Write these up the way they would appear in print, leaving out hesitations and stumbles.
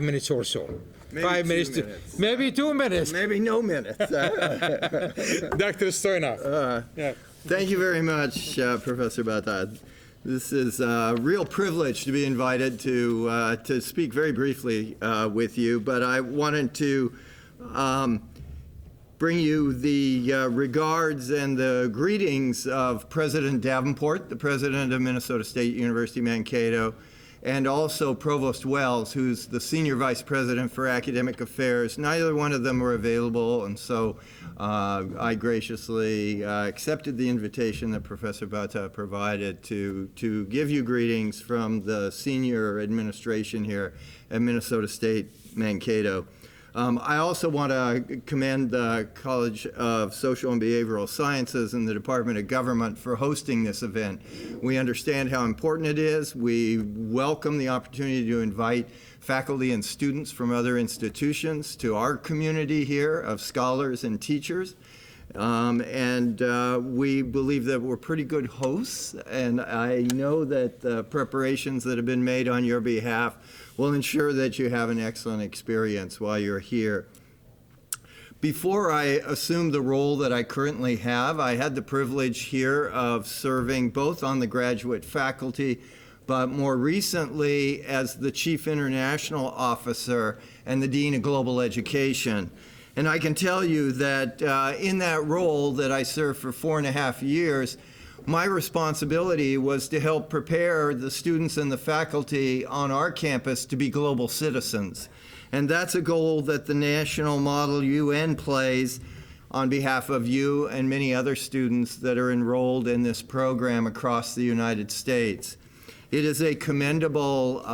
minutes or so. Maybe 5 minutes, 2 minutes. maybe 2 minutes. Maybe no minutes. Dr. Stoyanov. Yeah. Thank you very much, Professor Bata. This is a real privilege to be invited to speak very briefly with you, but I wanted to bring you the regards and the greetings of President Davenport, the president of Minnesota State University Mankato, and also Provost Wells, who's the Senior Vice President for Academic Affairs. Neither one of them were available, and so I graciously accepted the invitation that Professor Bata provided to give you greetings from the senior administration here at Minnesota State Mankato. I also want to commend the College of Social and Behavioral Sciences and the Department of Government for hosting this event. We understand how important it is. We welcome the opportunity to invite faculty and students from other institutions to our community here of scholars and teachers. We believe that we're pretty good hosts, and I know that the preparations that have been made on your behalf will ensure that you have an excellent experience while you're here. Before I assumed the role that I currently have, I had the privilege here of serving both on the graduate faculty, but more recently as the Chief International Officer and the Dean of Global Education. And I can tell you that in that role that I served for 4.5 years, my responsibility was to help prepare the students and the faculty on our campus to be global citizens. And that's a goal that the National Model UN plays on behalf of you and many other students that are enrolled in this program across the United States. It is a commendable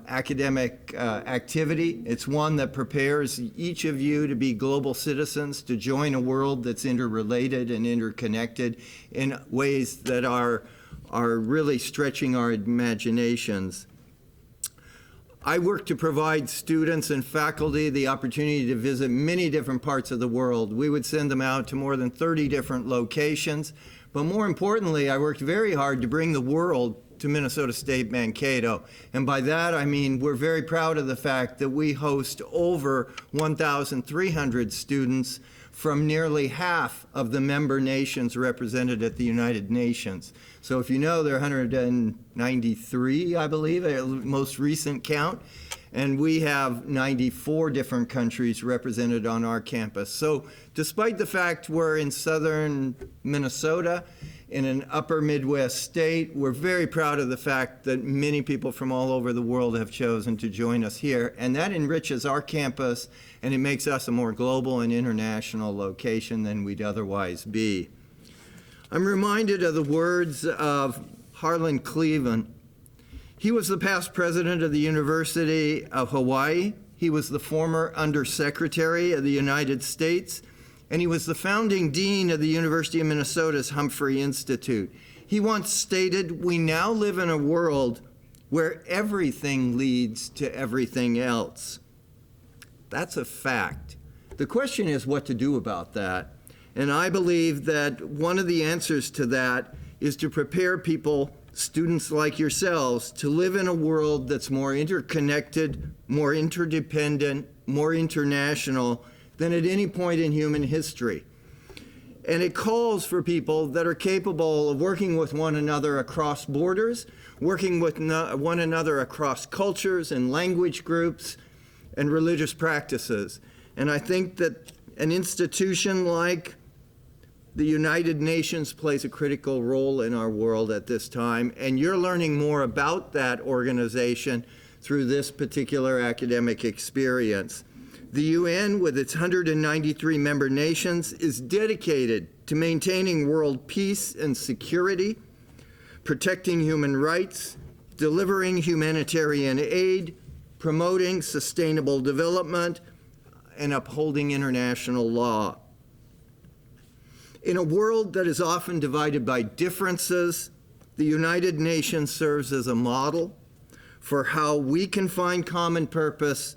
academic activity. It's one that prepares each of you to be global citizens, to join a world that's interrelated and interconnected in ways that are really stretching our imaginations. I work to provide students and faculty the opportunity to visit many different parts of the world. We would send them out to more than 30 different locations. But more importantly, I worked very hard to bring the world to Minnesota State Mankato. And by that, I mean we're very proud of the fact that we host over 1,300 students from nearly half of the member nations represented at the United Nations. So if you know, there are 193, I believe, at the most recent count. And we have 94 different countries represented on our campus. So despite the fact we're in southern Minnesota, in an upper Midwest state, we're very proud of the fact that many people from all over the world have chosen to join us here. And that enriches our campus, and it makes us a more global and international location than we'd otherwise be. I'm reminded of the words of Harlan Cleveland. He was the past president of the University of Hawaii. He was the former undersecretary of the United States, and he was the founding dean of the University of Minnesota's Humphrey Institute. He once stated, "We now live in a world where everything leads to everything else." That's a fact. The question is what to do about that. And I believe that one of the answers to that is to prepare people, students like yourselves, to live in a world that's more interconnected, more interdependent, more international than at any point in human history. And it calls for people that are capable of working with one another across borders, working with one another across cultures and language groups and religious practices. And I think that an institution like the United Nations plays a critical role in our world at this time, and you're learning more about that organization through this particular academic experience. The UN, with its 193 member nations, is dedicated to maintaining world peace and security, protecting human rights, delivering humanitarian aid, promoting sustainable development, and upholding international law. In a world that is often divided by differences, the United Nations serves as a model for how we can find common purpose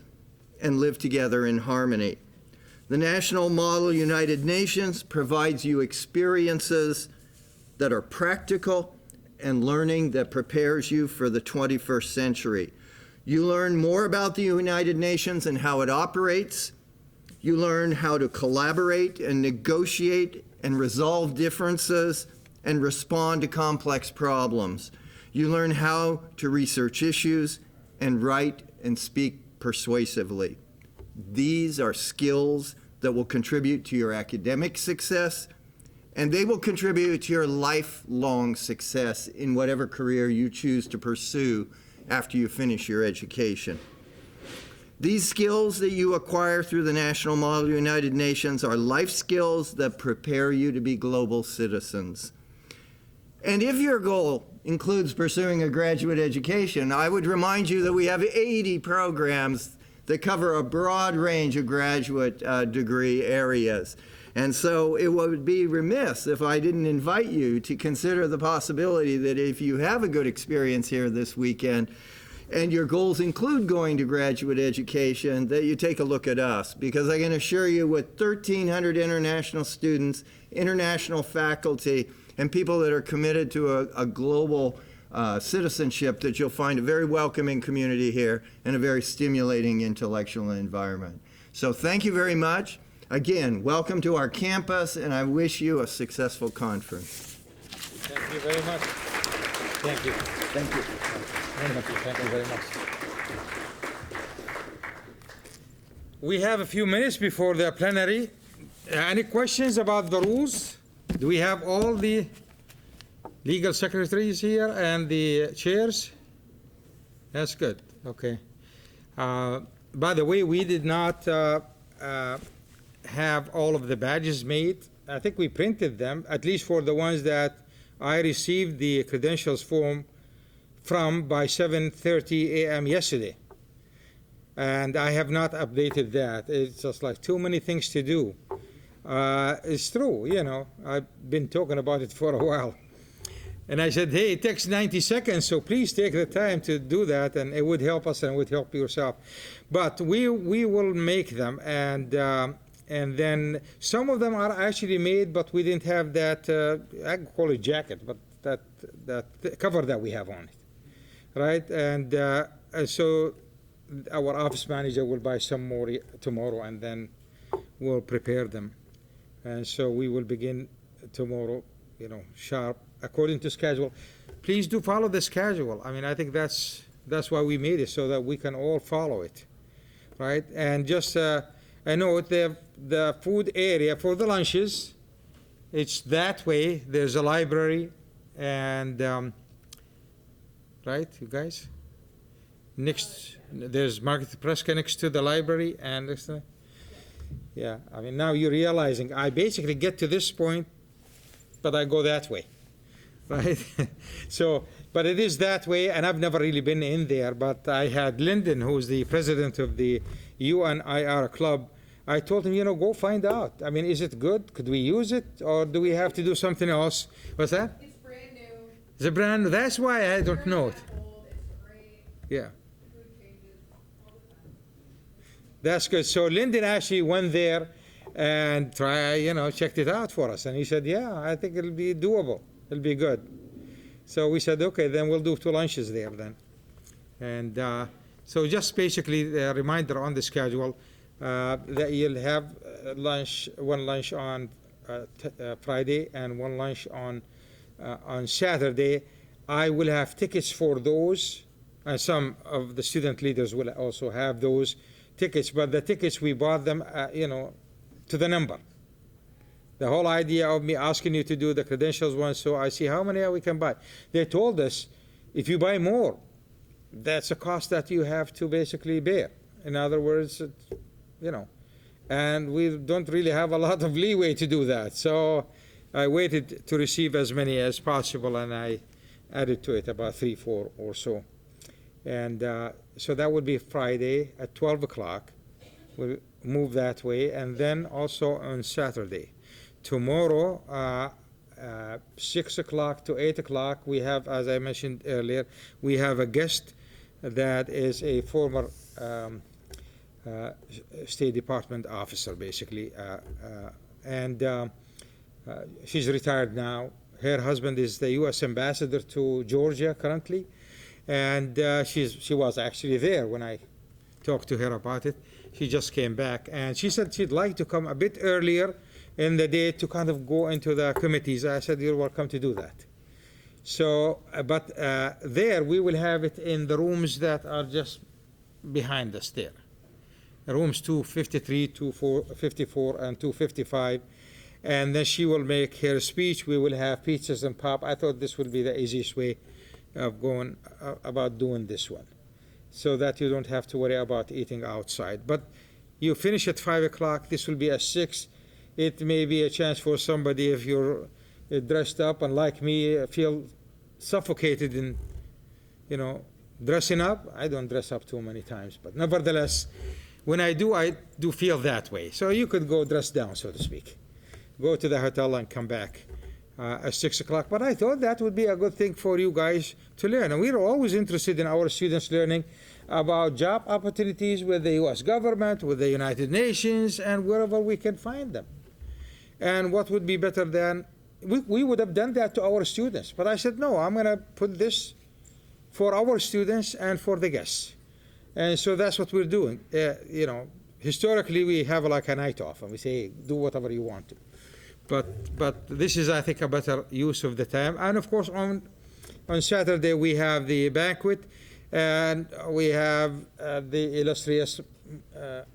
and live together in harmony. The National Model United Nations provides you experiences that are practical and learning that prepares you for the 21st century. You learn more about the United Nations and how it operates. You learn how to collaborate and negotiate and resolve differences and respond to complex problems. You learn how to research issues and write and speak persuasively. These are skills that will contribute to your academic success, and they will contribute to your lifelong success in whatever career you choose to pursue after you finish your education. These skills that you acquire through the National Model United Nations are life skills that prepare you to be global citizens. And if your goal includes pursuing a graduate education, I would remind you that we have 80 programs that cover a broad range of graduate degree areas. And so it would be remiss if I didn't invite you to consider the possibility that if you have a good experience here this weekend and your goals include going to graduate education, that you take a look at us, because I can assure you with 1,300 international students, international faculty, and people that are committed to a global citizenship, that you'll find a very welcoming community here and a very stimulating intellectual environment. So thank you very much. Again, welcome to our campus, and I wish you a successful conference. Thank you very much. Thank you. Thank you. Thank you very much. We have a few minutes before the plenary. Any questions about the rules? Do we have all the legal secretaries here and the chairs? That's good. Okay. By the way, we did not have all of the badges made. I think we printed them, at least for the ones that I received the credentials form from by 7:30 a.m. yesterday. And I have not updated that. It's just like too many things to do. It's true, you know, I've been talking about it for a while. And I said, hey, it takes 90 seconds, so please take the time to do that, and it would help us and it would help yourself. But we will make them, and then some of them are actually made, but we didn't have that, I can call it jacket, but that cover that we have on it, right? And so our office manager will buy some more tomorrow, and then we'll prepare them. And so we will begin tomorrow, you know, sharp, according to schedule. Please do follow the schedule. I mean, I think that's why we made it, so that we can all follow it, right? And just I know the food area for the lunches, it's that way. There's a library, and right, you guys? Next, there's Market Presca next to the library, and next to, yeah. I mean, now you're realizing I basically get to this point, but I go that way, right? So, but it is that way, and I've never really been in there. But I had Lyndon, who's the president of the UNIR club. I told him, you know, go find out. I mean, is it good? Could we use it, or do we have to do something else? What's that? It's brand new. It's a brand new. That's why I don't know it. It's great. Yeah. Food changes all the time. That's good. So Lyndon actually went there and checked it out for us. And he said, yeah, I think it'll be doable. It'll be good. So we said, okay, then we'll do 2 lunches there then. And so just basically a reminder on the schedule that you'll have one lunch on Friday and one lunch on Saturday. I will have tickets for those. Some of the student leaders will also have those tickets, but the tickets we bought them, to the number. The whole idea of me asking you to do the credentials one, so I see how many we can buy. They told us, if you buy more, that's a cost that you have to basically bear. In other words, and we don't really have a lot of leeway to do that. So I waited to receive as many as possible, and I added to it about 3, 4 or so. And so that would be Friday at 12 o'clock. We'll move that way. And then also on Saturday. Tomorrow, 6 o'clock to 8 o'clock, we have, as I mentioned earlier, we have a guest that is a former State Department officer, basically. And she's retired now. Her husband is the U.S. ambassador to Georgia currently. And she was actually there when I talked to her about it. She just came back, and she said she'd like to come a bit earlier in the day to kind of go into the committees. I said, you're welcome to do that. So, but there we will have it in the rooms that are just behind us there. Rooms 253, 254, and 255. And then she will make her speech. We will have pizzas and pop. I thought this would be the easiest way of going about doing this one, so that you don't have to worry about eating outside. But you finish at 5 o'clock. This will be at 6. It may be a chance for somebody, if you're dressed up and like me, feel suffocated in, dressing up. I don't dress up too many times, but nevertheless, when I do feel that way. So you could go dress down, so to speak. Go to the hotel and come back at 6 o'clock. But I thought that would be a good thing for you guys to learn. And we're always interested in our students learning about job opportunities with the U.S. government, with the United Nations, and wherever we can find them. And what would be better than, we would have done that to our students. But I said, no, I'm going to put this for our students and for the guests. And so that's what we're doing. Historically, we have like a night off, and we say, hey, do whatever you want to. But this is, I think, a better use of the time. And of course, on Saturday we have the banquet, and we have the illustrious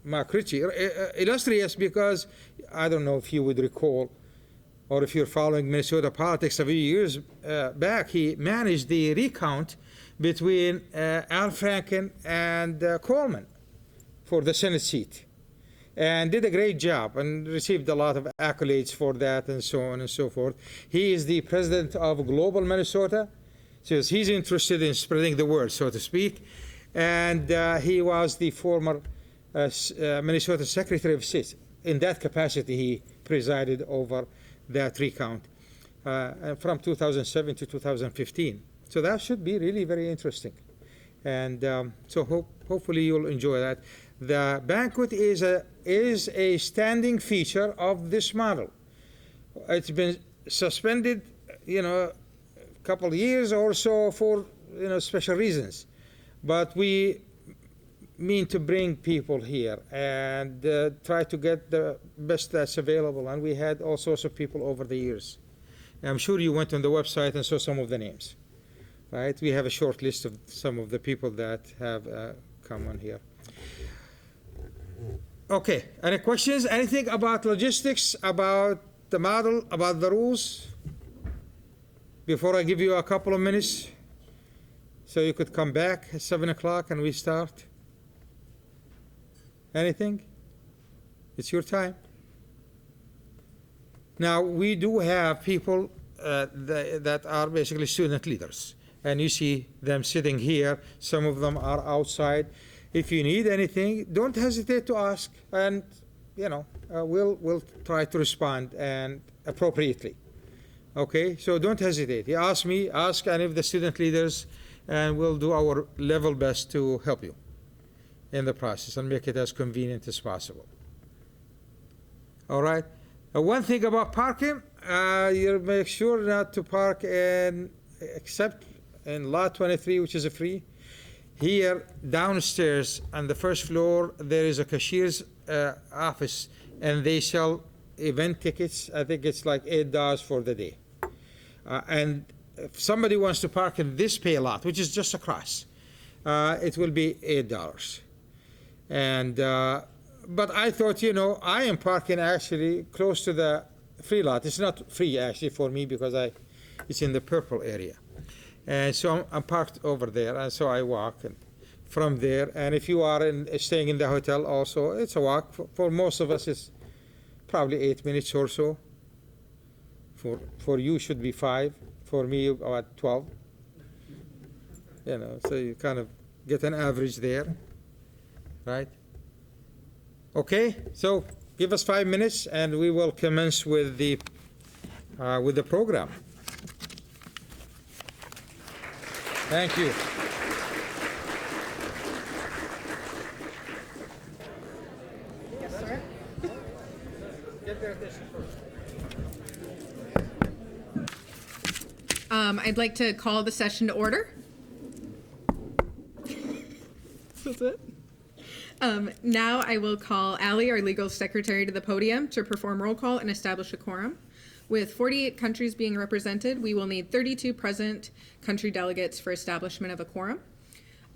MAVRIK. Illustrious because, I don't know if you would recall, or if you're following Minnesota politics, a few years back, he managed the recount between Al Franken and Coleman for the Senate seat, and did a great job and received a lot of accolades for that, and so on and so forth. He is the president of Global Minnesota, so he's interested in spreading the word, so to speak. And he was the former Minnesota Secretary of State. In that capacity, he presided over that recount from 2007 to 2015. So that should be really very interesting. And so hopefully you'll enjoy that. The banquet is a standing feature of this model. It's been suspended, a couple of years or so for special reasons, but we mean to bring people here and try to get the best that's available. And we had all sorts of people over the years. I'm sure you went on the website and saw some of the names, right? We have a short list of some of the people that have come on here. Okay, any questions? Anything about logistics, about the model, about the rules? Before I give you a couple of minutes, so you could come back at 7 o'clock and we start. Anything? It's your time. Now, we do have people that are basically student leaders, and you see them sitting here. Some of them are outside. If you need anything, don't hesitate to ask, and we'll try to respond and appropriately. Okay, so don't hesitate. You ask me, ask any of the student leaders, and we'll do our level best to help you in the process and make it as convenient as possible. All right. One thing about parking, you make sure not to park except in lot 23, which is a free. Here, downstairs on the first floor, there is a cashier's office, and they sell event tickets. I think it's like $8 for the day. And if somebody wants to park in this pay lot, which is just across, it will be $8. And but I thought, I am parking actually close to the free lot. It's not free actually for me because it's in the purple area. And so I'm parked over there, and so I walk from there. And if you are staying in the hotel also, it's a walk. For most of us, it's probably 8 minutes or so. For you, should be 5. For me, about 12. So you kind of get an average there, right? Okay, so give us 5 minutes, and we will commence with the program. Thank you. Yes, sir. Get their attention first. I'd like to call the session to order. That's it. Now I will call Allie, our legal secretary, to the podium to perform roll call and establish a quorum. With 48 countries being represented, we will need 32 present country delegates for establishment of a quorum.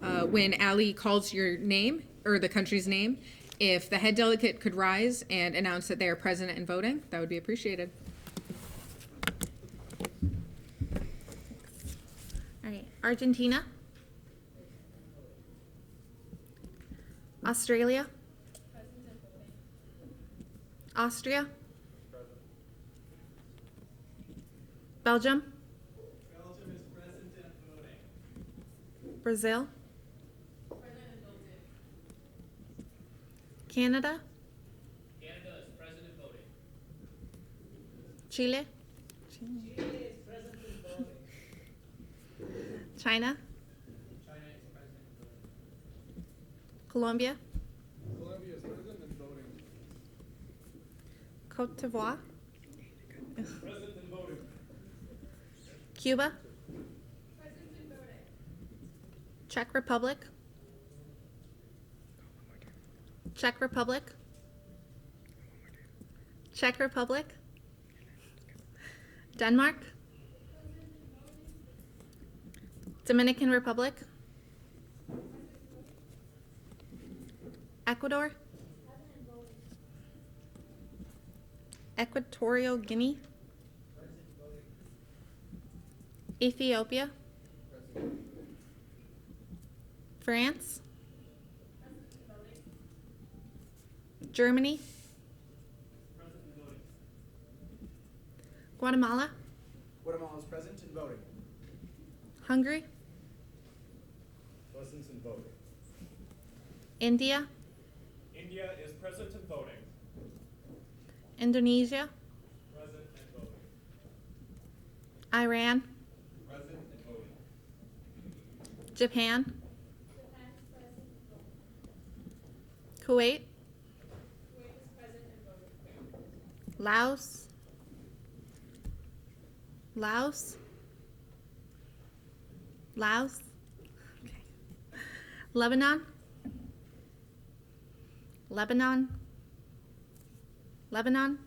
When Allie calls your name, or the country's name, if the head delegate could rise and announce that they are present and voting, that would be appreciated. All right, Argentina, Australia, Austria, Belgium, Belgium is present and voting. Brazil, Canada, Canada is present and voting. Chile, Chile is present and voting. China, China is present and voting. Colombia, Colombia is present and voting. Cote d'Ivoire, Present and voting. Cuba, Present and voting. Czech Republic, Czech Republic, Czech Republic, Denmark, Dominican Republic, Ecuador, Equatorial Guinea, Ethiopia, France, Germany, Guatemala, Guatemala is present and voting. Hungary, Present and voting. India, India is present and voting. Indonesia, Present and voting. Iran, Present and voting. Japan, Kuwait, Laos, Laos, Laos, Lebanon, Lebanon, Lebanon,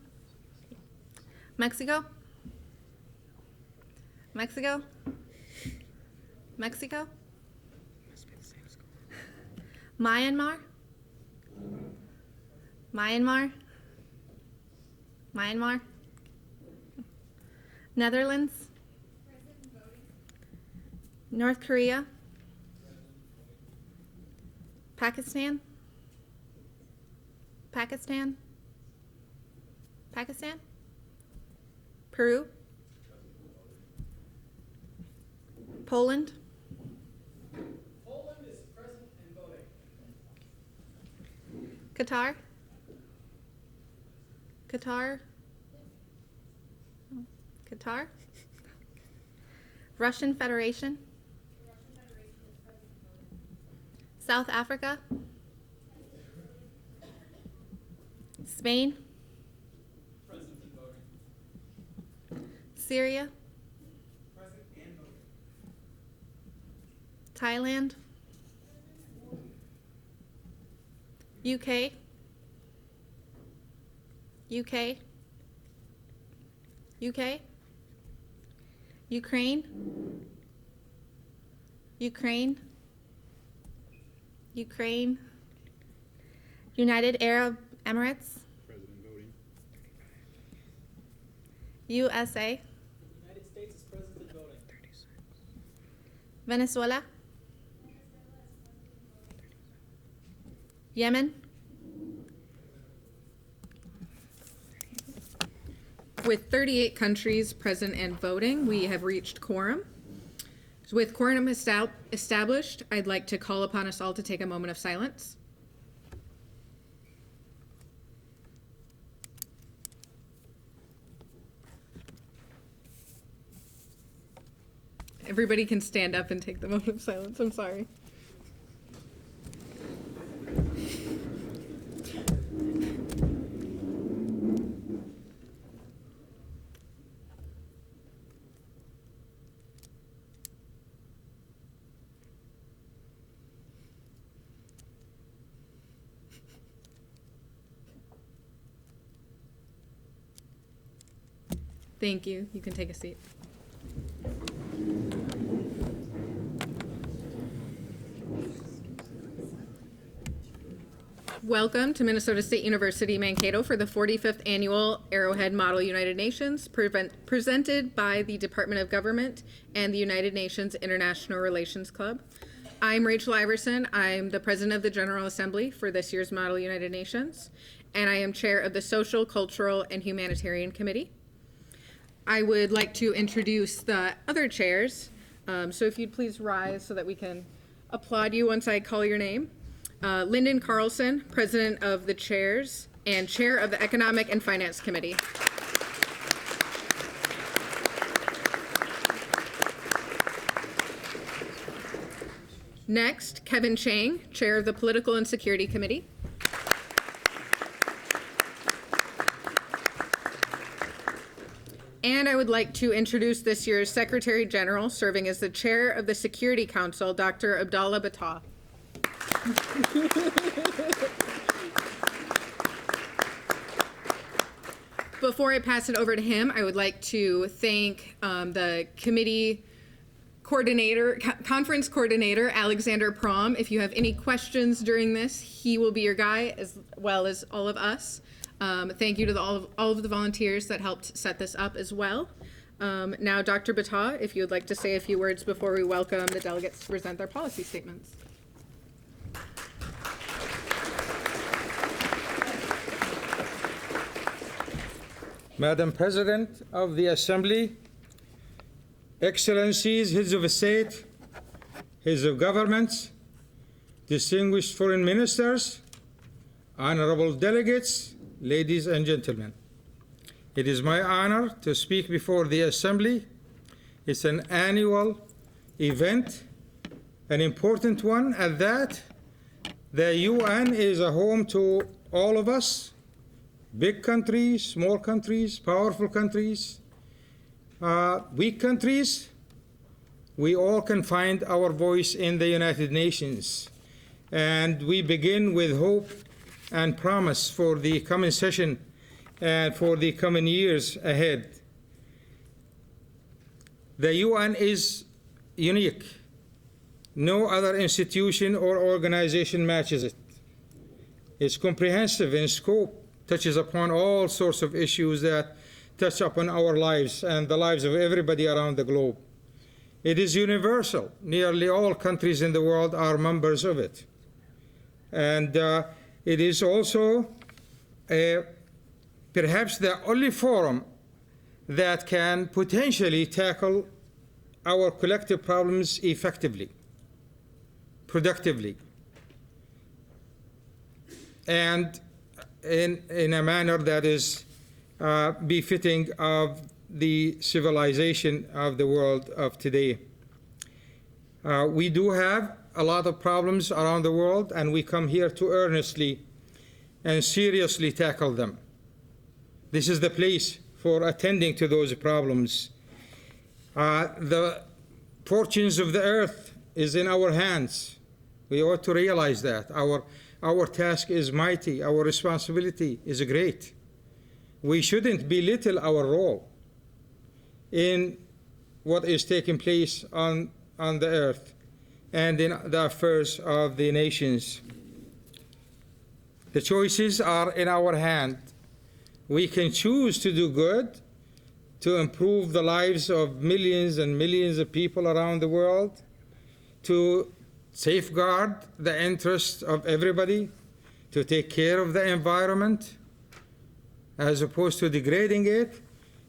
Mexico, Mexico, Mexico, Myanmar, Myanmar, Myanmar, Netherlands, North Korea, Pakistan, Pakistan, Pakistan, Peru, Poland, Poland is present and voting. Qatar, Qatar, Qatar, Russian Federation, South Africa, Spain, Present and voting. Syria, Present and voting. Thailand, UK, UK, UK, Ukraine, Ukraine, Ukraine, United Arab Emirates, President voting. USA, United States is present and voting. Venezuela, Yemen, With 38 countries present and voting, we have reached quorum. So with quorum established, I'd like to call upon us all to take a moment of silence. Everybody can stand up and take the moment of silence. I'm sorry. Thank you. You can take a seat. Welcome to Minnesota State University Mankato for the 45th Annual Arrowhead Model United Nations, presented by the Department of Government and the United Nations International Relations Club. I'm Rachel Iverson. I'm the President of the General Assembly for this year's Model United Nations, and I am Chair of the Social, Cultural, and Humanitarian Committee. I would like to introduce the other chairs, so if you'd please rise so that we can applaud you once I call your name. Lyndon Carlson, President of the Chairs and Chair of the Economic and Finance Committee. Next, Kevin Chang, Chair of the Political and Security Committee. And I would like to introduce this year's Secretary General, serving as the Chair of the Security Council, Dr. Abdallah Battah. Before I pass it over to him, I would like to thank the committee coordinator, conference coordinator, Alexander Prom. If you have any questions during this, he will be your guy as well as all of us. Thank you to all of the volunteers that helped set this up as well. Now, Dr. Battah, if you would like to say a few words before we welcome the delegates to present their policy statements. Madam President of the Assembly, Excellencies, Heads of State, Heads of Governments, distinguished foreign ministers, honorable delegates, ladies and gentlemen. It is my honor to speak before the Assembly. It's an annual event, an important one at that. The UN is a home to all of us, big countries, small countries, powerful countries, weak countries. We all can find our voice in the United Nations. And we begin with hope and promise for the coming session and for the coming years ahead. The UN is unique. No other institution or organization matches it. It's comprehensive in scope, touches upon all sorts of issues that touch upon our lives and the lives of everybody around the globe. It is universal. Nearly all countries in the world are members of it. And it is also perhaps the only forum that can potentially tackle our collective problems effectively, productively, and in a manner that is befitting of the civilization of the world of today. We do have a lot of problems around the world, and we come here to earnestly and seriously tackle them. This is the place for attending to those problems. The fortunes of the earth is in our hands. We ought to realize that. Our task is mighty. Our responsibility is great. We shouldn't belittle our role in what is taking place on the earth and in the affairs of the nations. The choices are in our hand. We can choose to do good, to improve the lives of millions and millions of people around the world, to safeguard the interests of everybody, to take care of the environment, as opposed to degrading it.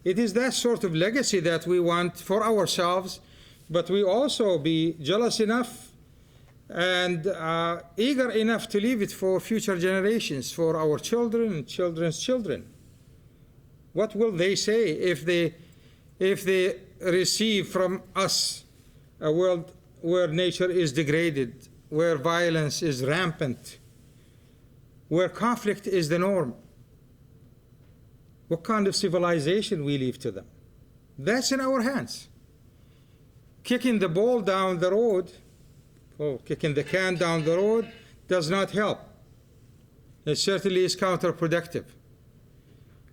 It is that sort of legacy that we want for ourselves, but we also be jealous enough and eager enough to leave it for future generations, for our children and children's children. What will they say if they receive from us a world where nature is degraded, where violence is rampant, where conflict is the norm? What kind of civilization we leave to them? That's in our hands. Kicking the ball down the road, kicking the can down the road does not help. It certainly is counterproductive.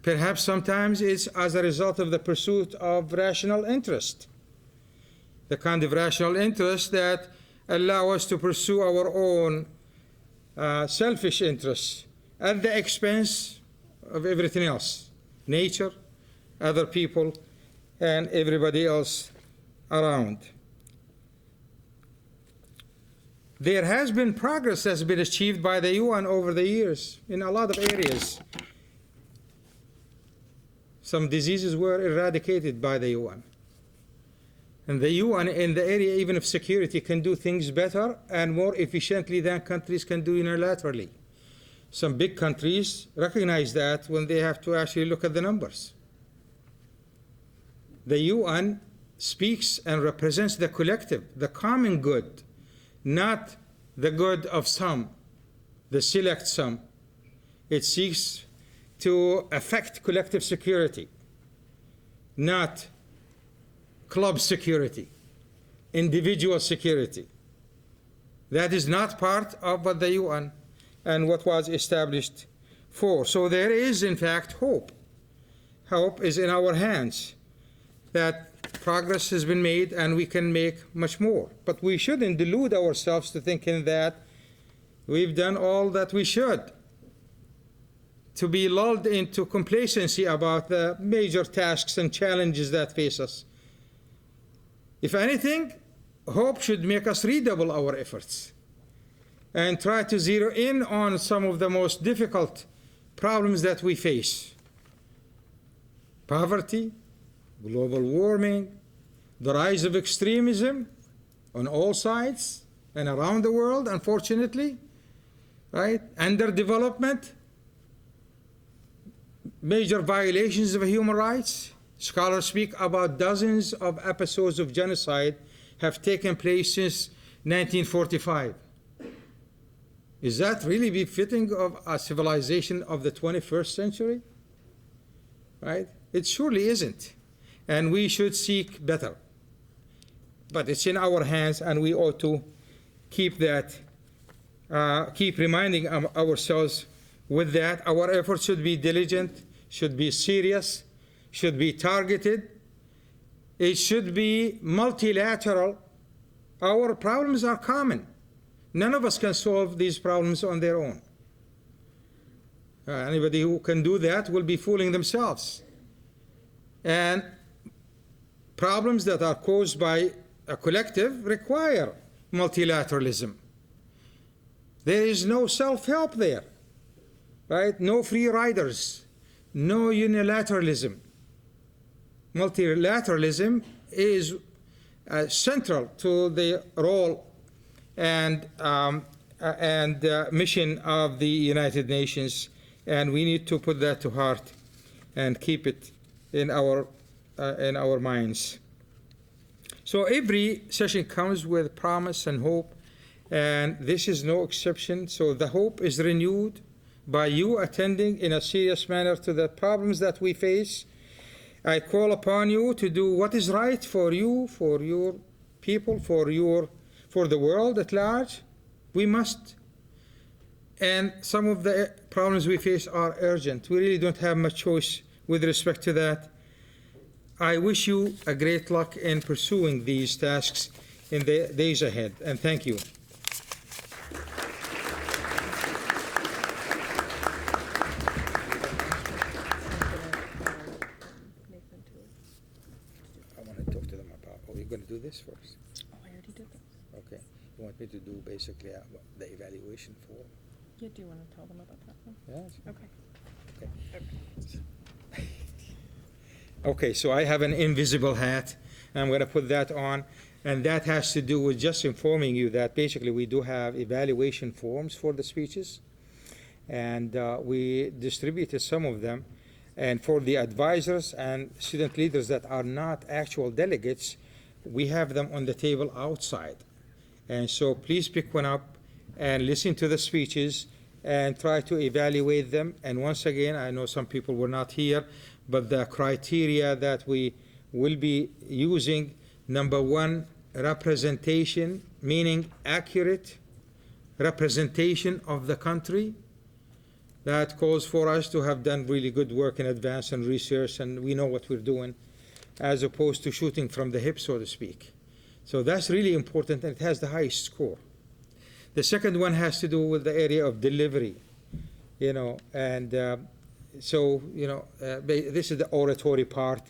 Perhaps sometimes it's as a result of the pursuit of rational interest, the kind of rational interest that allow us to pursue our own selfish interests at the expense of everything else, nature, other people, and everybody else around. There has been progress that's been achieved by the UN over the years in a lot of areas. Some diseases were eradicated by the UN. And the UN in the area even of security can do things better and more efficiently than countries can do unilaterally. Some big countries recognize that when they have to actually look at the numbers. The UN speaks and represents the collective, the common good, not the good of some, the select some. It seeks to affect collective security, not club security, individual security. That is not part of what the UN and what was established for. So there is, in fact, hope. Hope is in our hands that progress has been made and we can make much more. But we shouldn't delude ourselves to thinking that we've done all that we should, to be lulled into complacency about the major tasks and challenges that face us. If anything, hope should make us redouble our efforts and try to zero in on some of the most difficult problems that we face. Poverty, global warming, the rise of extremism on all sides and around the world, unfortunately, right? Underdevelopment, major violations of human rights. Scholars speak about dozens of episodes of genocide have taken place since 1945. Is that really befitting of a civilization of the 21st century? Right? It surely isn't. And we should seek better. But it's in our hands, and we ought to keep that, keep reminding ourselves with that. Our efforts should be diligent, should be serious, should be targeted. It should be multilateral. Our problems are common. None of us can solve these problems on their own. Anybody who can do that will be fooling themselves. And problems that are caused by a collective require multilateralism. There is no self-help there, right? No free riders, no unilateralism. Multilateralism is central to the role and mission of the United Nations, and we need to put that to heart and keep it in our minds. So every session comes with promise and hope, and this is no exception. So the hope is renewed by you attending in a serious manner to the problems that we face. I call upon you to do what is right for you, for your people, for the world at large. We must. And some of the problems we face are urgent. We really don't have much choice with respect to that. I wish you a great luck in pursuing these tasks in the days ahead, and thank you. I want to talk to them about, you're going to do this first? Oh, I already did this. Okay. You want me to do basically the evaluation form? Yeah, do you want to tell them about that one? Yes. Okay. Okay. Okay, so I have an invisible hat. I'm going to put that on. And that has to do with just informing you that basically we do have evaluation forms for the speeches. And we distributed some of them. And for the advisors and student leaders that are not actual delegates, we have them on the table outside. And so please pick one up and listen to the speeches and try to evaluate them. And once again, I know some people were not here, but the criteria that we will be using, number one, representation, meaning accurate representation of the country. That calls for us to have done really good work in advance and research, and we know what we're doing, as opposed to shooting from the hip, so to speak. So that's really important, and it has the highest score. The second one has to do with the area of delivery, and this is the oratory part,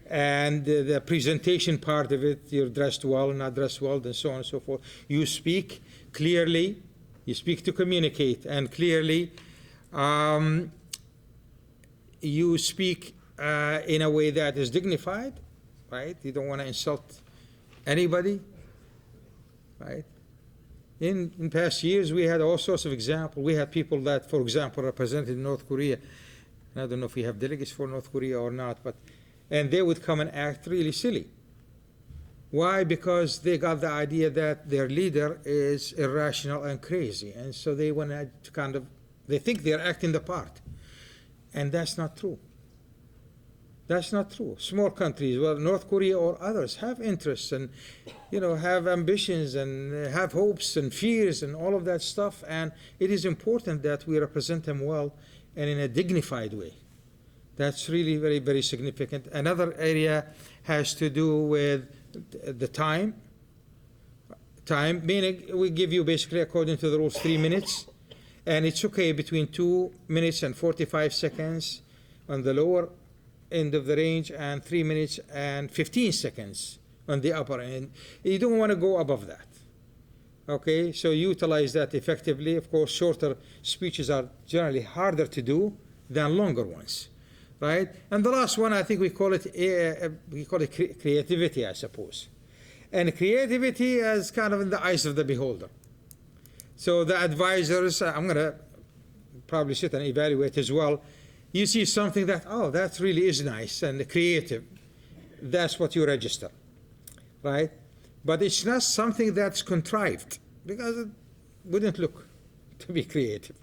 and the presentation part of it. You're dressed well, not dressed well, and so on and so forth. You speak clearly, you speak to communicate, and clearly you speak in a way that is dignified, right? You don't want to insult anybody, right? In past years, we had all sorts of examples. We had people that, for example, represented North Korea. I don't know if we have delegates for North Korea or not, and they would come and act really silly. Why? Because they got the idea that their leader is irrational and crazy, and so they want to they think they're acting the part, and that's not true. That's not true. Small countries, well, North Korea or others, have interests and, have ambitions and have hopes and fears and all of that stuff. And it is important that we represent them well and in a dignified way. That's really very, very significant. Another area has to do with the time. Time, meaning we give you basically, according to the rules, 3 minutes. And it's okay between 2 minutes and 45 seconds on the lower end of the range and 3 minutes and 15 seconds on the upper end. You don't want to go above that. Okay, so utilize that effectively. Of course, shorter speeches are generally harder to do than longer ones, right? And the last one, I think we call it creativity, I suppose. And creativity is kind of in the eyes of the beholder. So the advisors, I'm going to probably sit and evaluate as well. You see something that, that really is nice and creative. That's what you register, right? But it's not something that's contrived, because it wouldn't look to be creative,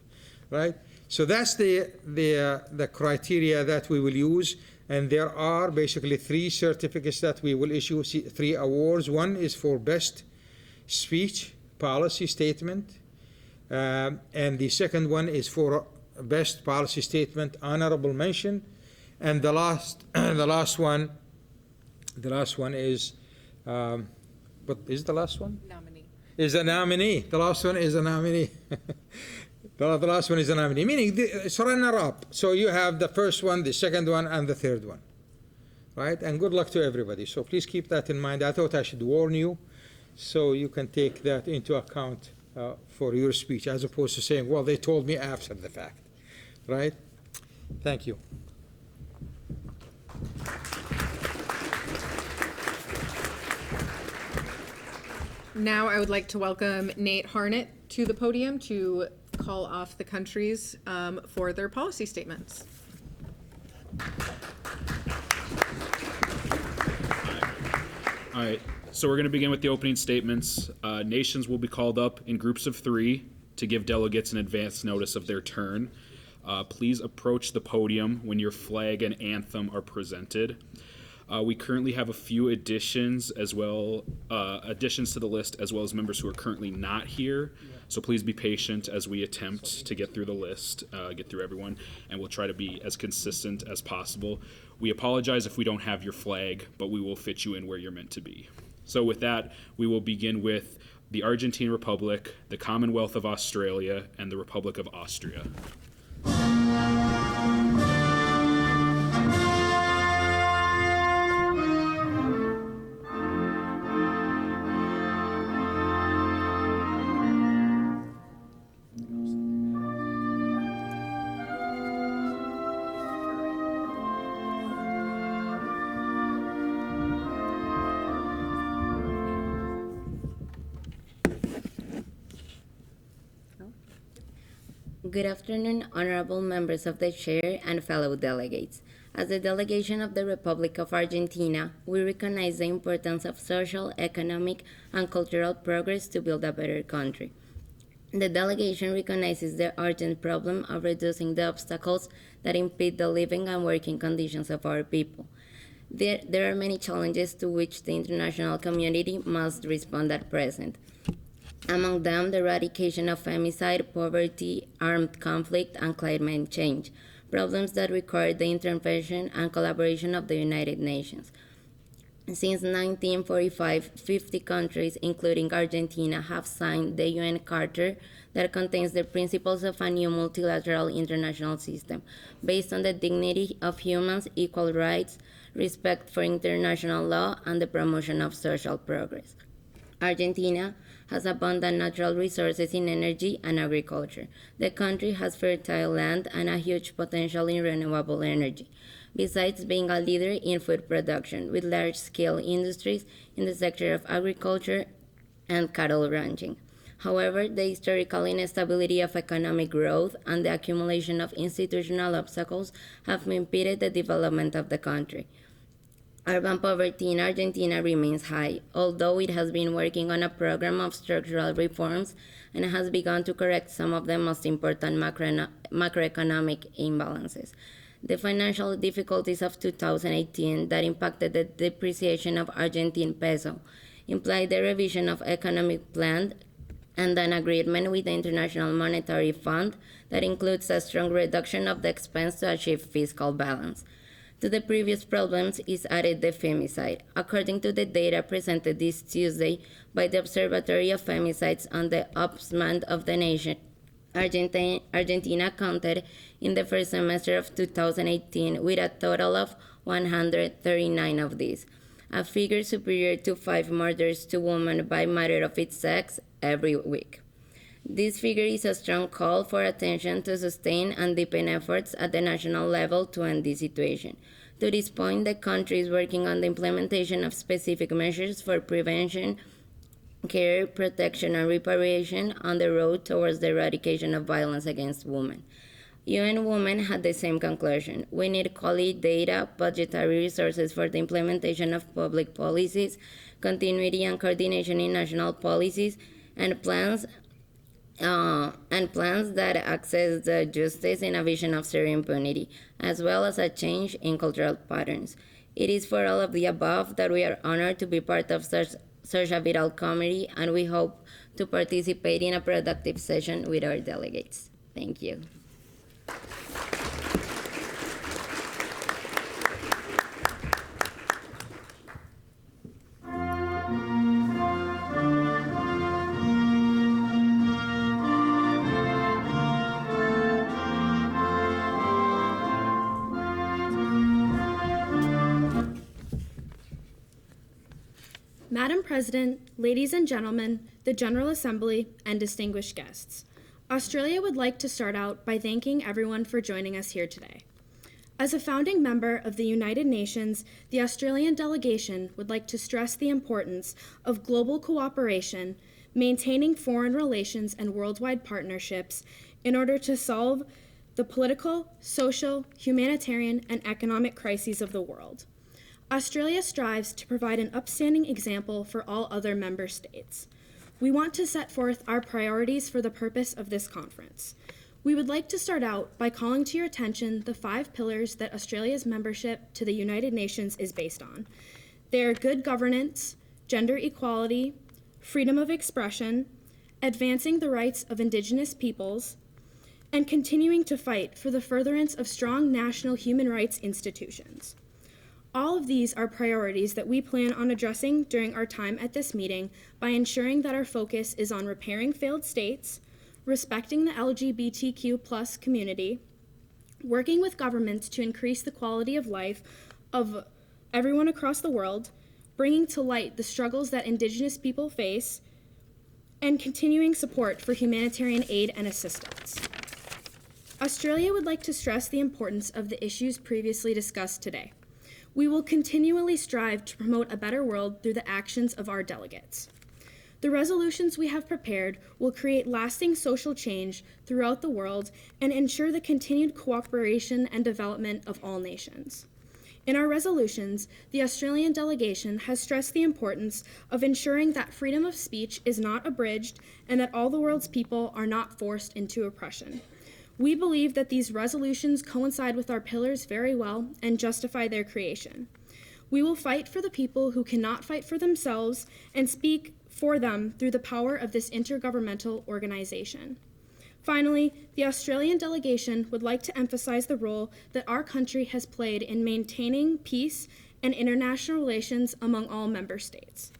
right? So that's the criteria that we will use, and there are basically 3 certificates that we will issue, 3 awards. One is for best speech policy statement, and the second one is for best policy statement honorable mention, and the last one is what is the last one? Nominee. Is a nominee. The last one is a nominee. The last one is a nominee, meaning it's runner-up. So you have the first one, the second one, and the third one, right? And good luck to everybody. So please keep that in mind. I thought I should warn you, so you can take that into account for your speech, as opposed to saying, well, they told me after the fact, right? Thank you. Now I would like to welcome Nate Harnett to the podium to call off the countries for their policy statements. All right, so we're going to begin with the opening statements. Nations will be called up in groups of 3 to give delegates an advance notice of their turn. Please approach the podium when your flag and anthem are presented. We currently have a few additions to the list, as well as members who are currently not here. So please be patient as we attempt to get through the list, get through everyone, and we'll try to be as consistent as possible. We apologize if we don't have your flag, but we will fit you in where you're meant to be. So with that, we will begin with the Argentine Republic, the Commonwealth of Australia, and the Republic of Austria. Good afternoon, honorable members of the chair and fellow delegates. As a delegation of the Republic of Argentina, we recognize the importance of social, economic, and cultural progress to build a better country. The delegation recognizes the urgent problem of reducing the obstacles that impede the living and working conditions of our people. There are many challenges to which the international community must respond at present. Among them, the eradication of femicide, poverty, armed conflict, and climate change, problems that require the intervention and collaboration of the United Nations. Since 1945, 50 countries, including Argentina, have signed the UN Charter that contains the principles of a new multilateral international system based on the dignity of humans, equal rights, respect for international law, and the promotion of social progress. Argentina has abundant natural resources in energy and agriculture. The country has fertile land and a huge potential in renewable energy, besides being a leader in food production, with large-scale industries in the sector of agriculture and cattle ranching. However, the historical instability of economic growth and the accumulation of institutional obstacles have impeded the development of the country. Urban poverty in Argentina remains high, although it has been working on a program of structural reforms and has begun to correct some of the most important macroeconomic imbalances. The financial difficulties of 2018 that impacted the depreciation of Argentine peso implied the revision of economic plan and an agreement with the International Monetary Fund that includes a strong reduction of the expense to achieve fiscal balance. To the previous problems is added the femicide. According to the data presented this Tuesday by the Observatory of Femicides on the Ombudsman of the nation, Argentina counted in the first semester of 2018 with a total of 139 of these, a figure superior to 5 murders to women by matter of its sex every week. This figure is a strong call for attention to sustain and deepen efforts at the national level to end this situation. To this point, the country is working on the implementation of specific measures for prevention, care, protection, and reparation on the road towards the eradication of violence against women. UN Women had the same conclusion. We need quality data, budgetary resources for the implementation of public policies, continuity and coordination in national policies, and plans that access the justice in a vision of zero impunity, as well as a change in cultural patterns. It is for all of the above that we are honored to be part of such a vital committee, and we hope to participate in a productive session with our delegates. Thank you. Madam President, ladies and gentlemen, the General Assembly, and distinguished guests, Australia would like to start out by thanking everyone for joining us here today. As a founding member of the United Nations, the Australian delegation would like to stress the importance of global cooperation, maintaining foreign relations and worldwide partnerships in order to solve the political, social, humanitarian, and economic crises of the world. Australia strives to provide an upstanding example for all other member states. We want to set forth our priorities for the purpose of this conference. We would like to start out by calling to your attention the 5 pillars that Australia's membership to the United Nations is based on. They are good governance, gender equality, freedom of expression, advancing the rights of Indigenous peoples, and continuing to fight for the furtherance of strong national human rights institutions. All of these are priorities that we plan on addressing during our time at this meeting by ensuring that our focus is on repairing failed states, respecting the LGBTQ+ community, working with governments to increase the quality of life of everyone across the world, bringing to light the struggles that Indigenous people face, and continuing support for humanitarian aid and assistance. Australia would like to stress the importance of the issues previously discussed today. We will continually strive to promote a better world through the actions of our delegates. The resolutions we have prepared will create lasting social change throughout the world and ensure the continued cooperation and development of all nations. In our resolutions, the Australian delegation has stressed the importance of ensuring that freedom of speech is not abridged and that all the world's people are not forced into oppression. We believe that these resolutions coincide with our pillars very well and justify their creation. We will fight for the people who cannot fight for themselves and speak for them through the power of this intergovernmental organization. Finally, the Australian delegation would like to emphasize the role that our country has played in maintaining peace and international relations among all member states.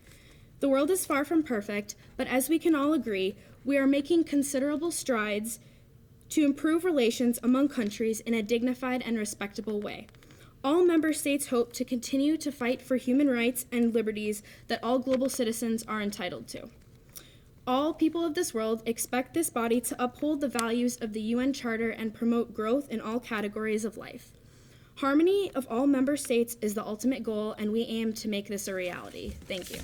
The world is far from perfect, but as we can all agree, we are making considerable strides to improve relations among countries in a dignified and respectable way. All member states hope to continue to fight for human rights and liberties that all global citizens are entitled to. All people of this world expect this body to uphold the values of the UN Charter and promote growth in all categories of life. Harmony of all member states is the ultimate goal, and we aim to make this a reality. Thank you.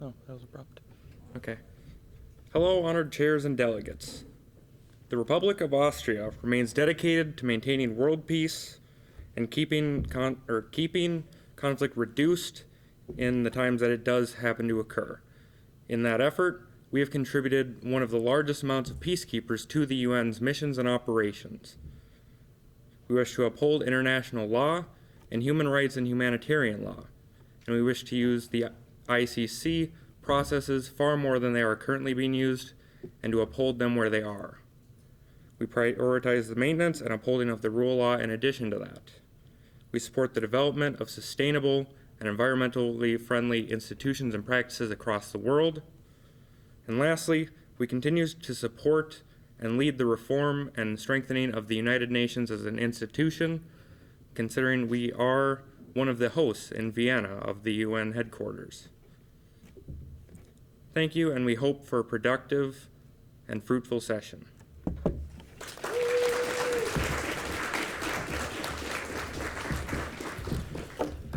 Oh, that was abrupt. Okay. Hello, honored chairs and delegates. The Republic of Austria remains dedicated to maintaining world peace and keeping conflict reduced in the times that it does happen to occur. In that effort, we have contributed one of the largest amounts of peacekeepers to the UN's missions and operations. We wish to uphold international law and human rights and humanitarian law, and we wish to use the ICC processes far more than they are currently being used, and to uphold them where they are. We prioritize the maintenance and upholding of the rule of law in addition to that. We support the development of sustainable and environmentally friendly institutions and practices across the world. And lastly, we continue to support and lead the reform and strengthening of the United Nations as an institution, considering we are one of the hosts in Vienna of the UN headquarters. Thank you, and we hope for a productive and fruitful session.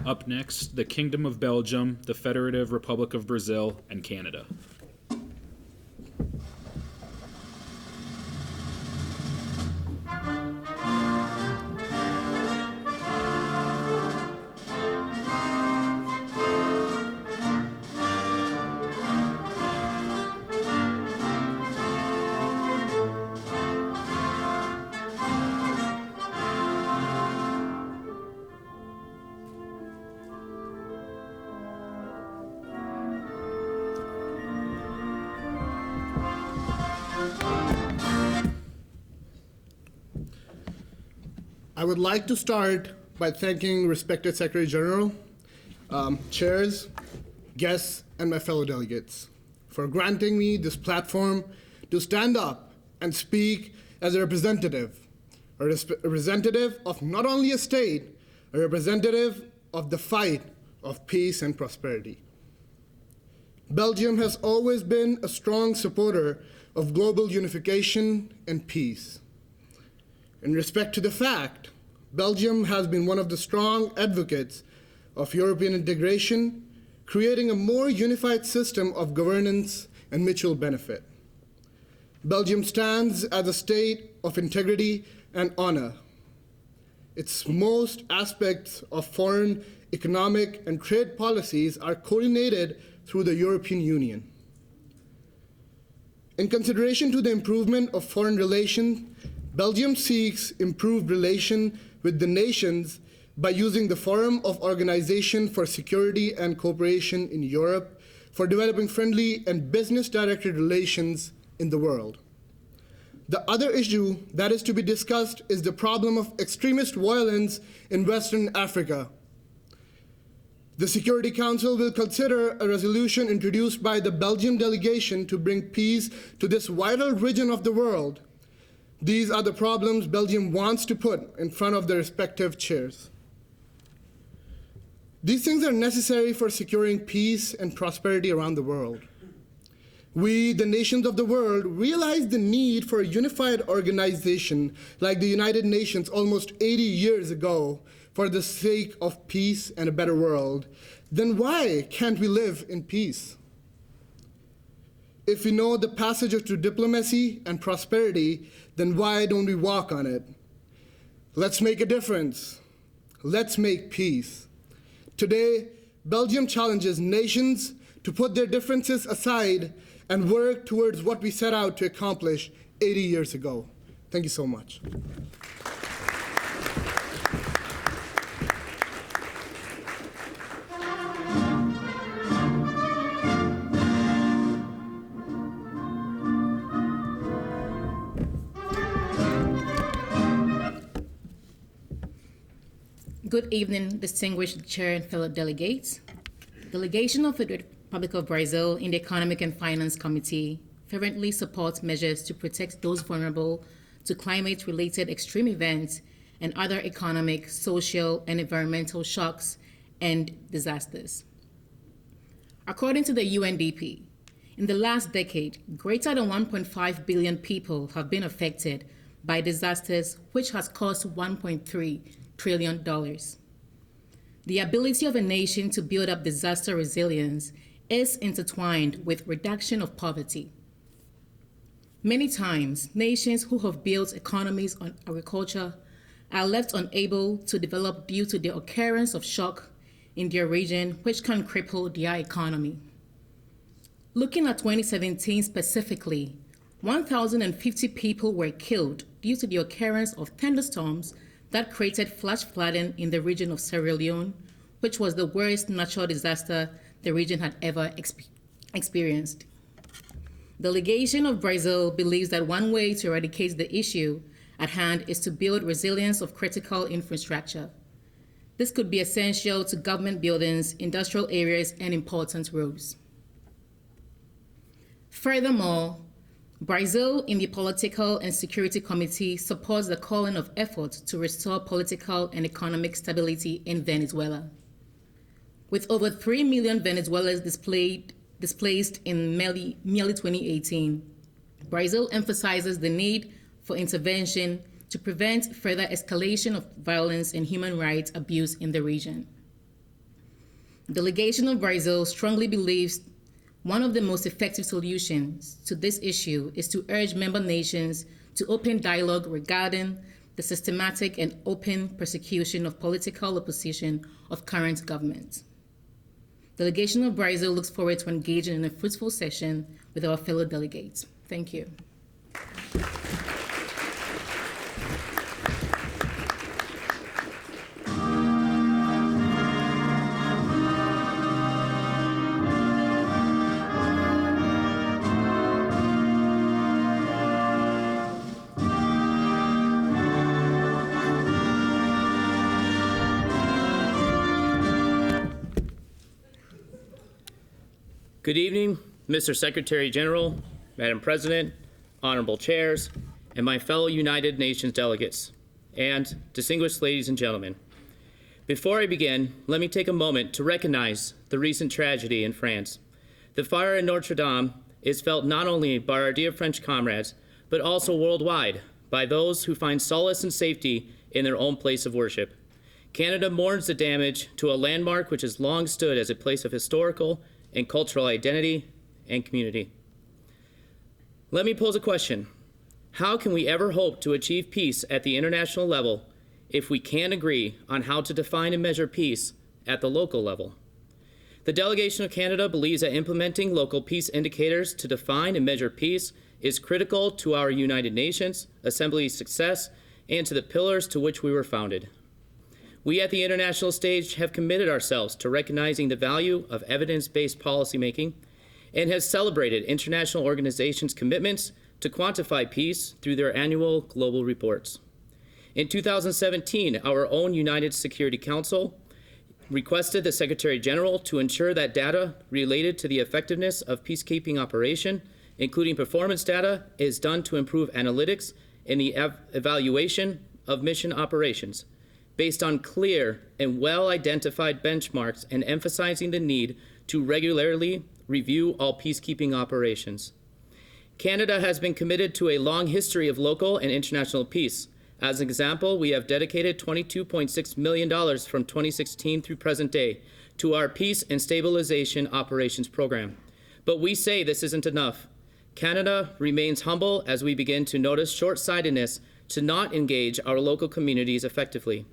Up next, the Kingdom of Belgium, the Federative Republic of Brazil, and Canada. I would like to start by thanking respected Secretary General, chairs, guests, and my fellow delegates for granting me this platform to stand up and speak as a representative of not only a state, a representative of the fight of peace and prosperity. Belgium has always been a strong supporter of global unification and peace. In respect to the fact, Belgium has been one of the strong advocates of European integration, creating a more unified system of governance and mutual benefit. Belgium stands as a state of integrity and honor. Its most aspects of foreign, economic, and trade policies are coordinated through the European Union. In consideration to the improvement of foreign relations, Belgium seeks improved relations with the nations by using the Forum of Organization for Security and Cooperation in Europe for developing friendly and business-directed relations in the world. The other issue that is to be discussed is the problem of extremist violence in Western Africa. The Security Council will consider a resolution introduced by the Belgian delegation to bring peace to this vital region of the world. These are the problems Belgium wants to put in front of their respective chairs. These things are necessary for securing peace and prosperity around the world. We, the nations of the world, realize the need for a unified organization like the United Nations almost 80 years ago for the sake of peace and a better world. Then why can't we live in peace? If we know the passage to diplomacy and prosperity, then why don't we walk on it? Let's make a difference. Let's make peace. Today, Belgium challenges nations to put their differences aside and work towards what we set out to accomplish 80 years ago. Thank you so much. Good evening, distinguished chair and fellow delegates. Delegation of the Republic of Brazil in the Economic and Finance Committee fervently supports measures to protect those vulnerable to climate-related extreme events and other economic, social, and environmental shocks and disasters. According to the UNDP, in the last decade, greater than 1.5 billion people have been affected by disasters, which has cost $1.3 trillion. The ability of a nation to build up disaster resilience is intertwined with reduction of poverty. Many times, nations who have built economies on agriculture are left unable to develop due to the occurrence of shock in their region, which can cripple their economy. Looking at 2017 specifically, 1,050 people were killed due to the occurrence of thunderstorms that created flash flooding in the region of Sierra Leone, which was the worst natural disaster the region had ever experienced. The delegation of Brazil believes that one way to eradicate the issue at hand is to build resilience of critical infrastructure. This could be essential to government buildings, industrial areas, and important roads. Furthermore, Brazil in the Political and Security Committee supports the calling of efforts to restore political and economic stability in Venezuela. With over 3 million Venezuelans displaced in merely 2018, Brazil emphasizes the need for intervention to prevent further escalation of violence and human rights abuse in the region. The delegation of Brazil strongly believes one of the most effective solutions to this issue is to urge member nations to open dialogue regarding the systematic and open persecution of political opposition of current government. The delegation of Brazil looks forward to engaging in a fruitful session with our fellow delegates. Thank you. Good evening, Mr. Secretary General, Madam President, honorable chairs, and my fellow United Nations delegates, and distinguished ladies and gentlemen. Before I begin, let me take a moment to recognize the recent tragedy in France. The fire in Notre Dame is felt not only by our dear French comrades, but also worldwide by those who find solace and safety in their own place of worship. Canada mourns the damage to a landmark which has long stood as a place of historical and cultural identity and community. Let me pose a question. How can we ever hope to achieve peace at the international level if we can't agree on how to define and measure peace at the local level? The delegation of Canada believes that implementing local peace indicators to define and measure peace is critical to our United Nations Assembly's success and to the pillars to which we were founded. We at the international stage have committed ourselves to recognizing the value of evidence-based policymaking and have celebrated international organizations' commitments to quantify peace through their annual global reports. In 2017, our own United Security Council requested the Secretary General to ensure that data related to the effectiveness of peacekeeping operation, including performance data, is done to improve analytics in the evaluation of mission operations, based on clear and well-identified benchmarks and emphasizing the need to regularly review all peacekeeping operations. Canada has been committed to a long history of local and international peace. As an example, we have dedicated $22.6 million from 2016 through present day to our Peace and Stabilization Operations Program. But we say this isn't enough. Canada remains humble as we begin to notice short-sightedness to not engage our local communities effectively.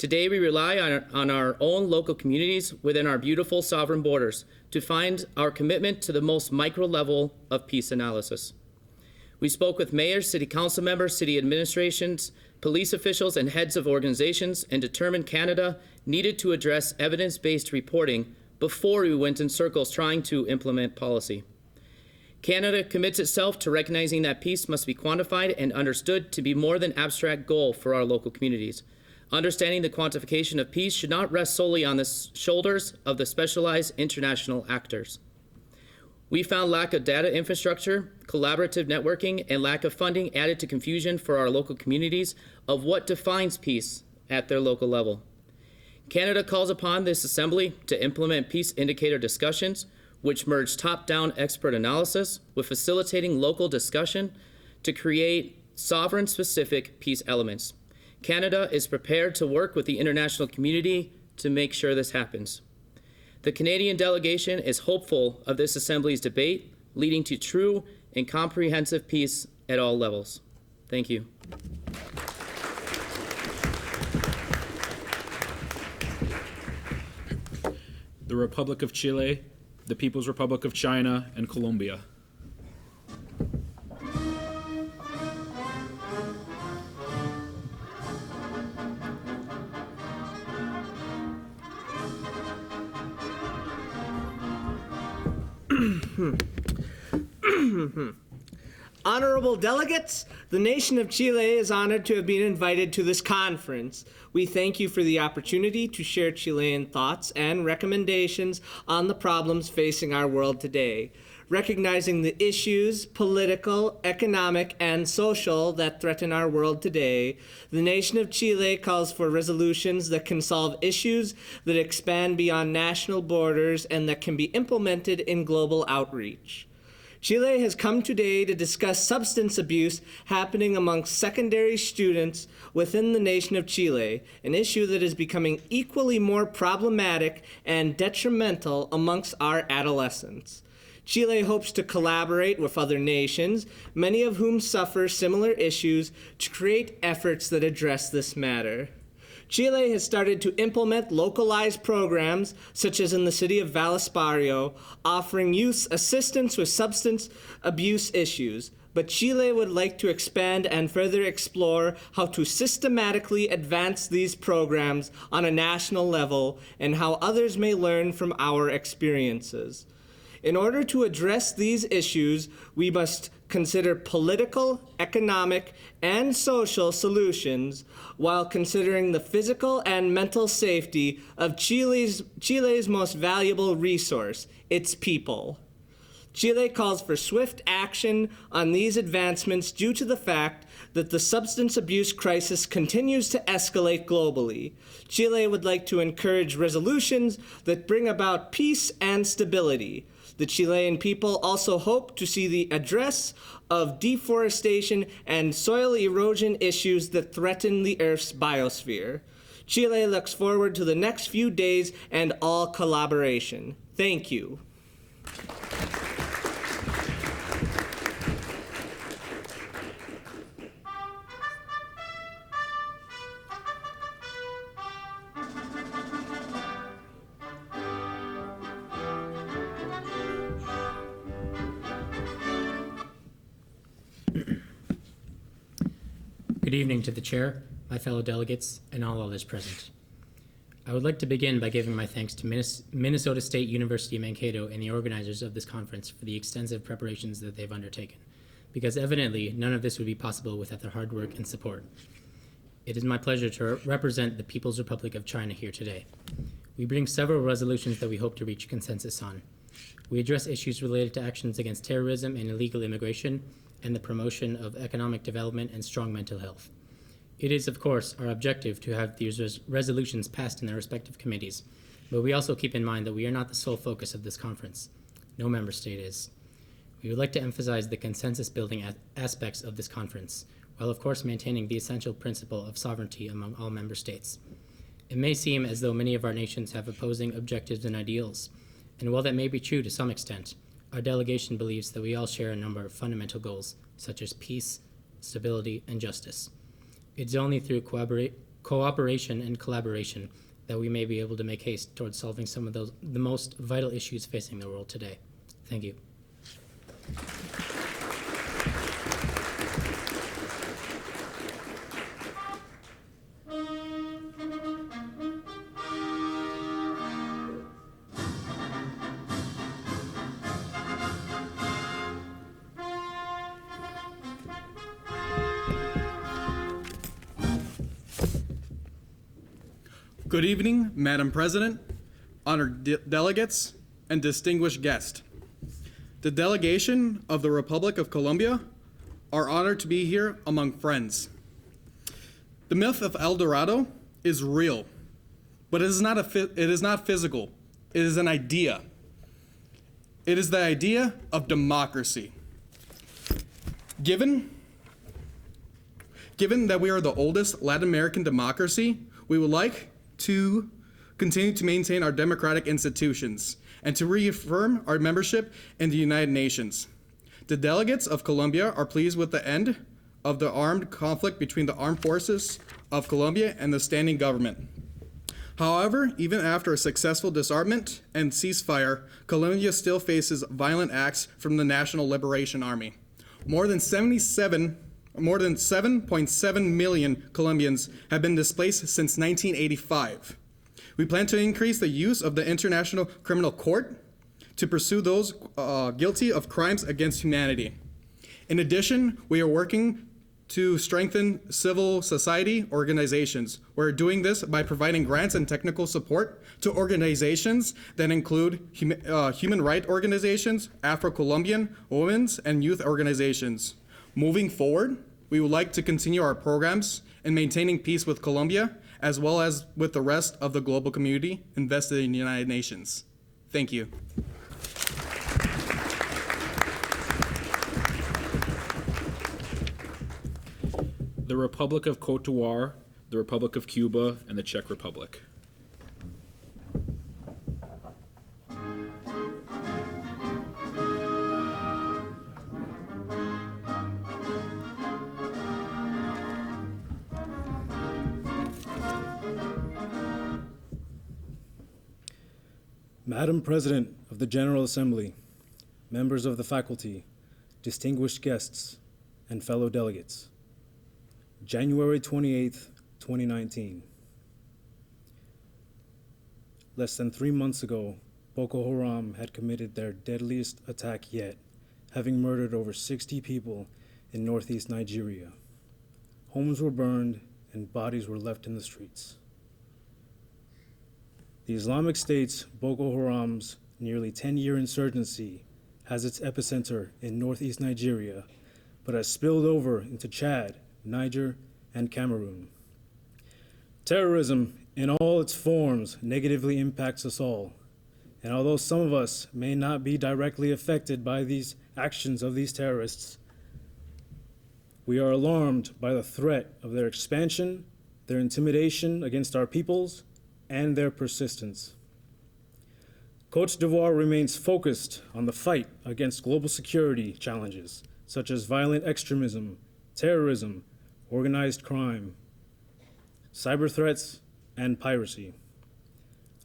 Today, we rely on our own local communities within our beautiful sovereign borders to find our commitment to the most micro level of peace analysis. We spoke with mayors, city council members, city administrations, police officials, and heads of organizations and determined Canada needed to address evidence-based reporting before we went in circles trying to implement policy. Canada commits itself to recognizing that peace must be quantified and understood to be more than an abstract goal for our local communities. Understanding the quantification of peace should not rest solely on the shoulders of the specialized international actors. We found lack of data infrastructure, collaborative networking, and lack of funding added to confusion for our local communities of what defines peace at their local level. Canada calls upon this assembly to implement peace indicator discussions, which merge top-down expert analysis with facilitating local discussion to create sovereign-specific peace elements. Canada is prepared to work with the international community to make sure this happens. The Canadian delegation is hopeful of this Assembly's debate, leading to true and comprehensive peace at all levels. Thank you. The Republic of Chile, the People's Republic of China, and Colombia. Honorable delegates, the nation of Chile is honored to have been invited to this conference. We thank you for the opportunity to share Chilean thoughts and recommendations on the problems facing our world today, recognizing the issues, political, economic, and social that threaten our world today. The nation of Chile calls for resolutions that can solve issues that expand beyond national borders and that can be implemented in global outreach. Chile has come today to discuss substance abuse happening amongst secondary students within the nation of Chile, an issue that is becoming equally more problematic and detrimental amongst our adolescents. Chile hopes to collaborate with other nations, many of whom suffer similar issues, to create efforts that address this matter. Chile has started to implement localized programs, such as in the city of Valespario, offering youth assistance with substance abuse issues. But Chile would like to expand and further explore how to systematically advance these programs on a national level and how others may learn from our experiences. In order to address these issues, we must consider political, economic, and social solutions while considering the physical and mental safety of Chile's most valuable resource, its people. Chile calls for swift action on these advancements due to the fact that the substance abuse crisis continues to escalate globally. Chile would like to encourage resolutions that bring about peace and stability. The Chilean people also hope to see the address of deforestation and soil erosion issues that threaten the Earth's biosphere. Chile looks forward to the next few days and all collaboration. Thank you. Good evening to the chair, my fellow delegates, and all others present. I would like to begin by giving my thanks to Minnesota State University Mankato and the organizers of this conference for the extensive preparations that they've undertaken, because evidently none of this would be possible without their hard work and support. It is my pleasure to represent the People's Republic of China here today. We bring several resolutions that we hope to reach consensus on. We address issues related to actions against terrorism and illegal immigration, and the promotion of economic development and strong mental health. It is, of course, our objective to have these resolutions passed in their respective committees, but we also keep in mind that we are not the sole focus of this conference. No member state is. We would like to emphasize the consensus-building aspects of this conference, while of course maintaining the essential principle of sovereignty among all member states. It may seem as though many of our nations have opposing objectives and ideals, and while that may be true to some extent, our delegation believes that we all share a number of fundamental goals, such as peace, stability, and justice. It's only through cooperation, and collaboration that we may be able to make haste towards solving some of the most vital issues facing the world today. Thank you. Good evening, Madam President, honored delegates, and distinguished guests. The delegation of the Republic of Colombia are honored to be here among friends. The myth of El Dorado is real, but it is not physical. It is an idea. It is the idea of democracy. Given that we are the oldest Latin American democracy, we would like to continue to maintain our democratic institutions and to reaffirm our membership in the United Nations. The delegates of Colombia are pleased with the end of the armed conflict between the armed forces of Colombia and the standing government. However, even after a successful disarmament and ceasefire, Colombia still faces violent acts from the National Liberation Army. More than 7.7 million Colombians have been displaced since 1985. We plan to increase the use of the International Criminal Court to pursue those guilty of crimes against humanity. In addition, we are working to strengthen civil society organizations. We're doing this by providing grants and technical support to organizations that include human rights organizations, Afro-Colombian, women's, and youth organizations. Moving forward, we would like to continue our programs in maintaining peace with Colombia, as well as with the rest of the global community invested in the United Nations. Thank you. The Republic of Cote d'Ivoire, the Republic of Cuba, and the Czech Republic. Madam President of the General Assembly, members of the faculty, distinguished guests, and fellow delegates. January 28th, 2019. Less than 3 months ago, Boko Haram had committed their deadliest attack yet, having murdered over 60 people in northeast Nigeria. Homes were burned and bodies were left in the streets. The Islamic State's Boko Haram's nearly 10-year insurgency has its epicenter in northeast Nigeria, but has spilled over into Chad, Niger, and Cameroon. Terrorism in all its forms negatively impacts us all, and although some of us may not be directly affected by these actions of these terrorists, we are alarmed by the threat of their expansion, their intimidation against our peoples, and their persistence. Côte d'Ivoire remains focused on the fight against global security challenges, such as violent extremism, terrorism, organized crime, cyber threats, and piracy.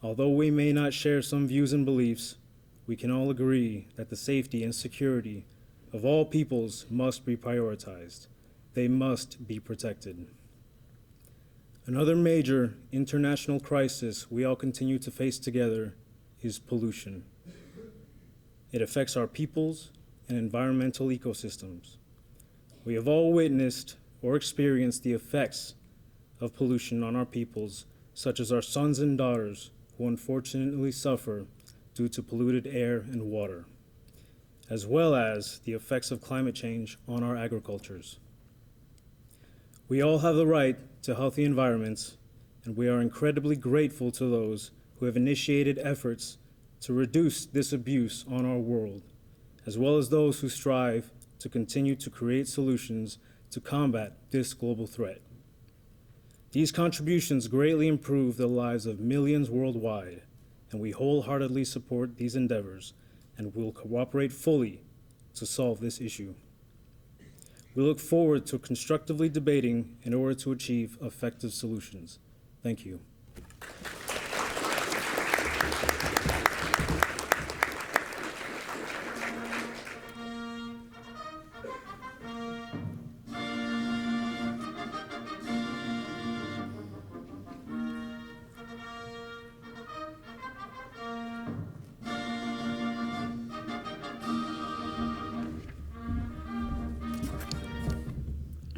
Although we may not share some views and beliefs, we can all agree that the safety and security of all peoples must be prioritized. They must be protected. Another major international crisis we all continue to face together is pollution. It affects our peoples and environmental ecosystems. We have all witnessed or experienced the effects of pollution on our peoples, such as our sons and daughters who unfortunately suffer due to polluted air and water, as well as the effects of climate change on our agricultures. We all have the right to healthy environments, and we are incredibly grateful to those who have initiated efforts to reduce this abuse on our world, as well as those who strive to continue to create solutions to combat this global threat. These contributions greatly improve the lives of millions worldwide, and we wholeheartedly support these endeavors and will cooperate fully to solve this issue. We look forward to constructively debating in order to achieve effective solutions. Thank you.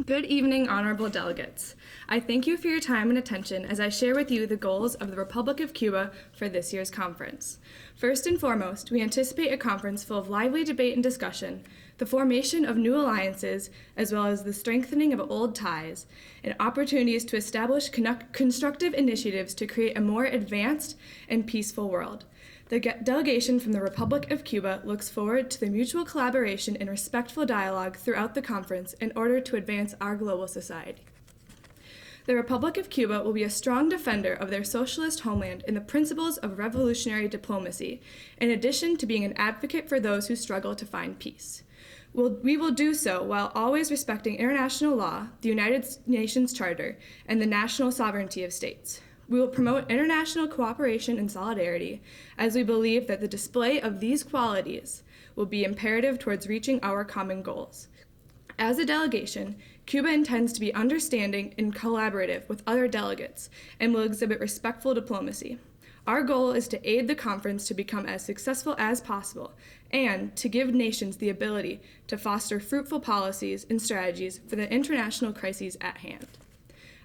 Good evening, honorable delegates. I thank you for your time and attention as I share with you the goals of the Republic of Cuba for this year's conference. First and foremost, we anticipate a conference full of lively debate and discussion, the formation of new alliances, as well as the strengthening of old ties, and opportunities to establish constructive initiatives to create a more advanced and peaceful world. The delegation from the Republic of Cuba looks forward to the mutual collaboration and respectful dialogue throughout the conference in order to advance our global society. The Republic of Cuba will be a strong defender of their socialist homeland and the principles of revolutionary diplomacy, in addition to being an advocate for those who struggle to find peace. We will do so while always respecting international law, the United Nations Charter, and the national sovereignty of states. We will promote international cooperation and solidarity, as we believe that the display of these qualities will be imperative towards reaching our common goals. As a delegation, Cuba intends to be understanding and collaborative with other delegates and will exhibit respectful diplomacy. Our goal is to aid the conference to become as successful as possible and to give nations the ability to foster fruitful policies and strategies for the international crises at hand.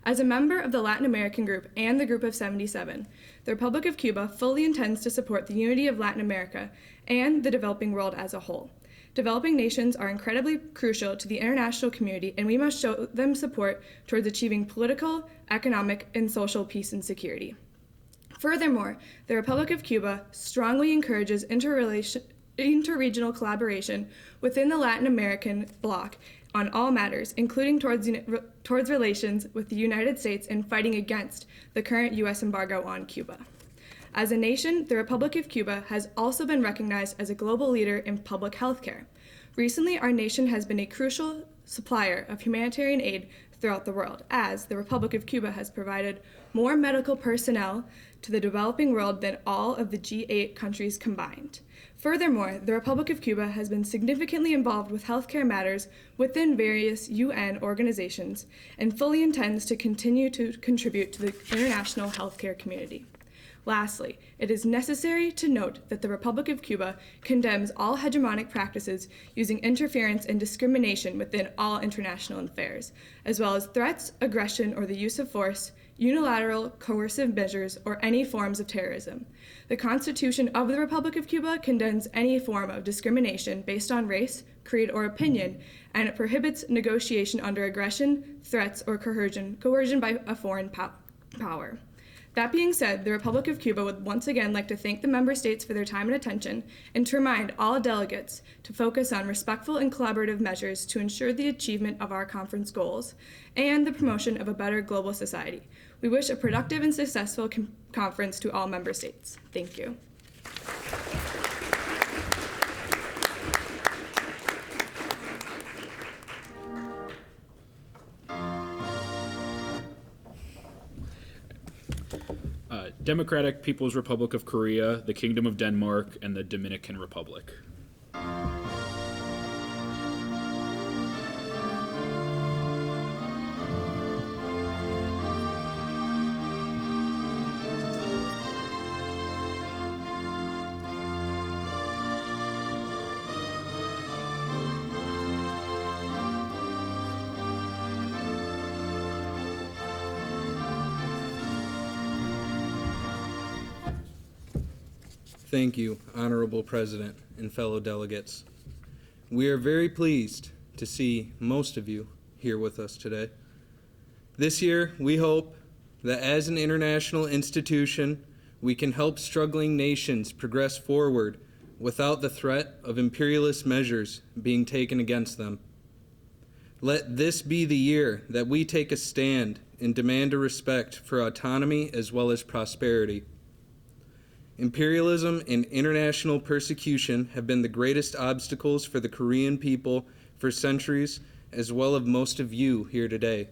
As a member of the Latin American Group and the Group of 77, the Republic of Cuba fully intends to support the unity of Latin America and the developing world as a whole. Developing nations are incredibly crucial to the international community, and we must show them support towards achieving political, economic, and social peace and security. Furthermore, the Republic of Cuba strongly encourages interregional collaboration within the Latin American bloc on all matters, including towards relations with the United States and fighting against the current U.S. embargo on Cuba. As a nation, the Republic of Cuba has also been recognized as a global leader in public health care. Recently, our nation has been a crucial supplier of humanitarian aid throughout the world, as the Republic of Cuba has provided more medical personnel to the developing world than all of the G8 countries combined. Furthermore, the Republic of Cuba has been significantly involved with healthcare matters within various UN organizations and fully intends to continue to contribute to the international healthcare community. Lastly, it is necessary to note that the Republic of Cuba condemns all hegemonic practices using interference and discrimination within all international affairs, as well as threats, aggression, or the use of force, unilateral, coercive measures, or any forms of terrorism. The Constitution of the Republic of Cuba condemns any form of discrimination based on race, creed, or opinion, and it prohibits negotiation under aggression, threats, or coercion by a foreign power. That being said, the Republic of Cuba would once again like to thank the member states for their time and attention and to remind all delegates to focus on respectful and collaborative measures to ensure the achievement of our conference goals and the promotion of a better global society. We wish a productive and successful conference to all member states. Thank you. Democratic People's Republic of Korea, the Kingdom of Denmark, and the Dominican Republic. Thank you, Honorable President and fellow delegates. We are very pleased to see most of you here with us today. This year, we hope that as an international institution, we can help struggling nations progress forward without the threat of imperialist measures being taken against them. Let this be the year that we take a stand and demand a respect for autonomy as well as prosperity. Imperialism and international persecution have been the greatest obstacles for the Korean people for centuries, as well as most of you here today.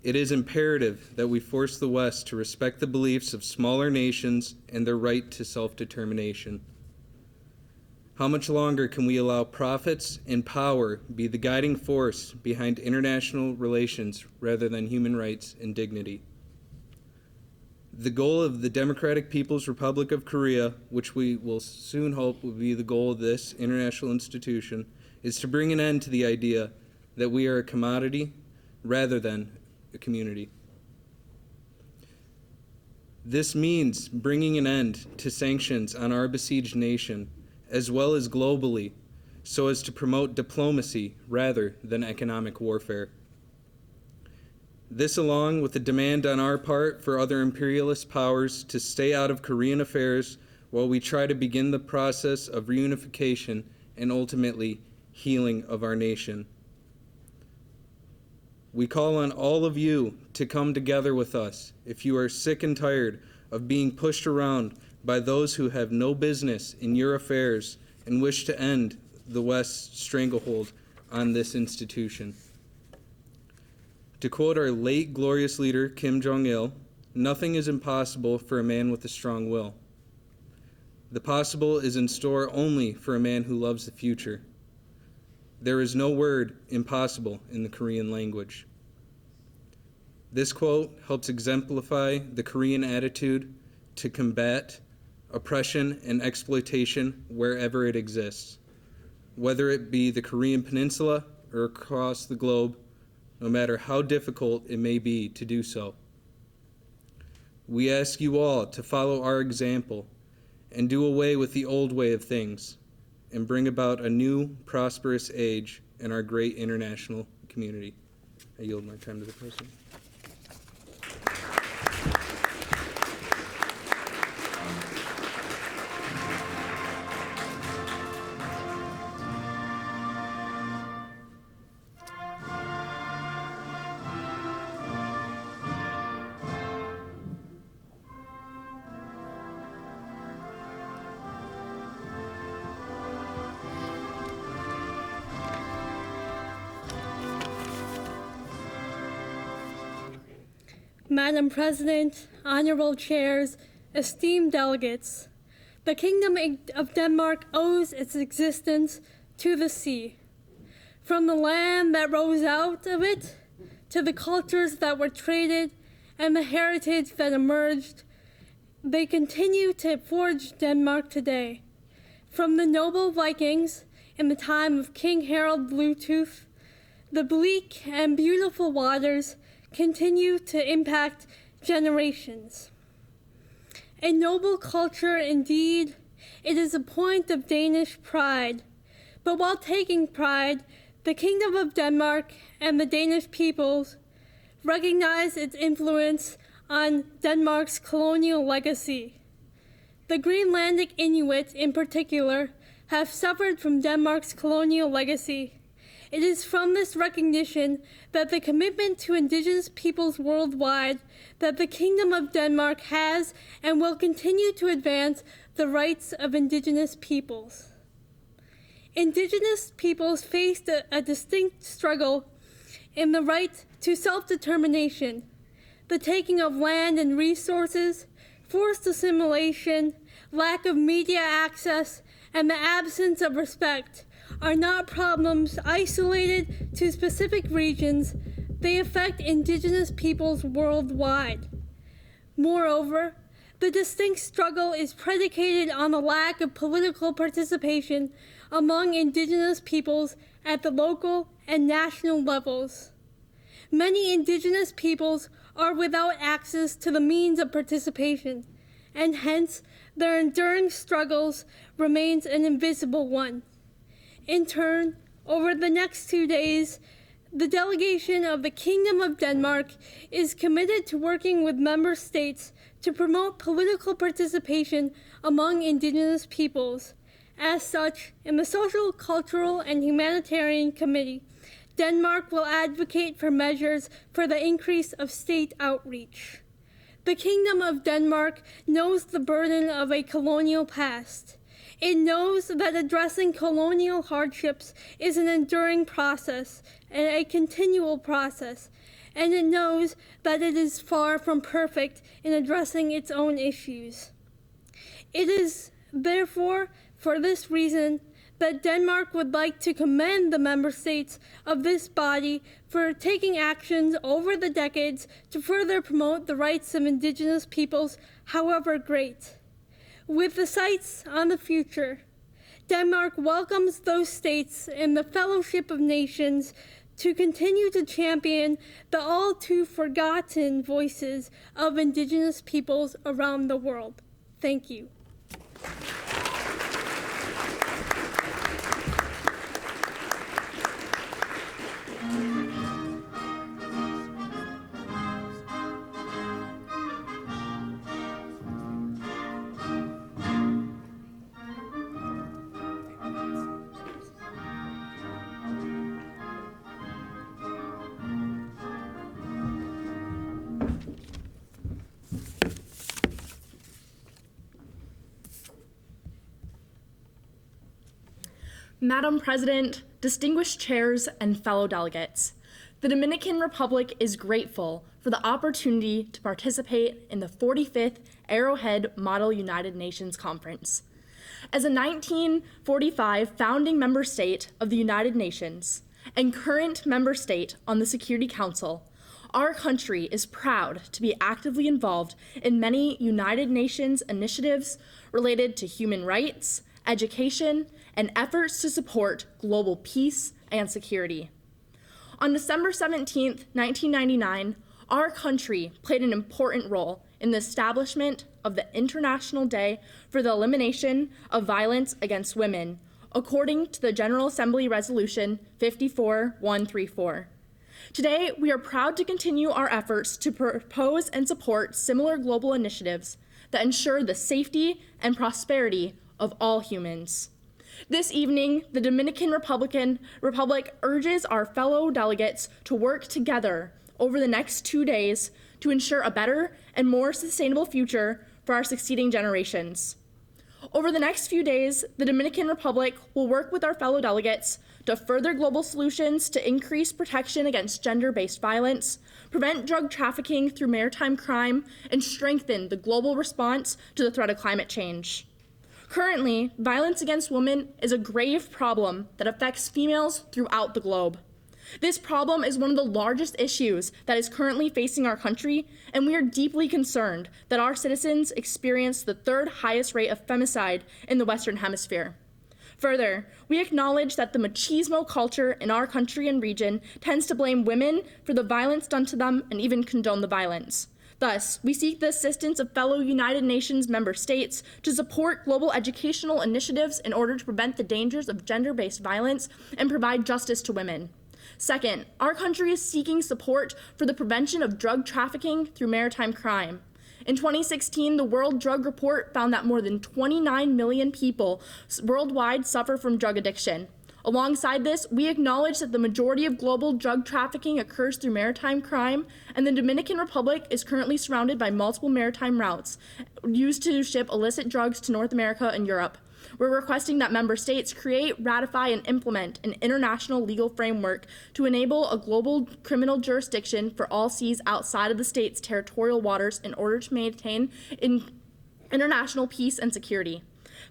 It is imperative that we force the West to respect the beliefs of smaller nations and their right to self-determination. How much longer can we allow profits and power be the guiding force behind international relations rather than human rights and dignity? The goal of the Democratic People's Republic of Korea, which we will soon hope will be the goal of this international institution, is to bring an end to the idea that we are a commodity rather than a community. This means bringing an end to sanctions on our besieged nation, as well as globally, so as to promote diplomacy rather than economic warfare. This, along with the demand on our part for other imperialist powers to stay out of Korean affairs while we try to begin the process of reunification and ultimately healing of our nation. We call on all of you to come together with us if you are sick and tired of being pushed around by those who have no business in your affairs and wish to end the West's stranglehold on this institution. To quote our late glorious leader, Kim Jong-il, nothing is impossible for a man with a strong will. The possible is in store only for a man who loves the future. There is no word impossible in the Korean language. This quote helps exemplify the Korean attitude to combat oppression and exploitation wherever it exists, whether it be the Korean Peninsula or across the globe, no matter how difficult it may be to do so. We ask you all to follow our example and do away with the old way of things and bring about a new, prosperous age in our great international community. I yield my time to the President. Madam President, honorable chairs, esteemed delegates, the Kingdom of Denmark owes its existence to the sea. From the land that rose out of it, to the cultures that were traded, and the heritage that emerged, they continue to forge Denmark today. From the noble Vikings in the time of King Harald Bluetooth, the bleak and beautiful waters continue to impact generations. A noble culture indeed, it is a point of Danish pride. But while taking pride, the Kingdom of Denmark and the Danish peoples recognize its influence on Denmark's colonial legacy. The Greenlandic Inuit, in particular, have suffered from Denmark's colonial legacy. It is from this recognition that the commitment to indigenous peoples worldwide that the Kingdom of Denmark has and will continue to advance the rights of indigenous peoples. Indigenous peoples faced a distinct struggle in the right to self-determination, the taking of land and resources, forced assimilation, lack of media access, and the absence of respect are not problems isolated to specific regions. They affect indigenous peoples worldwide. Moreover, the distinct struggle is predicated on the lack of political participation among indigenous peoples at the local and national levels. Many indigenous peoples are without access to the means of participation, and hence their enduring struggles remains an invisible one. In turn, over the next 2 days, the delegation of the Kingdom of Denmark is committed to working with member states to promote political participation among indigenous peoples. As such, in the Social, Cultural, and Humanitarian Committee, Denmark will advocate for measures for the increase of state outreach. The Kingdom of Denmark knows the burden of a colonial past. It knows that addressing colonial hardships is an enduring process and a continual process, and it knows that it is far from perfect in addressing its own issues. It is, therefore, for this reason, that Denmark would like to commend the member states of this body for taking actions over the decades to further promote the rights of Indigenous peoples, however great. With the sights on the future, Denmark welcomes those states in the Fellowship of Nations to continue to champion the all too forgotten voices of Indigenous peoples around the world. Thank you. Madam President, distinguished chairs, and fellow delegates, the Dominican Republic is grateful for the opportunity to participate in the 45th Arrowhead Model United Nations Conference. As a 1945 founding member state of the United Nations and current member state on the Security Council, our country is proud to be actively involved in many United Nations initiatives related to human rights, education, and efforts to support global peace and security. On December 17, 1999, our country played an important role in the establishment of the International Day for the Elimination of Violence Against Women, according to the General Assembly Resolution 54-134. Today, we are proud to continue our efforts to propose and support similar global initiatives that ensure the safety and prosperity of all humans. This evening, the Dominican Republic urges our fellow delegates to work together over the next 2 days to ensure a better and more sustainable future for our succeeding generations. Over the next few days, the Dominican Republic will work with our fellow delegates to further global solutions to increase protection against gender-based violence, prevent drug trafficking through maritime crime, and strengthen the global response to the threat of climate change. Currently, violence against women is a grave problem that affects females throughout the globe. This problem is one of the largest issues that is currently facing our country, and we are deeply concerned that our citizens experience the third highest rate of femicide in the Western Hemisphere. Further, we acknowledge that the machismo culture in our country and region tends to blame women for the violence done to them and even condone the violence. Thus, we seek the assistance of fellow United Nations member states to support global educational initiatives in order to prevent the dangers of gender-based violence and provide justice to women. Second, our country is seeking support for the prevention of drug trafficking through maritime crime. In 2016, the World Drug Report found that more than 29 million people worldwide suffer from drug addiction. Alongside this, we acknowledge that the majority of global drug trafficking occurs through maritime crime, and the Dominican Republic is currently surrounded by multiple maritime routes used to ship illicit drugs to North America and Europe. We're requesting that member states create, ratify, and implement an international legal framework to enable a global criminal jurisdiction for all seas outside of the state's territorial waters in order to maintain international peace and security.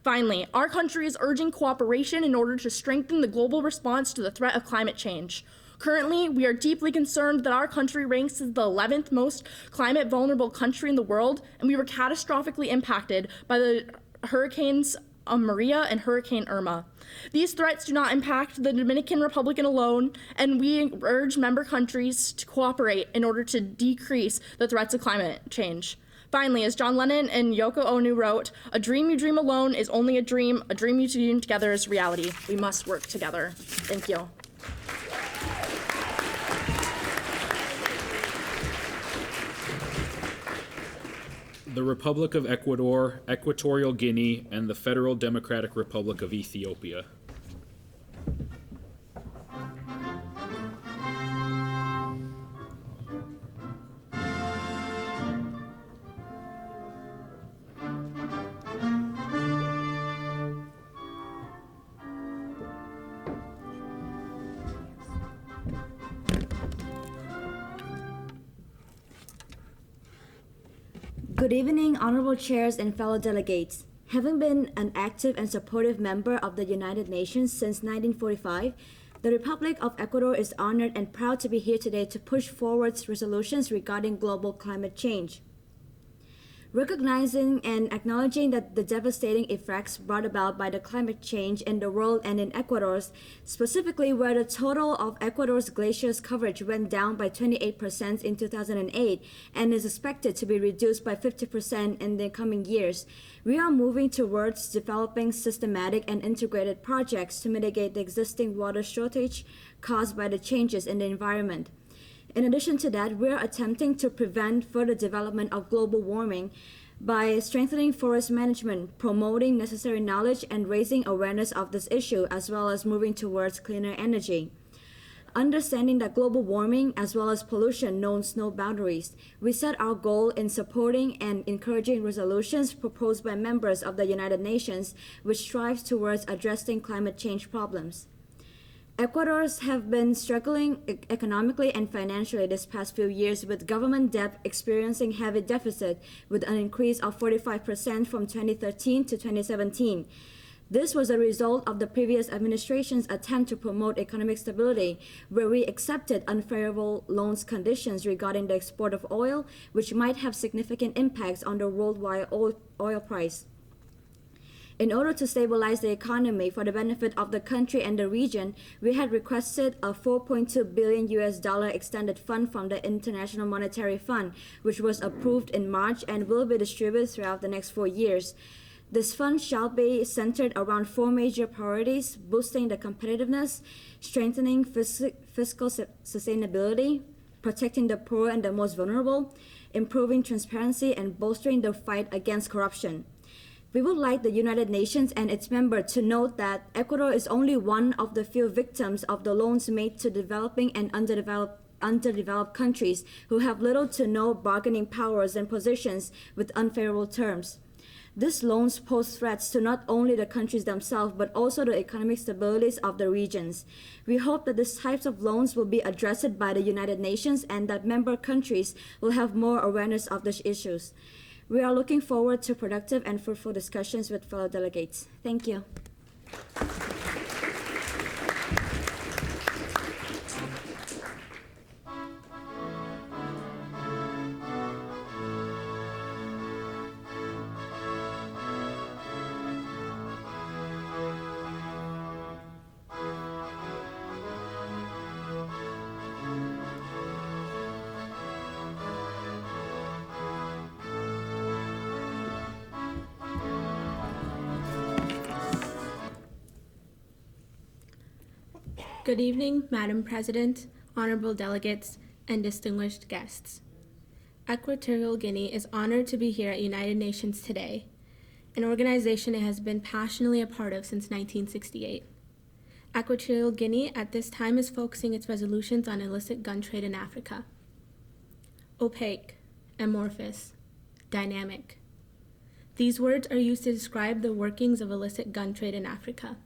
Finally, our country is urging cooperation in order to strengthen the global response to the threat of climate change. Currently, we are deeply concerned that our country ranks as the 11th most climate vulnerable country in the world, and we were catastrophically impacted by the hurricanes Maria and Hurricane Irma. These threats do not impact the Dominican Republic alone, and we urge member countries to cooperate in order to decrease the threats of climate change. Finally, as John Lennon and Yoko Ono wrote, "A dream you dream alone is only a dream you dream together is reality." We must work together. Thank you. The Republic of Ecuador, Equatorial Guinea, and the Federal Democratic Republic of Ethiopia. Good evening, honorable chairs and fellow delegates. Having been an active and supportive member of the United Nations since 1945, the Republic of Ecuador is honored and proud to be here today to push forward resolutions regarding global climate change. Recognizing and acknowledging that the devastating effects brought about by the climate change in the world and in Ecuador, specifically where the total of Ecuador's glaciers coverage went down by 28% in 2008 and is expected to be reduced by 50% in the coming years, we are moving towards developing systematic and integrated projects to mitigate the existing water shortage caused by the changes in the environment. In addition to that, we are attempting to prevent further development of global warming by strengthening forest management, promoting necessary knowledge, and raising awareness of this issue, as well as moving towards cleaner energy. Understanding that global warming as well as pollution knows no boundaries, we set our goal in supporting and encouraging resolutions proposed by members of the United Nations, which strives towards addressing climate change problems. Ecuadors have been struggling economically and financially this past few years, with government debt experiencing heavy deficit with an increase of 45% from 2013 to 2017. This was a result of the previous administration's attempt to promote economic stability, where we accepted unfavorable loans conditions regarding the export of oil, which might have significant impacts on the worldwide oil price. In order to stabilize the economy for the benefit of the country and the region, we had requested a $4.2 billion extended fund from the International Monetary Fund, which was approved in March and will be distributed throughout the next 4 years. This fund shall be centered around 4 major priorities: boosting the competitiveness, strengthening fiscal sustainability, protecting the poor and the most vulnerable, improving transparency, and bolstering the fight against corruption. We would like the United Nations and its members to note that Ecuador is only one of the few victims of the loans made to developing and underdeveloped countries who have little to no bargaining powers and positions with unfavorable terms. These loans pose threats to not only the countries themselves, but also the economic stabilities of the regions. We hope that these types of loans will be addressed by the United Nations and that member countries will have more awareness of these issues. We are looking forward to productive and fruitful discussions with fellow delegates. Thank you. Good evening, Madam President, honorable delegates, and distinguished guests. Equatorial Guinea is honored to be here at United Nations today, an organization it has been passionately a part of since 1968. Equatorial Guinea at this time is focusing its resolutions on illicit gun trade in Africa. Opaque, amorphous, dynamic. These words are used to describe the workings of illicit gun trade in Africa.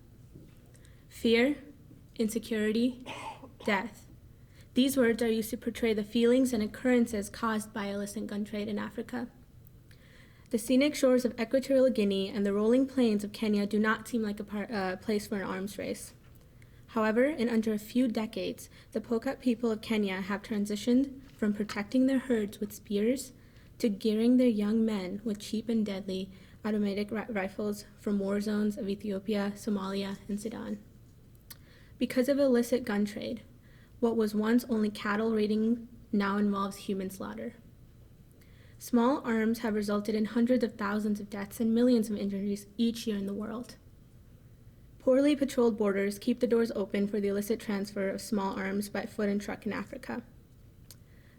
Fear, insecurity, death. These words are used to portray the feelings and occurrences caused by illicit gun trade in Africa. The scenic shores of Equatorial Guinea and the rolling plains of Kenya do not seem like a place for an arms race. However, in under a few decades, the Pokot people of Kenya have transitioned from protecting their herds with spears to gearing their young men with cheap and deadly automatic rifles from war zones of Ethiopia, Somalia, and Sudan. Because of illicit gun trade, what was once only cattle raiding now involves human slaughter. Small arms have resulted in hundreds of thousands of deaths and millions of injuries each year in the world. Poorly patrolled borders keep the doors open for the illicit transfer of small arms by foot and truck in Africa.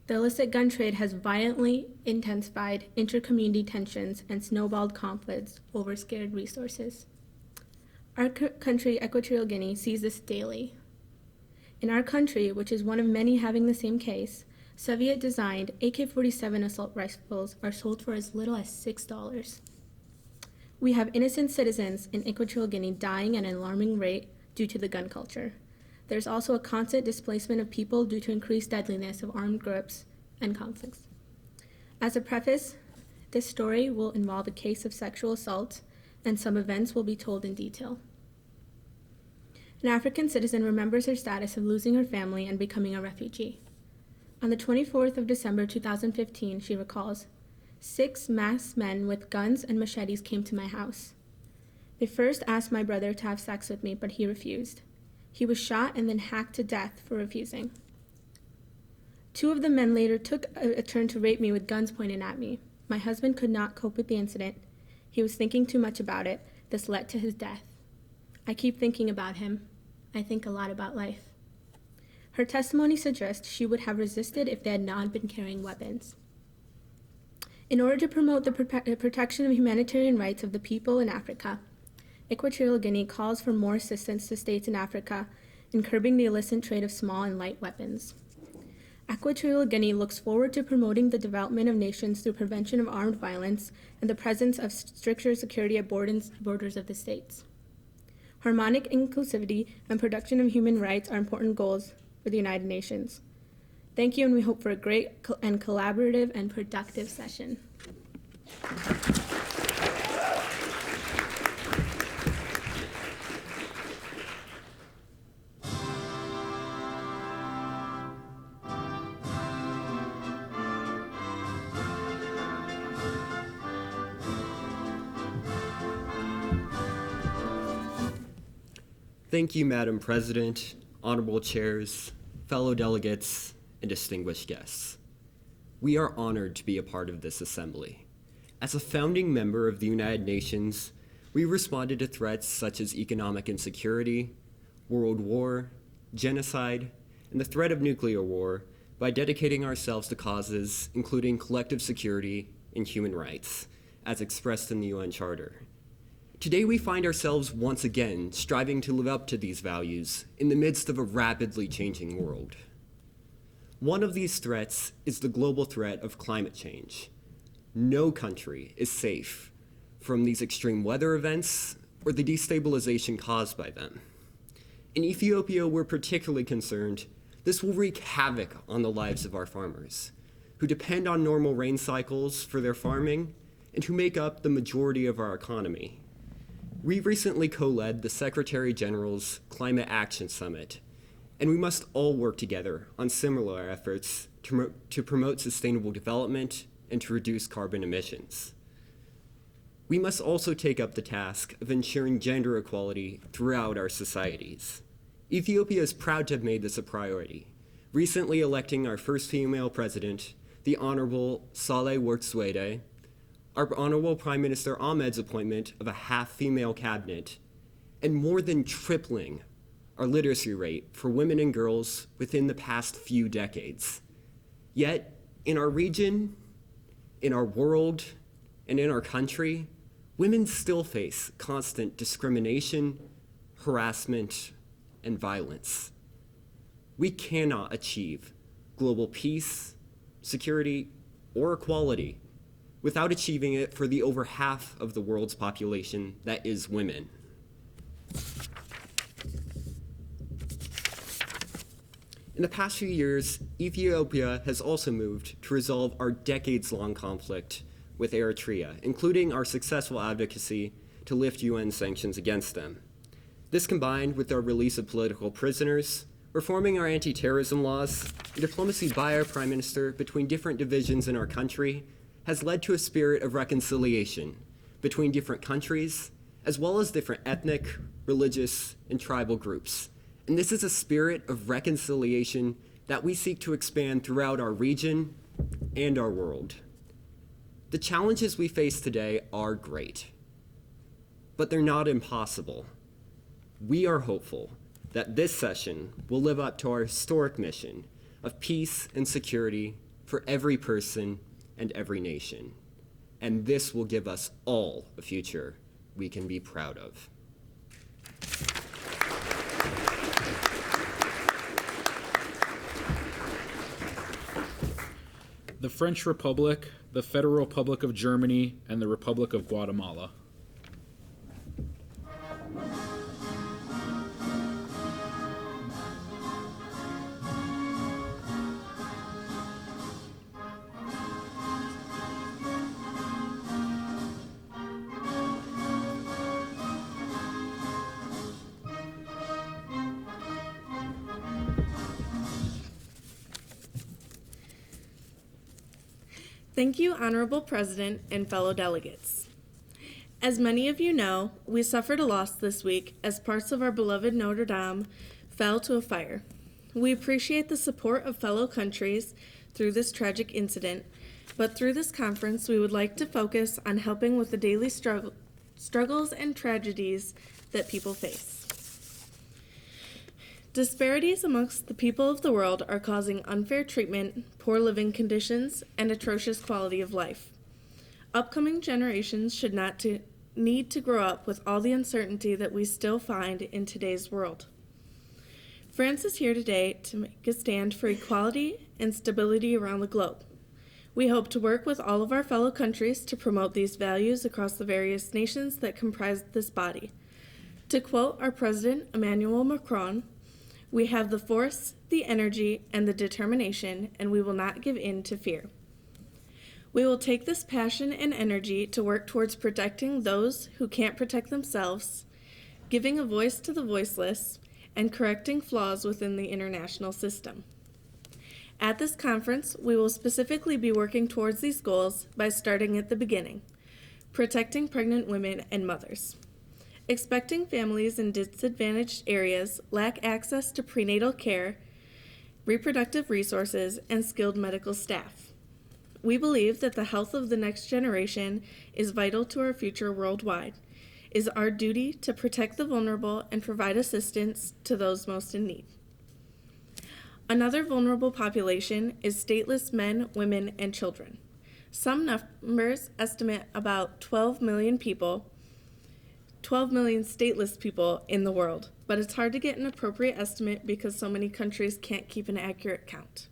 The illicit gun trade has violently intensified inter-community tensions and snowballed conflicts over scarce resources. Our country, Equatorial Guinea, sees this daily. In our country, which is one of many having the same case, Soviet-designed AK-47 assault rifles are sold for as little as $6. We have innocent citizens in Equatorial Guinea dying at an alarming rate due to the gun culture. There's also a constant displacement of people due to increased deadliness of armed groups and conflicts. As a preface, This story will involve a case of sexual assault, and some events will be told in detail. An African citizen remembers her status of losing her family and becoming a refugee. On the 24th of December 2015, she recalls, 6 masked men with guns and machetes came to my house. They first asked my brother to have sex with me, but he refused. He was shot and then hacked to death for refusing. 2 of the men later took a turn to rape me with guns pointed at me. My husband could not cope with the incident. He was thinking too much about it. This led to his death. I keep thinking about him. I think a lot about life. Her testimony suggests she would have resisted if they had not been carrying weapons. In order to promote the protection of humanitarian rights of the people in Africa, Equatorial Guinea calls for more assistance to states in Africa in curbing the illicit trade of small and light weapons. Equatorial Guinea looks forward to promoting the development of nations through prevention of armed violence and the presence of stricter security at borders of the states. Harmonic inclusivity and protection of human rights are important goals for the United Nations. Thank you, and we hope for a great and collaborative and productive session. Thank you, Madam President, honorable chairs, fellow delegates, and distinguished guests. We are honored to be a part of this assembly. As a founding member of the United Nations, we responded to threats such as economic insecurity, world war, genocide, and the threat of nuclear war by dedicating ourselves to causes including collective security and human rights, as expressed in the UN Charter. Today we find ourselves once again striving to live up to these values in the midst of a rapidly changing world. One of these threats is the global threat of climate change. No country is safe from these extreme weather events or the destabilization caused by them. In Ethiopia, we're particularly concerned this will wreak havoc on the lives of our farmers, who depend on normal rain cycles for their farming and who make up the majority of our economy. We recently co-led the Secretary General's Climate Action Summit, and we must all work together on similar efforts to promote sustainable development and to reduce carbon emissions. We must also take up the task of ensuring gender equality throughout our societies. Ethiopia is proud to have made this a priority, recently electing our first female president, the Honorable Saleh Work Suede, our Honorable Prime Minister Ahmed's appointment of a half-female cabinet, and more than tripling our literacy rate for women and girls within the past few decades. Yet, in our region, in our world, and in our country, women still face constant discrimination, harassment, and violence. We cannot achieve global peace, security, or equality without achieving it for the over half of the world's population that is women. In the past few years, Ethiopia has also moved to resolve our decades-long conflict with Eritrea, including our successful advocacy to lift UN sanctions against them. This, combined with our release of political prisoners, reforming our anti-terrorism laws, and diplomacy by our Prime Minister between different divisions in our country, has led to a spirit of reconciliation between different countries, as well as different ethnic, religious, and tribal groups. And this is a spirit of reconciliation that we seek to expand throughout our region and our world. The challenges we face today are great, but they're not impossible. We are hopeful that this session will live up to our historic mission of peace and security for every person and every nation. And this will give us all a future we can be proud of. The French Republic, the Federal Republic of Germany, and the Republic of Guatemala. Thank you, Honorable President and fellow delegates. As many of you know, we suffered a loss this week as parts of our beloved Notre Dame fell to a fire. We appreciate the support of fellow countries through this tragic incident, but through this conference, we would like to focus on helping with the daily struggles and tragedies that people face. Disparities amongst the people of the world are causing unfair treatment, poor living conditions, and atrocious quality of life. Upcoming generations should not need to grow up with all the uncertainty that we still find in today's world. France is here today to make a stand for equality and stability around the globe. We hope to work with all of our fellow countries to promote these values across the various nations that comprise this body. To quote our President Emmanuel Macron, "We have the force, the energy, and the determination, and we will not give in to fear." We will take this passion and energy to work towards protecting those who can't protect themselves, giving a voice to the voiceless, and correcting flaws within the international system. At this conference, we will specifically be working towards these goals by starting at the beginning, protecting pregnant women and mothers. Expecting families in disadvantaged areas lack access to prenatal care, reproductive resources, and skilled medical staff. We believe that the health of the next generation is vital to our future worldwide. It is our duty to protect the vulnerable and provide assistance to those most in need. Another vulnerable population is stateless men, women, and children. Some numbers estimate about 12 million stateless people in the world, but it's hard to get an appropriate estimate because so many countries can't keep an accurate count.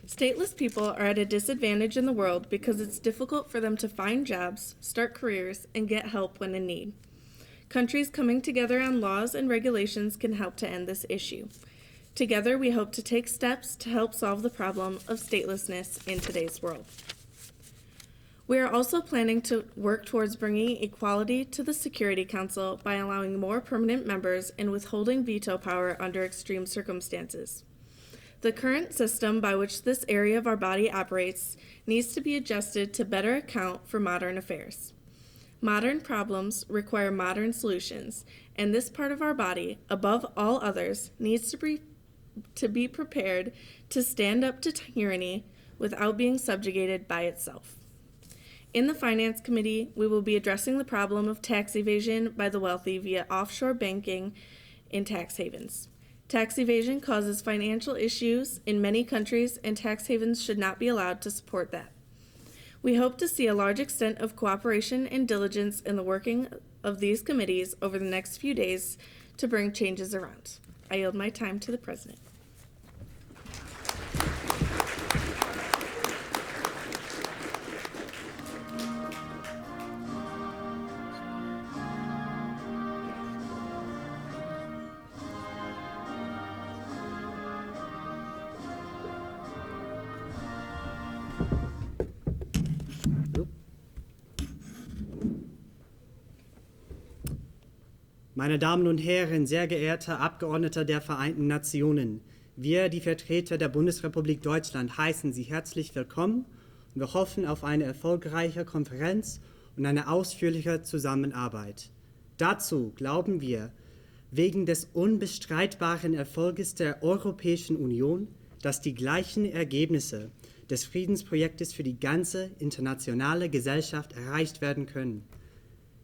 Stateless people are at a disadvantage in the world because it's difficult for them to find jobs, start careers, and get help when in need. Countries coming together on laws and regulations can help to end this issue. Together, we hope to take steps to help solve the problem of statelessness in today's world. We are also planning to work towards bringing equality to the Security Council by allowing more permanent members and withholding veto power under extreme circumstances. The current system by which this area of our body operates needs to be adjusted to better account for modern affairs. Modern problems require modern solutions, and this part of our body, above all others, needs to be prepared to stand up to tyranny without being subjugated by itself. In the Finance Committee, we will be addressing the problem of tax evasion by the wealthy via offshore banking in tax havens. Tax evasion causes financial issues in many countries, and tax havens should not be allowed to support that. We hope to see a large extent of cooperation and diligence in the working of these committees over the next few days to bring changes around. I yield my time to the President. Meine Damen und Herren, sehr geehrte Abgeordnete der Vereinten Nationen, wir, die Vertreter der Bundesrepublik Deutschland, heißen Sie herzlich willkommen und wir hoffen auf eine erfolgreiche Konferenz und eine ausführliche Zusammenarbeit. Dazu glauben wir, wegen des unbestreitbaren Erfolges der Europäischen Union, dass die gleichen Ergebnisse des Friedensprojektes für die ganze internationale Gesellschaft erreicht werden können.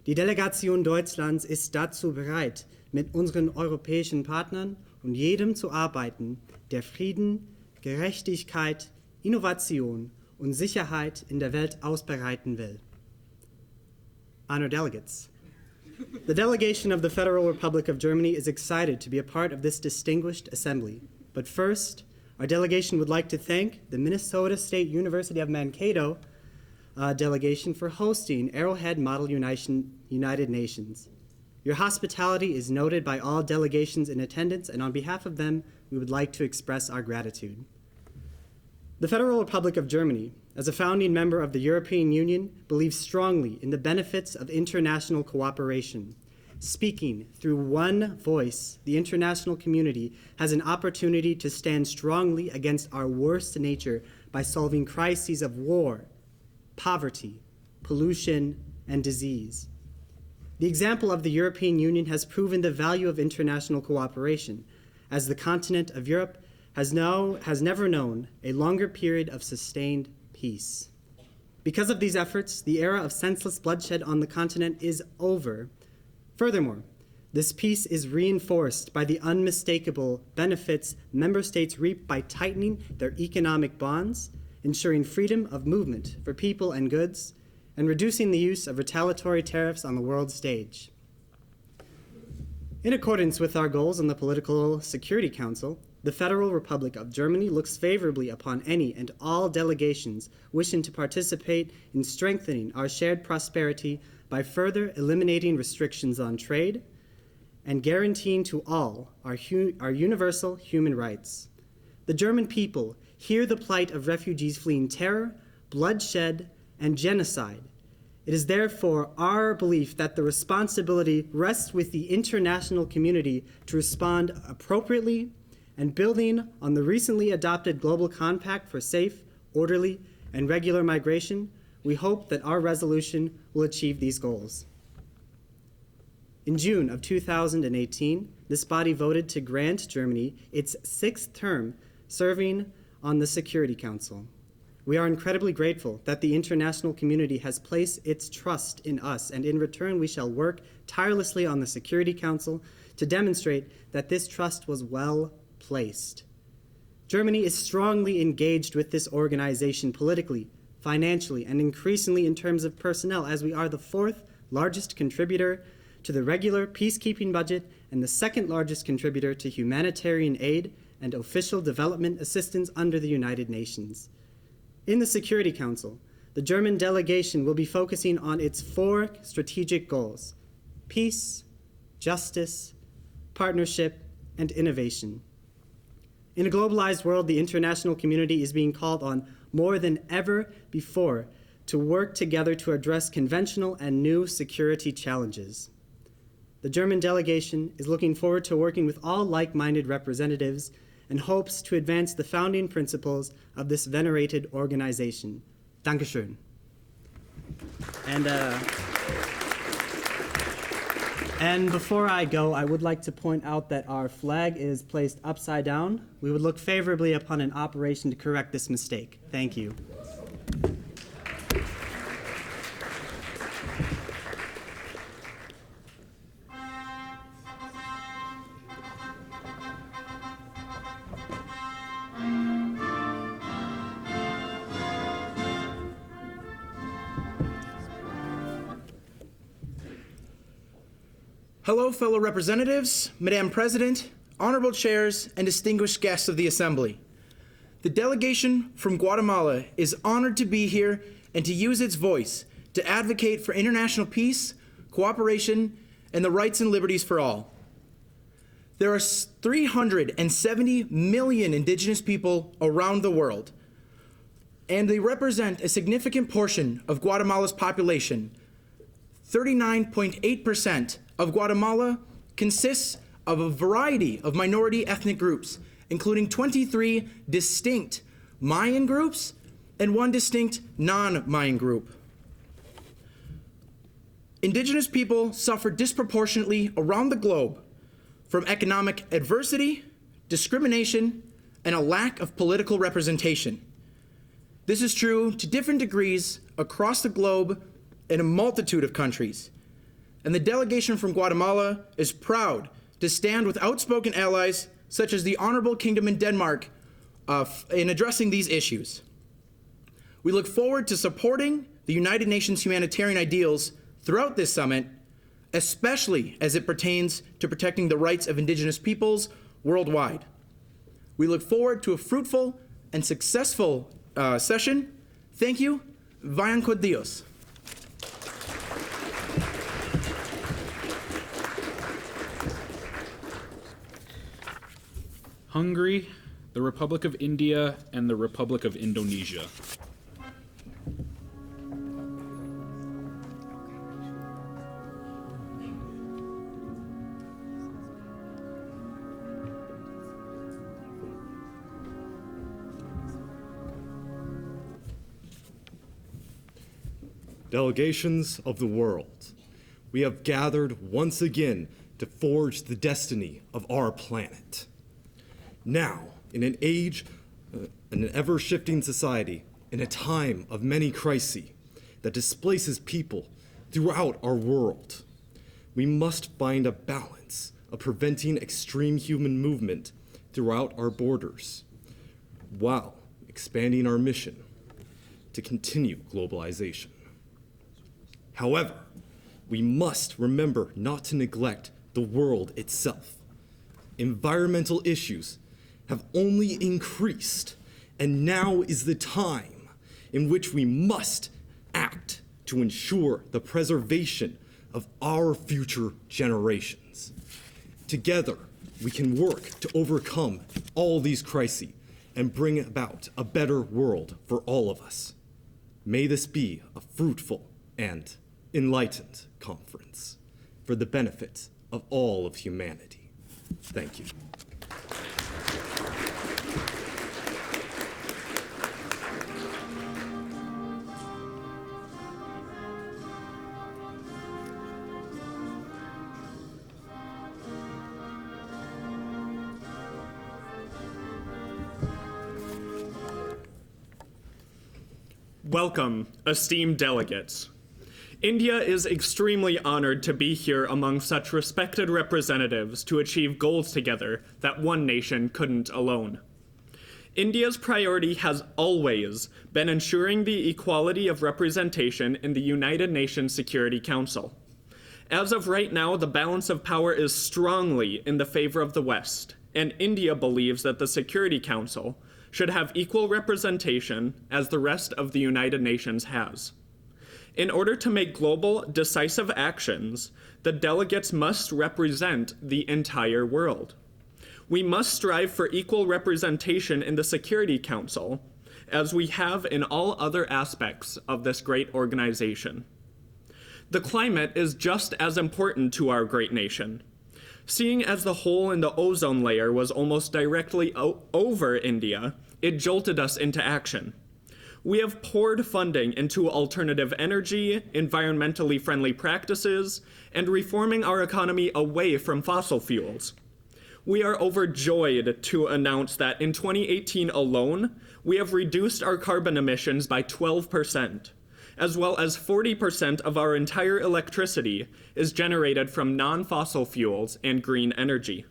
Die Delegation Deutschlands ist dazu bereit, mit unseren europäischen Partnern und jedem zu arbeiten, der Frieden, Gerechtigkeit, Innovation und Sicherheit in der Welt ausbreiten will. Honored delegates, the delegation of the Federal Republic of Germany is excited to be a part of this distinguished assembly. But first, our delegation would like to thank the Minnesota State University of Mankato delegation for hosting Arrowhead Model United Nations. Your hospitality is noted by all delegations in attendance, and on behalf of them, we would like to express our gratitude. The Federal Republic of Germany, as a founding member of the European Union, believes strongly in the benefits of international cooperation. Speaking through one voice, the international community has an opportunity to stand strongly against our worst nature by solving crises of war, poverty, pollution, and disease. The example of the European Union has proven the value of international cooperation, as the continent of Europe has never known a longer period of sustained peace. Because of these efforts, the era of senseless bloodshed on the continent is over. Furthermore, this peace is reinforced by the unmistakable benefits member states reap by tightening their economic bonds, ensuring freedom of movement for people and goods, and reducing the use of retaliatory tariffs on the world stage. In accordance with our goals in the Political Security Council, the Federal Republic of Germany looks favorably upon any and all delegations wishing to participate in strengthening our shared prosperity by further eliminating restrictions on trade and guaranteeing to all our universal human rights. The German people hear the plight of refugees fleeing terror, bloodshed, and genocide. It is therefore our belief that the responsibility rests with the international community to respond appropriately and building on the recently adopted Global Compact for safe, orderly, and regular migration. We hope that our resolution will achieve these goals. In June of 2018, this body voted to grant Germany its 6th term serving on the Security Council. We are incredibly grateful that the international community has placed its trust in us, and in return we shall work tirelessly on the Security Council to demonstrate that this trust was well placed. Germany is strongly engaged with this organization politically, financially, and increasingly in terms of personnel, as we are the 4th largest contributor to the regular peacekeeping budget and the 2nd largest contributor to humanitarian aid and official development assistance under the United Nations. In the Security Council, the German delegation will be focusing on its 4 strategic goals: peace, justice, partnership, and innovation. In a globalized world, the international community is being called on more than ever before to work together to address conventional and new security challenges. The German delegation is looking forward to working with all like-minded representatives and hopes to advance the founding principles of this venerated organization. Dankeschön. And before I go, I would like to point out that our flag is placed upside down. We would look favorably upon an operation to correct this mistake. Thank you. Hello, fellow representatives, Madam President, honorable chairs, and distinguished guests of the Assembly. The delegation from Guatemala is honored to be here and to use its voice to advocate for international peace, cooperation, and the rights and liberties for all. There are 370 million indigenous people around the world, and they represent a significant portion of Guatemala's population. 39.8% of Guatemala consists of a variety of minority ethnic groups, including 23 distinct Mayan groups and 1 distinct non-Mayan group. Indigenous people suffer disproportionately around the globe from economic adversity, discrimination, and a lack of political representation. This is true to different degrees across the globe in a multitude of countries. And the delegation from Guatemala is proud to stand with outspoken allies such as the Honorable Kingdom in Denmark in addressing these issues. We look forward to supporting the United Nations humanitarian ideals throughout this summit, especially as it pertains to protecting the rights of indigenous peoples worldwide. We look forward to a fruitful and successful session. Thank you. Vayan con Dios. Hungary, the Republic of India, and the Republic of Indonesia. delegations of the world, we have gathered once again to forge the destiny of our planet. Now, in an age, in an ever-shifting society, in a time of many crises that displaces people throughout our world, we must find a balance of preventing extreme human movement throughout our borders, while expanding our mission to continue globalization. However, we must remember not to neglect the world itself. Environmental issues have only increased, and now is the time in which we must act to ensure the preservation of our future generations. Together, we can work to overcome all these crises and bring about a better world for all of us. May this be a fruitful and enlightened conference for the benefit of all of humanity. Thank you. Welcome, esteemed delegates. India is extremely honored to be here among such respected representatives to achieve goals together that one nation couldn't alone. India's priority has always been ensuring the equality of representation in the United Nations Security Council. As of right now, the balance of power is strongly in the favor of the West, and India believes that the Security Council should have equal representation as the rest of the United Nations has. In order to make global, decisive actions, the delegates must represent the entire world. We must strive for equal representation in the Security Council, as we have in all other aspects of this great organization. The climate is just as important to our great nation. Seeing as the hole in the ozone layer was almost directly over India, it jolted us into action. We have poured funding into alternative energy, environmentally friendly practices, and reforming our economy away from fossil fuels. We are overjoyed to announce that in 2018 alone, we have reduced our carbon emissions by 12%, as well as 40% of our entire electricity is generated from non-fossil fuels and green energy.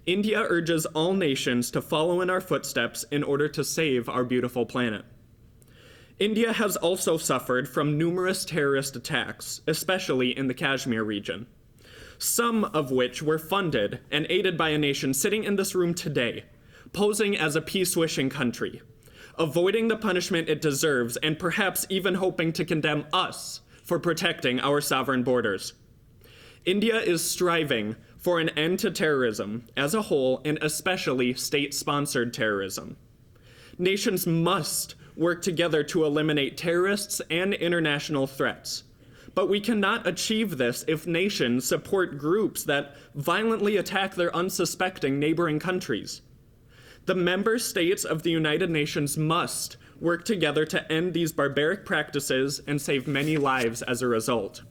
India urges all nations to follow in our footsteps in order to save our beautiful planet. India has also suffered from numerous terrorist attacks, especially in the Kashmir region, some of which were funded and aided by a nation sitting in this room today, posing as a peace-wishing country, avoiding the punishment it deserves, and perhaps even hoping to condemn us for protecting our sovereign borders. India is striving for an end to terrorism as a whole, and especially state-sponsored terrorism. Nations must work together to eliminate terrorists and international threats. But we cannot achieve this if nations support groups that violently attack their unsuspecting neighboring countries. The member states of the United Nations must work together to end these barbaric practices and save many lives as a result.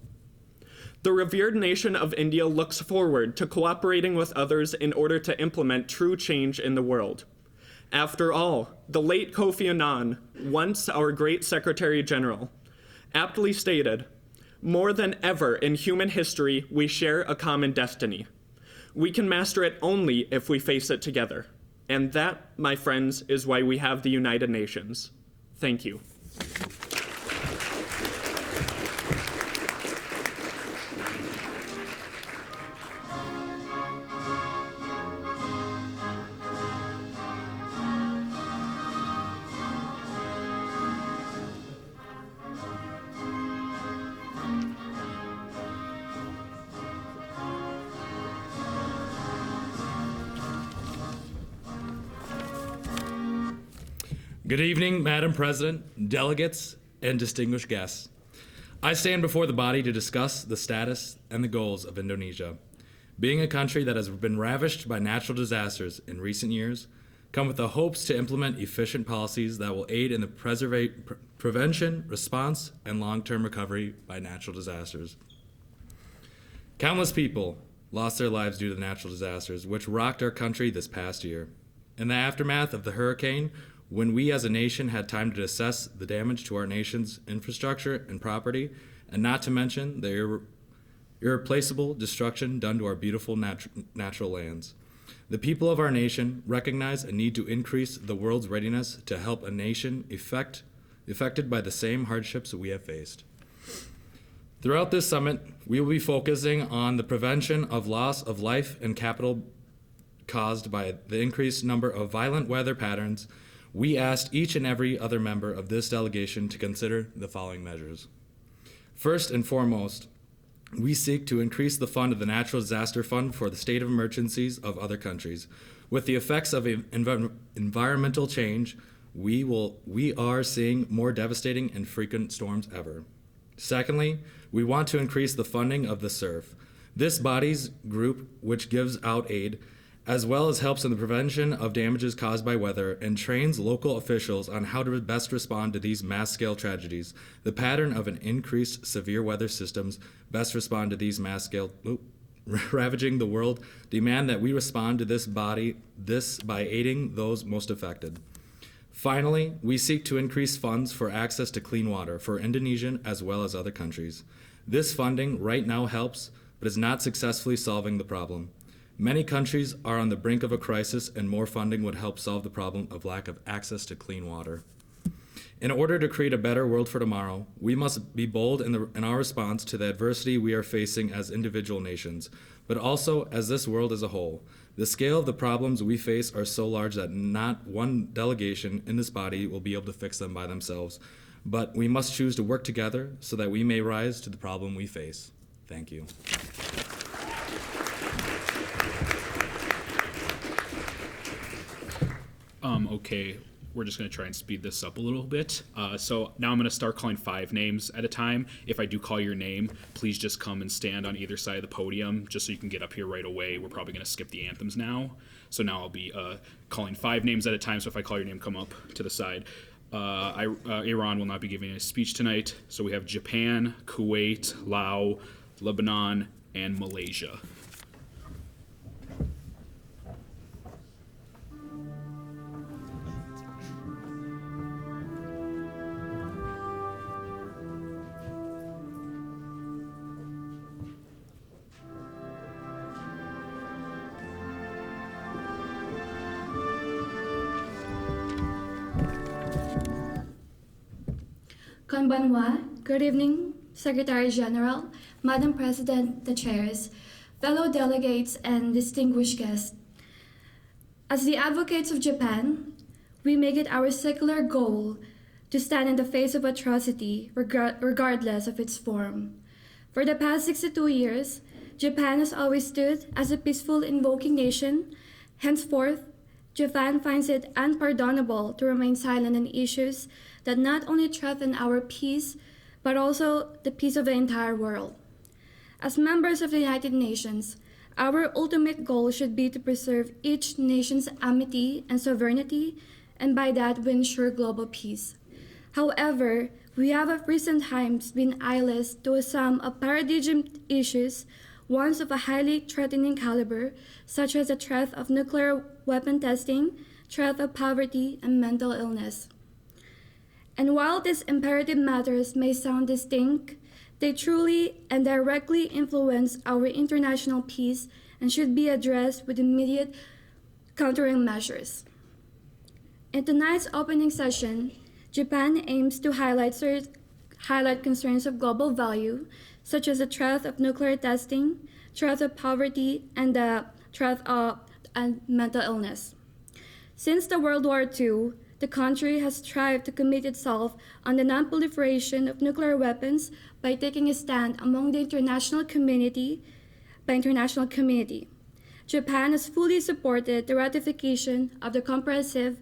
The revered nation of India looks forward to cooperating with others in order to implement true change in the world. After all, the late Kofi Annan, once our great Secretary General, aptly stated, "More than ever in human history, we share a common destiny. We can master it only if we face it together. And that, my friends, is why we have the United Nations." Thank you. Good evening, Madam President, delegates, and distinguished guests. I stand before the body to discuss the status and the goals of Indonesia. Being a country that has been ravished by natural disasters in recent years, come with the hopes to implement efficient policies that will aid in the prevention, response, and long-term recovery by natural disasters. Countless people lost their lives due to natural disasters, which rocked our country this past year. In the aftermath of the hurricane, when we as a nation had time to assess the damage to our nation's infrastructure and property, and not to mention the irreplaceable destruction done to our beautiful natural lands. The people of our nation recognize a need to increase the world's readiness to help a nation affected by the same hardships we have faced. Throughout this summit, we will be focusing on the prevention of loss of life and capital caused by the increased number of violent weather patterns. We asked each and every other member of this delegation to consider the following measures. First and foremost, we seek to increase the fund of the Natural Disaster Fund for the state of emergencies of other countries. With the effects of environmental change, we are seeing more devastating and frequent storms ever. Secondly, we want to increase the funding of the SURF. This body's group which gives out aid, as well as helps in the prevention of damages caused by weather and trains local officials on how to best respond to these mass-scale tragedies. The pattern of an increased severe weather systems best respond to these mass-scale ravaging the world demand that we respond to this by aiding those most affected. Finally, we seek to increase funds for access to clean water for Indonesian as well as other countries. This funding right now helps, but is not successfully solving the problem. Many countries are on the brink of a crisis, and more funding would help solve the problem of lack of access to clean water. In order to create a better world for tomorrow, we must be bold in our response to the adversity we are facing as individual nations, but also as this world as a whole. The scale of the problems we face are so large that not one delegation in this body will be able to fix them by themselves, but we must choose to work together so that we may rise to the problem we face. Thank you. Okay, we're just going to try and speed this up a little bit. So now I'm going to start calling 5 names at a time. If I do call your name, please just come and stand on either side of the podium just so you can get up here right away. We're probably going to skip the anthems now. So now I'll be calling 5 names at a time. So if I call your name, come up to the side. Iran will not be giving a speech tonight. So we have Japan, Kuwait, Laos, Lebanon, and Malaysia. Konbanwa, good evening, Secretary General, Madam President, the chairs, fellow delegates, and distinguished guests. As the advocates of Japan, we make it our secular goal to stand in the face of atrocity regardless of its form. For the past 62 years, Japan has always stood as a peaceful invoking nation. Henceforth, Japan finds it unpardonable to remain silent on issues that not only threaten our peace, but also the peace of the entire world. As members of the United Nations, our ultimate goal should be to preserve each nation's amity and sovereignty, and by that we ensure global peace. However, we have of recent times been eyeless to some of paradigm issues, ones of a highly threatening caliber, such as the threat of nuclear weapon testing, threat of poverty, and mental illness. And while these imperative matters may sound distinct, they truly and directly influence our international peace and should be addressed with immediate countering measures. In tonight's opening session, Japan aims to highlight concerns of global value, such as the threat of nuclear testing, threat of poverty, and the threat of mental illness. Since the World War II, the country has strived to commit itself on the non-proliferation of nuclear weapons by taking a stand among the international community. Japan has fully supported the ratification of the Comprehensive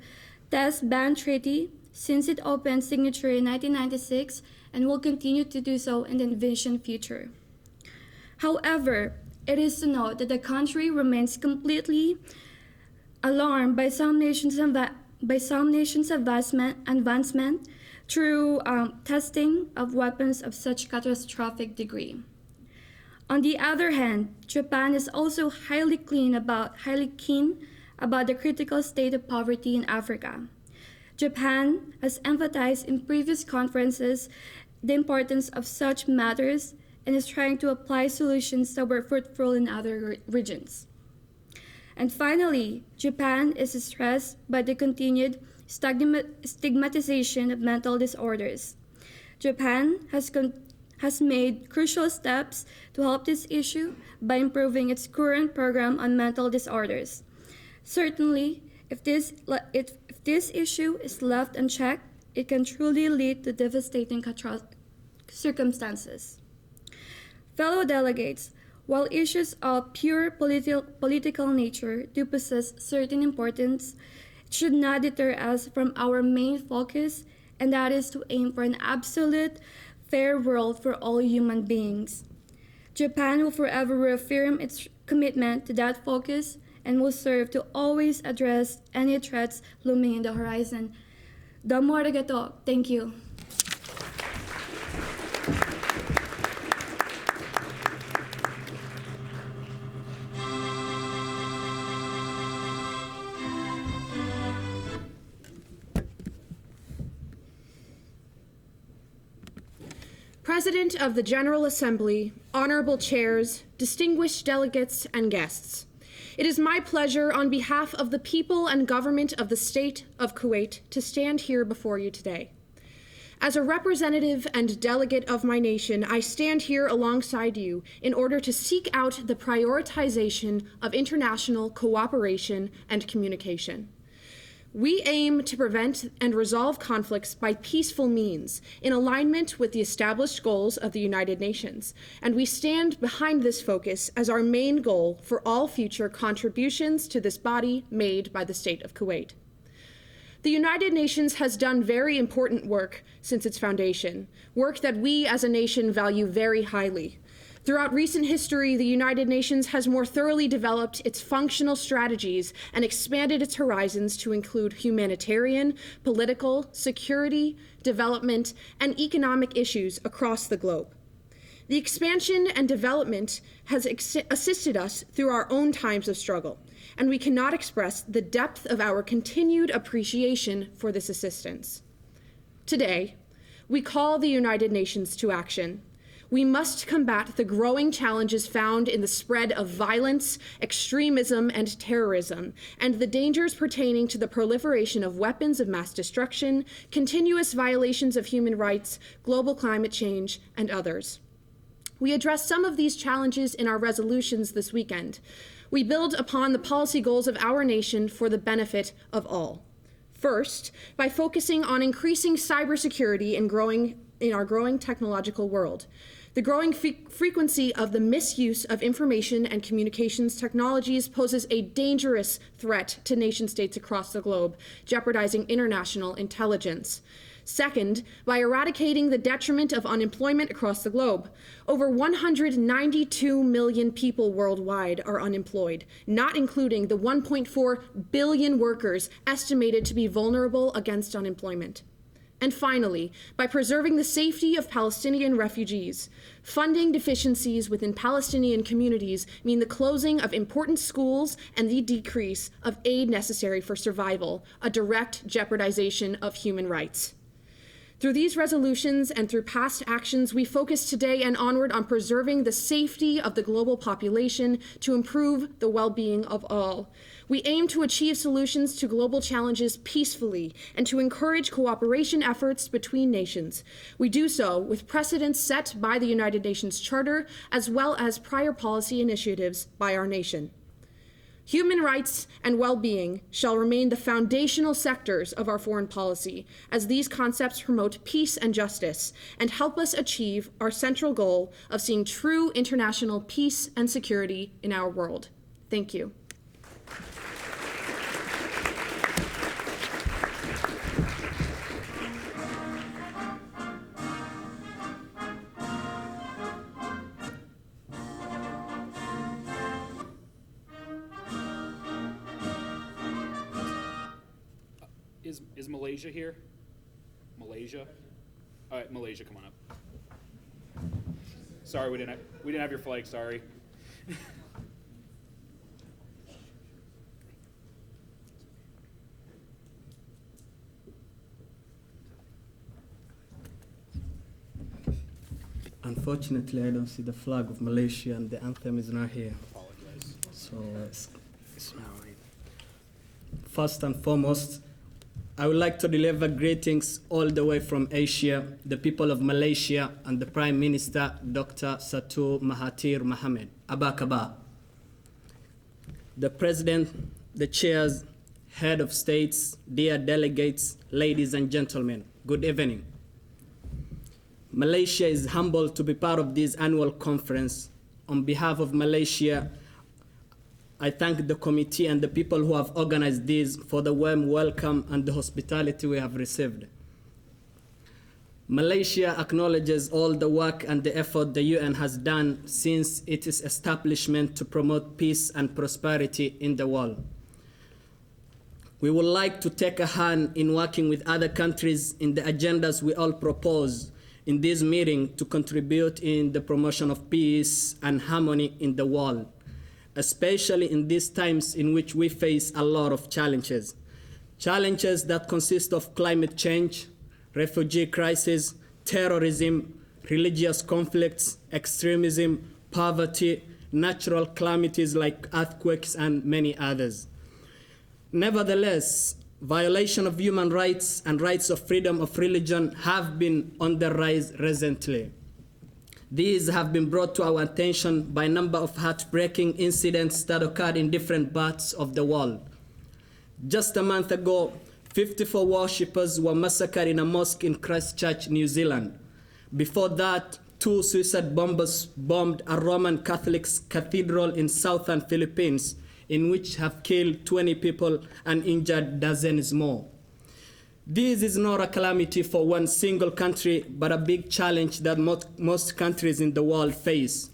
Test Ban Treaty since it opened signature in 1996 and will continue to do so in the envisioned future. However, it is to note that the country remains completely alarmed by some nations' advancement through testing of weapons of such catastrophic degree. On the other hand, Japan is also highly keen about the critical state of poverty in Africa. Japan has emphasized in previous conferences the importance of such matters and is trying to apply solutions that were fruitful in other regions. And finally, Japan is stressed by the continued stigmatization of mental disorders. Japan has made crucial steps to help this issue by improving its current program on mental disorders. Certainly, if this issue is left unchecked, it can truly lead to devastating circumstances. Fellow delegates, while issues of pure political nature do possess certain importance, it should not deter us from our main focus, and that is to aim for an absolute, fair world for all human beings. Japan will forever reaffirm its commitment to that focus and will serve to always address any threats looming in the horizon. Domo arigato. Thank you. President of the General Assembly, honorable chairs, distinguished delegates, and guests. It is my pleasure on behalf of the people and government of the state of Kuwait to stand here before you today. As a representative and delegate of my nation, I stand here alongside you in order to seek out the prioritization of international cooperation and communication. We aim to prevent and resolve conflicts by peaceful means in alignment with the established goals of the United Nations, and we stand behind this focus as our main goal for all future contributions to this body made by the state of Kuwait. The United Nations has done very important work since its foundation, work that we as a nation value very highly. Throughout recent history, the United Nations has more thoroughly developed its functional strategies and expanded its horizons to include humanitarian, political, security, development, and economic issues across the globe. The expansion and development has assisted us through our own times of struggle, and we cannot express the depth of our continued appreciation for this assistance. Today, we call the United Nations to action. We must combat the growing challenges found in the spread of violence, extremism, and terrorism, and the dangers pertaining to the proliferation of weapons of mass destruction, continuous violations of human rights, global climate change, and others. We address some of these challenges in our resolutions this weekend. We build upon the policy goals of our nation for the benefit of all. First, by focusing on increasing cybersecurity in our growing technological world. The growing frequency of the misuse of information and communications technologies poses a dangerous threat to nation states across the globe, jeopardizing international intelligence. Second, by eradicating the detriment of unemployment across the globe. Over 192 million people worldwide are unemployed, not including the 1.4 billion workers estimated to be vulnerable against unemployment. And finally, by preserving the safety of Palestinian refugees. Funding deficiencies within Palestinian communities mean the closing of important schools and the decrease of aid necessary for survival, a direct jeopardization of human rights. Through these resolutions and through past actions, we focus today and onward on preserving the safety of the global population to improve the well-being of all. We aim to achieve solutions to global challenges peacefully and to encourage cooperation efforts between nations. We do so with precedents set by the United Nations Charter as well as prior policy initiatives by our nation. Human rights and well-being shall remain the foundational sectors of our foreign policy, as these concepts promote peace and justice and help us achieve our central goal of seeing true international peace and security in our world. Thank you. Is Malaysia here? Malaysia? All right, Malaysia, come on up. Sorry, we didn't have your flag, sorry. Unfortunately, I don't see the flag of Malaysia and the anthem is not here. So it's not right. First and foremost, I would like to deliver greetings all the way from Asia, the people of Malaysia, and the Prime Minister, Dr. Satu Mahathir Mohamad. Abakaba. The President, the chairs, head of states, dear delegates, ladies and gentlemen, good evening. Malaysia is humbled to be part of this annual conference. On behalf of Malaysia, I thank the committee and the people who have organized this for the warm welcome and the hospitality we have received. Malaysia acknowledges all the work and the effort the UN has done since its establishment to promote peace and prosperity in the world. We would like to take a hand in working with other countries in the agendas we all propose in this meeting to contribute in the promotion of peace and harmony in the world, especially in these times in which we face a lot of challenges. Challenges that consist of climate change, refugee crisis, terrorism, religious conflicts, extremism, poverty, natural calamities like earthquakes, and many others. Nevertheless, violation of human rights and rights of freedom of religion have been on the rise recently. These have been brought to our attention by a number of heartbreaking incidents that occurred in different parts of the world. Just a month ago, 54 worshippers were massacred in a mosque in Christchurch, New Zealand. Before that, 2 suicide bombers bombed a Roman Catholic cathedral in southern Philippines, in which have killed 20 people and injured dozens more. This is not a calamity for one single country, but a big challenge that most countries in the world face.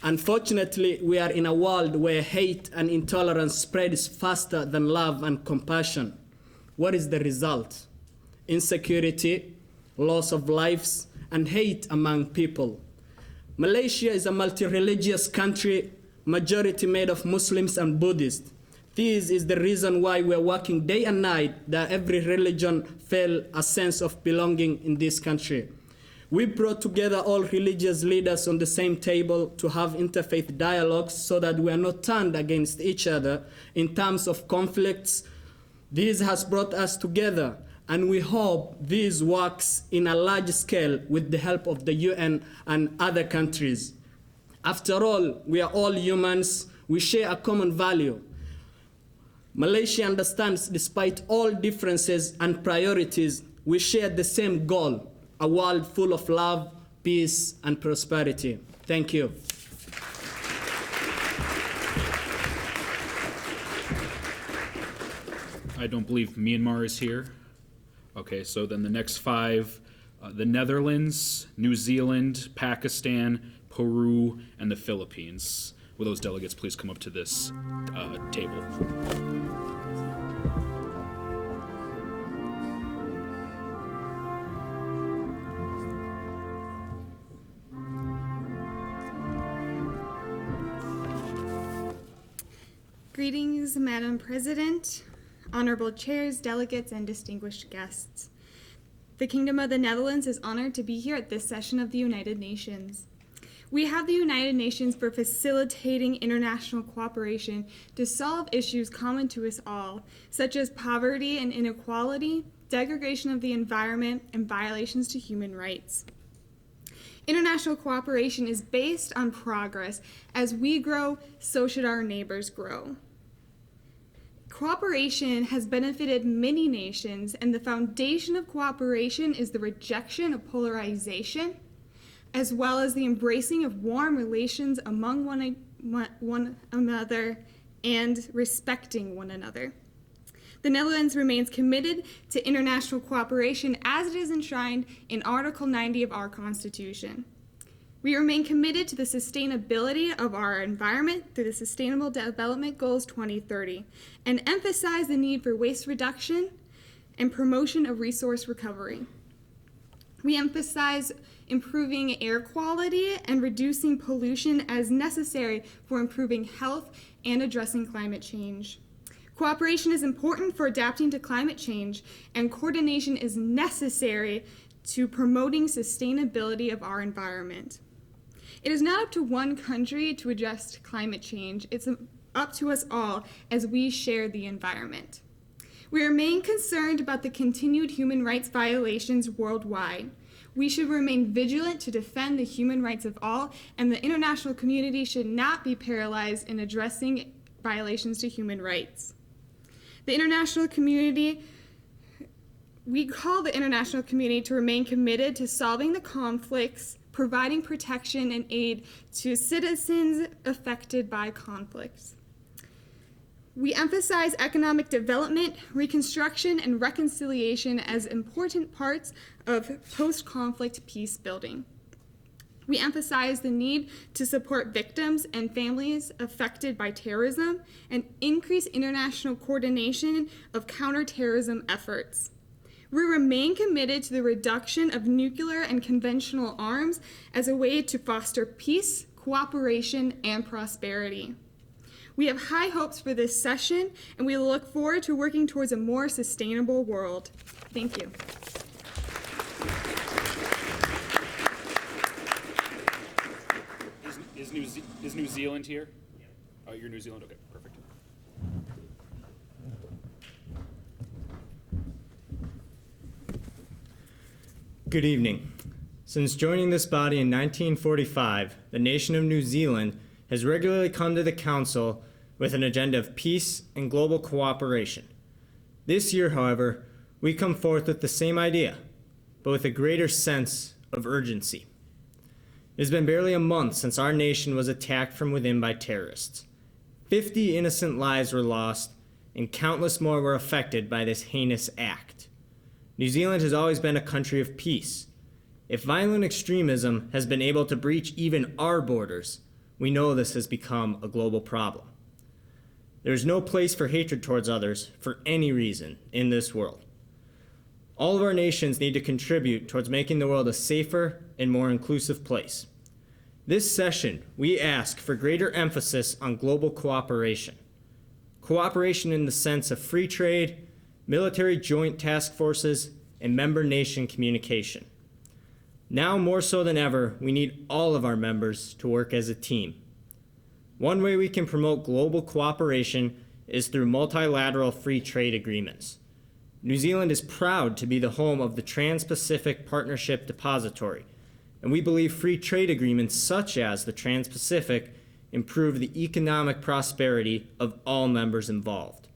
Unfortunately, we are in a world where hate and intolerance spreads faster than love and compassion. What is the result? Insecurity, loss of lives, and hate among people. Malaysia is a multi-religious country, majority made of Muslims and Buddhists. This is the reason why we are working day and night that every religion feel a sense of belonging in this country. We brought together all religious leaders on the same table to have interfaith dialogues so that we are not turned against each other in terms of conflicts. This has brought us together, and we hope this works in a large scale with the help of the UN and other countries. After all, we are all humans. We share a common value. Malaysia understands, despite all differences and priorities, we share the same goal, a world full of love, peace, and prosperity. Thank you. I don't believe Myanmar is here. Okay, so then the next 5, the Netherlands, New Zealand, Pakistan, Peru, and the Philippines. Will those delegates please come up to this table? Greetings, Madam President, honorable chairs, delegates, and distinguished guests. The Kingdom of the Netherlands is honored to be here at this session of the United Nations. We have the United Nations for facilitating international cooperation to solve issues common to us all, such as poverty and inequality, degradation of the environment, and violations to human rights. International cooperation is based on progress. As we grow, so should our neighbors grow. Cooperation has benefited many nations, and the foundation of cooperation is the rejection of polarization, as well as the embracing of warm relations among one another and respecting one another. The Netherlands remains committed to international cooperation as it is enshrined in Article 90 of our Constitution. We remain committed to the sustainability of our environment through the Sustainable Development Goals 2030 and emphasize the need for waste reduction, and promotion of resource recovery. We emphasize improving air quality and reducing pollution as necessary for improving health and addressing climate change. Cooperation is important for adapting to climate change, and coordination is necessary to promoting sustainability of our environment. It is not up to one country to address climate change. It's up to us all as we share the environment. We remain concerned about the continued human rights violations worldwide. We should remain vigilant to defend the human rights of all, and the international community should not be paralyzed in addressing violations to human rights. We call the international community to remain committed to solving the conflicts, providing protection and aid to citizens affected by conflicts. We emphasize economic development, reconstruction, and reconciliation as important parts of post-conflict peace building. We emphasize the need to support victims and families affected by terrorism and increase international coordination of counterterrorism efforts. We remain committed to the reduction of nuclear and conventional arms as a way to foster peace, cooperation, and prosperity. We have high hopes for this session, and we look forward to working towards a more sustainable world. Thank you. Is New Zealand here? Oh, you're New Zealand? Okay, perfect. Good evening. Since joining this body in 1945, the nation of New Zealand has regularly come to the Council with an agenda of peace and global cooperation. This year, however, we come forth with the same idea, but with a greater sense of urgency. It has been barely a month since our nation was attacked from within by terrorists. 50 innocent lives were lost, and countless more were affected by this heinous act. New Zealand has always been a country of peace. If violent extremism has been able to breach even our borders, we know this has become a global problem. There is no place for hatred towards others for any reason in this world. All of our nations need to contribute towards making the world a safer and more inclusive place. This session, we ask for greater emphasis on global cooperation. Cooperation in the sense of free trade, military joint task forces, and member nation communication. Now more so than ever, we need all of our members to work as a team. One way we can promote global cooperation is through multilateral free trade agreements. New Zealand is proud to be the home of the Trans-Pacific Partnership Depository, and we believe free trade agreements such as the Trans-Pacific improve the economic prosperity of all members involved.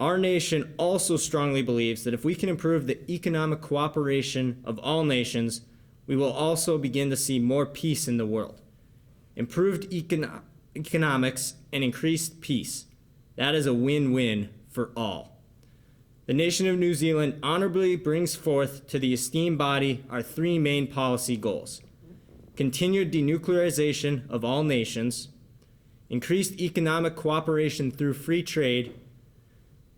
Our nation also strongly believes that if we can improve the economic cooperation of all nations, we will also begin to see more peace in the world. Improved economics and increased peace. That is a win-win for all. The nation of New Zealand honorably brings forth to the esteemed body our three main policy goals: continued denuclearization of all nations, increased economic cooperation through free trade,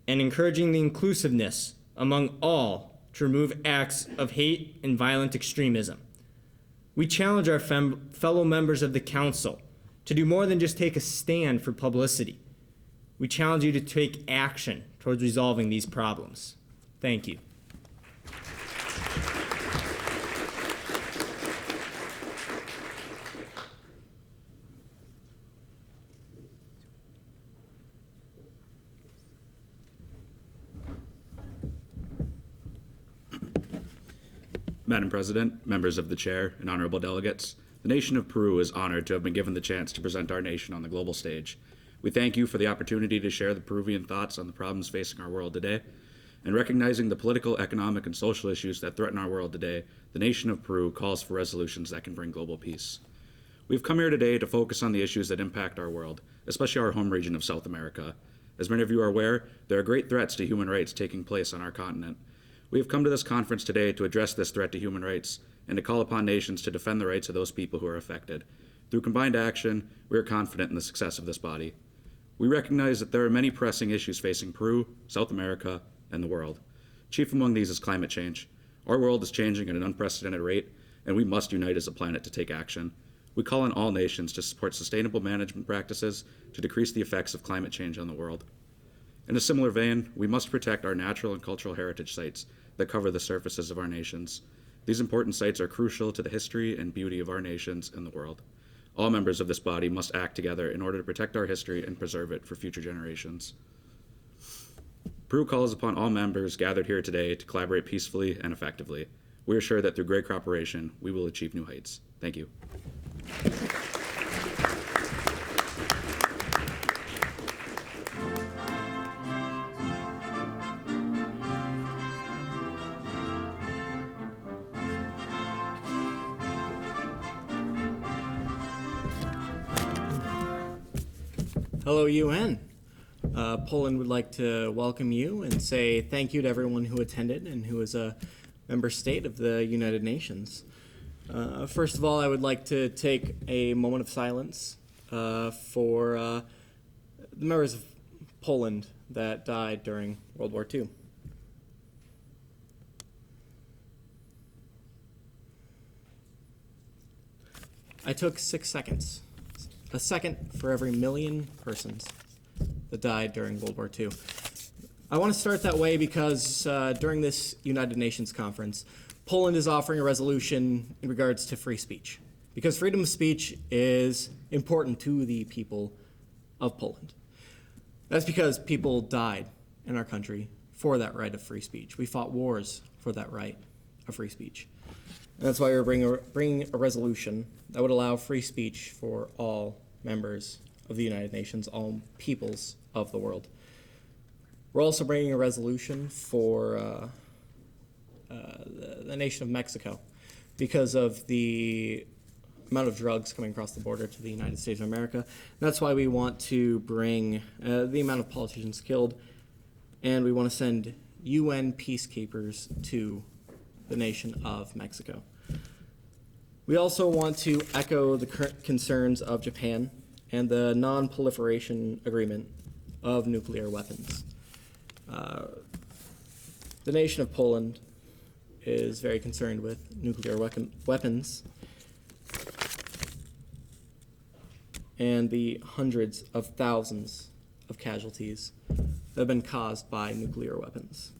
and encouraging the inclusiveness among all to remove acts of hate and violent extremism. We challenge our fellow members of the Council to do more than just take a stand for publicity. We challenge you to take action towards resolving these problems. Thank you. Madam President, members of the chair, and honorable delegates, the nation of Peru is honored to have been given the chance to present our nation on the global stage. We thank you for the opportunity to share the Peruvian thoughts on the problems facing our world today. And recognizing the political, economic, and social issues that threaten our world today, the nation of Peru calls for resolutions that can bring global peace. We've come here today to focus on the issues that impact our world, especially our home region of South America. As many of you are aware, there are great threats to human rights taking place on our continent. We have come to this conference today to address this threat to human rights and to call upon nations to defend the rights of those people who are affected. Through combined action, we are confident in the success of this body. We recognize that there are many pressing issues facing Peru, South America, and the world. Chief among these is climate change. Our world is changing at an unprecedented rate, and we must unite as a planet to take action. We call on all nations to support sustainable management practices to decrease the effects of climate change on the world. In a similar vein, we must protect our natural and cultural heritage sites that cover the surfaces of our nations. These important sites are crucial to the history and beauty of our nations and the world. All members of this body must act together in order to protect our history and preserve it for future generations. Peru calls upon all members gathered here today to collaborate peacefully and effectively. We are sure that through great cooperation, we will achieve new heights. Thank you. Hello, UN. Poland would like to welcome you and say thank you to everyone who attended and who is a member state of the United Nations. First of all, I would like to take a moment of silence for the members of Poland that died during World War II. I took 6 seconds. A second for every million persons that died during World War II. I want to start that way because during this United Nations conference, Poland is offering a resolution in regards to free speech, because freedom of speech is important to the people of Poland. That's because people died in our country for that right of free speech. We fought wars for that right of free speech. And that's why we're bringing a resolution that would allow free speech for all members of the United Nations, all peoples of the world. We're also bringing a resolution for the nation of Mexico because of the amount of drugs coming across the border to the United States of America. That's why we want to bring the amount of politicians killed, and we want to send UN peacekeepers to the nation of Mexico. We also want to echo the current concerns of Japan and the non-proliferation agreement of nuclear weapons. The nation of Poland is very concerned with nuclear weapons and the hundreds of thousands of casualties that have been caused by nuclear weapons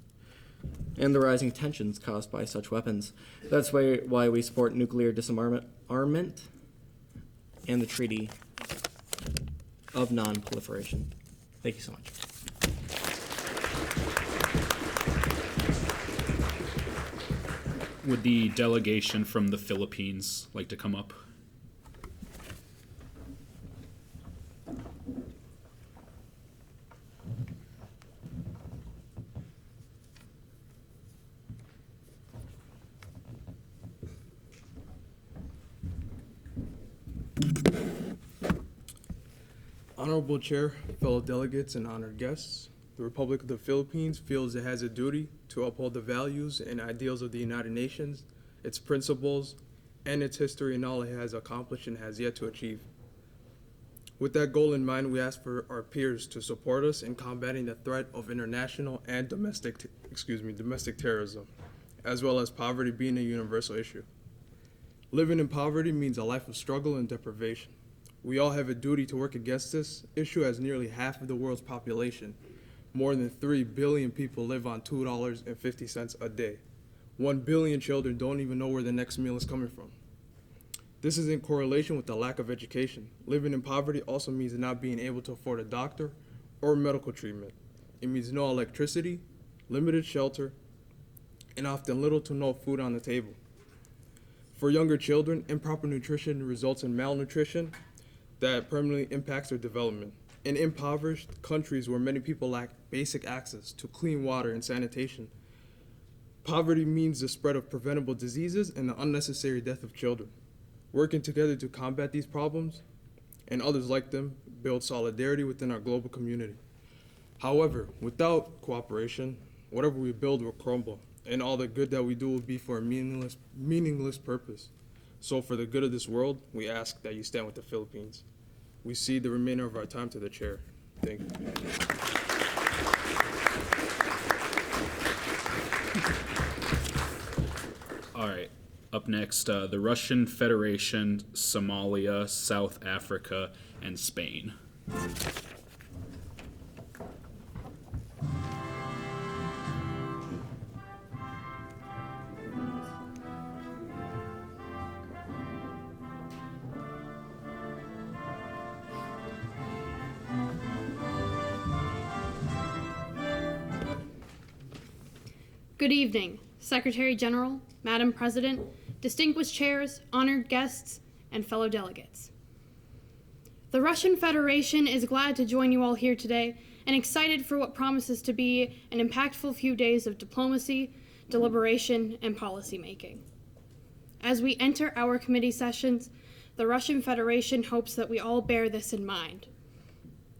and the rising tensions caused by such weapons. That's why we support nuclear disarmament and the Treaty of Non-Proliferation. Thank you so much. Would the delegation from the Philippines like to come up? Honorable Chair, fellow delegates, and honored guests, the Republic of the Philippines feels it has a duty to uphold the values and ideals of the United Nations, its principles, and its history and all it has accomplished and has yet to achieve. With that goal in mind, we ask for our peers to support us in combating the threat of international and domestic terrorism, as well as poverty being a universal issue. Living in poverty means a life of struggle and deprivation. We all have a duty to work against this issue, as nearly half of the world's population, more than 3 billion people, live on $2.50 a day. 1 billion children don't even know where the next meal is coming from. This is in correlation with the lack of education. Living in poverty also means not being able to afford a doctor or medical treatment. It means no electricity, limited shelter, and often little to no food on the table. For younger children, improper nutrition results in malnutrition that permanently impacts their development. In impoverished countries where many people lack basic access to clean water and sanitation, poverty means the spread of preventable diseases and the unnecessary death of children. Working together to combat these problems and others like them build solidarity within our global community. However, without cooperation, whatever we build will crumble, and all the good that we do will be for a meaningless purpose. So for the good of this world, we ask that you stand with the Philippines. We cede the remainder of our time to the chair. Thank you. All right. Up next, the Russian Federation, Somalia, South Africa, and Spain. Good evening, Secretary General, Madam President, distinguished chairs, honored guests, and fellow delegates. The Russian Federation is glad to join you all here today and excited for what promises to be an impactful few days of diplomacy, deliberation, and policy making. As we enter our committee sessions, the Russian Federation hopes that we all bear this in mind.